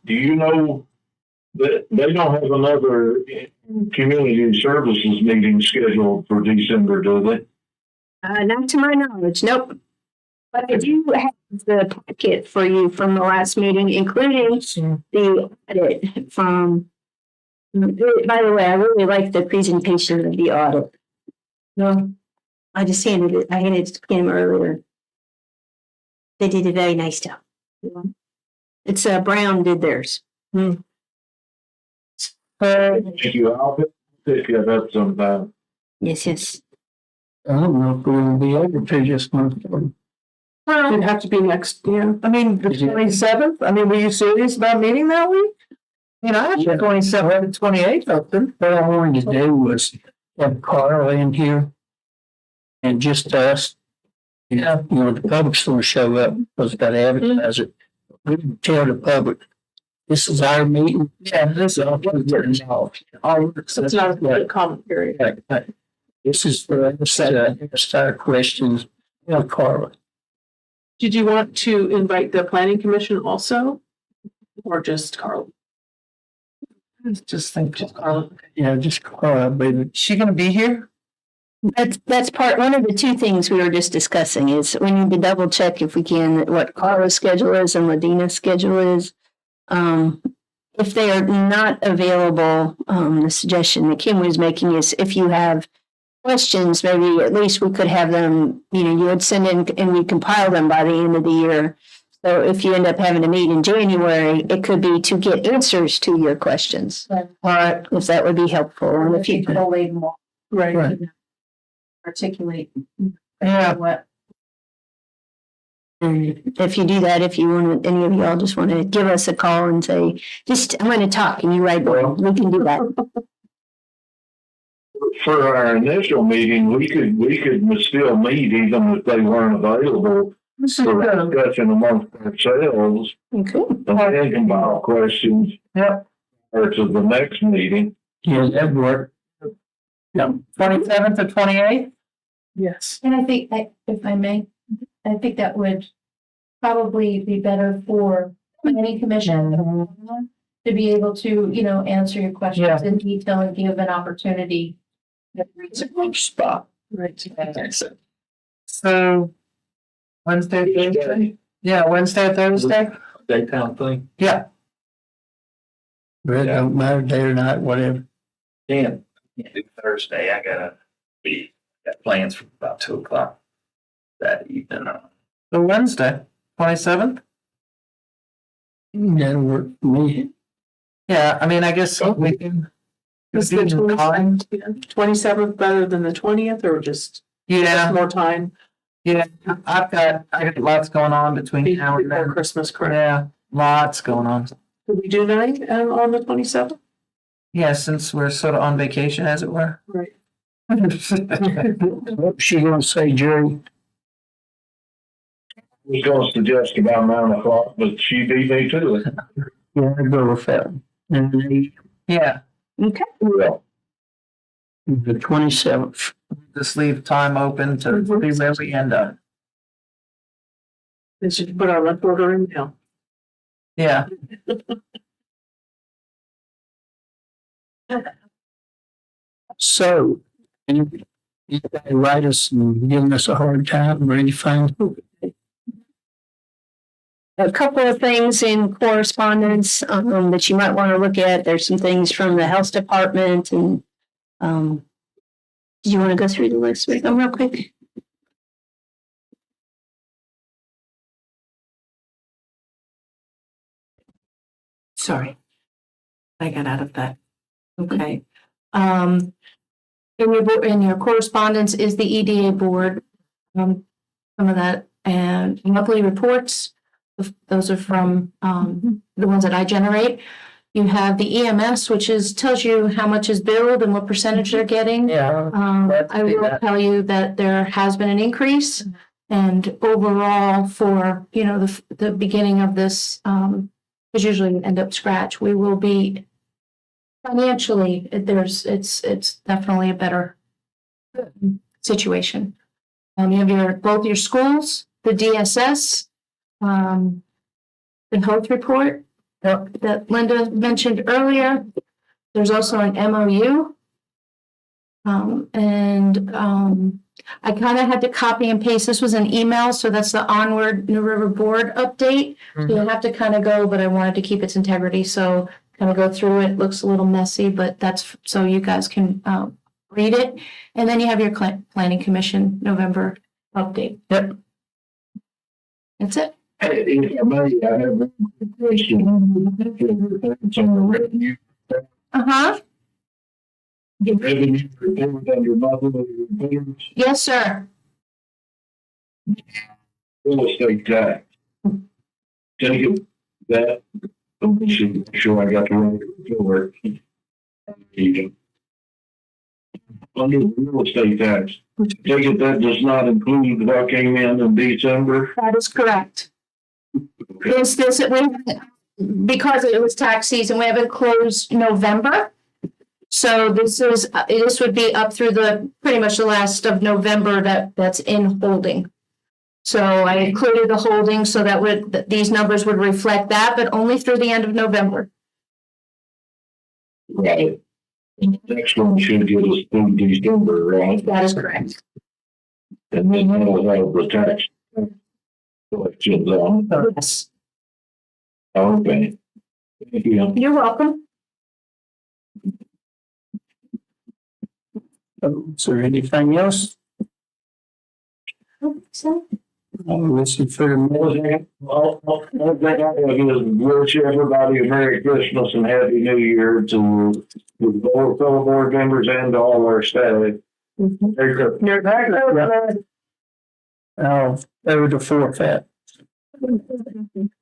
Speaker 8: you know that they don't have another community services meeting scheduled for December, do they?
Speaker 2: Not to my knowledge, nope. But I do have the packet for you from the last meeting, including the audit from, by the way, I really like the presentation of the audit. No, I handed it to Kim earlier. They did a very nice job. It's Brown did theirs.
Speaker 8: Thank you. I'll pick it up sometime.
Speaker 2: Yes.
Speaker 3: I don't know if we're going to be able to this month.
Speaker 1: It'd have to be next year.
Speaker 6: I mean, the 27th? I mean, were you serious about meeting that week? I had the 27th and 28th open.
Speaker 3: What I wanted to do was have Carl in here and just us.
Speaker 6: Yeah.
Speaker 3: The public's going to show up because we've got to advertise it. We can tell the public, this is our meeting.
Speaker 6: Yeah, this is all
Speaker 3: It's
Speaker 1: It's not a comment period.
Speaker 3: Right. This is for us to start questions with Carla.
Speaker 1: Did you want to invite the planning commission also? Or just Carl?
Speaker 6: Just Carla.
Speaker 3: Yeah, just Carla, baby.
Speaker 6: Is she going to be here?
Speaker 2: That's one of the two things we were just discussing is we need to double check if we can, what Carla's schedule is and Ladina's schedule is. If they are not available, the suggestion that Kim was making is if you have questions, maybe at least we could have them, you would send in and we compile them by the end of the year. So if you end up having to meet in January, it could be to get answers to your questions.
Speaker 6: All right.
Speaker 2: If that would be helpful in the future.
Speaker 1: Right.
Speaker 4: Articulate.
Speaker 6: Yeah.
Speaker 4: What?
Speaker 2: And if you do that, if you want, any of y'all just want to give us a call and say, I'm going to talk, and you write down, we can do that.
Speaker 8: For our initial meeting, we could still meet even if they weren't available for discussion amongst ourselves.
Speaker 2: Okay.
Speaker 8: And then compile questions.
Speaker 6: Yep.
Speaker 8: Or to the next meeting.
Speaker 3: Yeah, that worked.
Speaker 6: Yeah. 27th or 28th?
Speaker 1: Yes.
Speaker 4: And I think, if I may, I think that would probably be better for any commission to be able to, answer your questions in detail and give an opportunity.
Speaker 6: It's a good spot.
Speaker 1: Right.
Speaker 6: So Wednesday, Thursday? Yeah, Wednesday or Thursday?
Speaker 7: Daytime thing.
Speaker 6: Yeah.
Speaker 3: It don't matter day or night, whatever.
Speaker 7: Can't do Thursday. I got plans for about 2:00 that evening.
Speaker 6: So Wednesday, 27th?
Speaker 3: That'll work for me.
Speaker 6: Yeah, I mean, I guess we can.
Speaker 1: Is the 27th better than the 20th or just
Speaker 6: Yeah,
Speaker 1: more time
Speaker 6: yeah, I got lots going on between now and
Speaker 1: before
Speaker 6: then.
Speaker 1: Christmas, correct?
Speaker 6: Yeah, lots going on.
Speaker 1: Could we do 9 on the 27th?
Speaker 6: Yeah, since we're sort of on vacation, as it were.
Speaker 1: Right.
Speaker 3: What's she gonna say, Jerry?
Speaker 8: I was gonna suggest about 9 o'clock, but she beat me to it.
Speaker 3: Yeah, I go with that. And
Speaker 6: Yeah,
Speaker 2: Okay.
Speaker 8: Well,
Speaker 3: the 27th.
Speaker 6: just leave time open to see where we end up.
Speaker 1: They should put our left order in now.
Speaker 6: Yeah,
Speaker 3: So, anybody write us and giving us a hard time or anything?
Speaker 2: A couple of things in correspondence that you might want to look at. There's some things from the health department and do you want to go through the list with them real quick?
Speaker 16: Sorry. I got out of that. Okay.
Speaker 2: In your correspondence is the EDA board, some of that, and monthly reports. Those are from the ones that I generate. You have the EMS, which tells you how much is billed and what percentage they're getting.
Speaker 6: yeah.
Speaker 2: I will tell you that there has been an increase, and overall for the beginning of this, because usually we end up scratch, we will be financially. It's definitely a better situation. You have both your schools, the DSS, the health report that Linda mentioned earlier. There's also an MOU. I kind of had to copy and paste. This was an email, so that's the Onward New River Board update. So you'll have to kind of go, but I wanted to keep its integrity, so kind of go through it. Looks a little messy, but that's so you guys can read it. And then you have your Planning Commission November update.
Speaker 6: Yep.
Speaker 2: That's it.
Speaker 8: if I may, I have a question on the revenue.
Speaker 2: Uh-huh.
Speaker 8: The revenue report under monthly reports,
Speaker 2: Yes, sir.
Speaker 8: real estate tax. Take it that, make sure I got the right report. Under the real estate tax, take it that does not include what came in December.
Speaker 2: That is correct. Because because it was tax season, we haven't closed November. So this would be up through pretty much the last of November that's in holding. So I included the holding so that these numbers would reflect that, but only through the end of November.
Speaker 8: Right. Next one should get us through December, right?
Speaker 2: That is correct.
Speaker 8: And then we'll have the tax collections on.
Speaker 2: Yes.
Speaker 8: Okay. Thank you.
Speaker 2: You're welcome.
Speaker 3: Is there anything else?
Speaker 2: So,
Speaker 3: I'm listening for the more.
Speaker 8: All I is wish everybody a Merry Christmas and Happy New Year to the fellow board members and to all our staff. Merry Christmas.
Speaker 3: Oh, over the forfeit.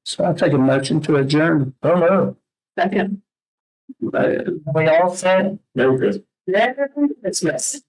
Speaker 3: So I'll take a motion to adjourn. Oh, no.
Speaker 1: Second.
Speaker 3: We all said?
Speaker 8: Merry Christmas.
Speaker 1: Merry Christmas.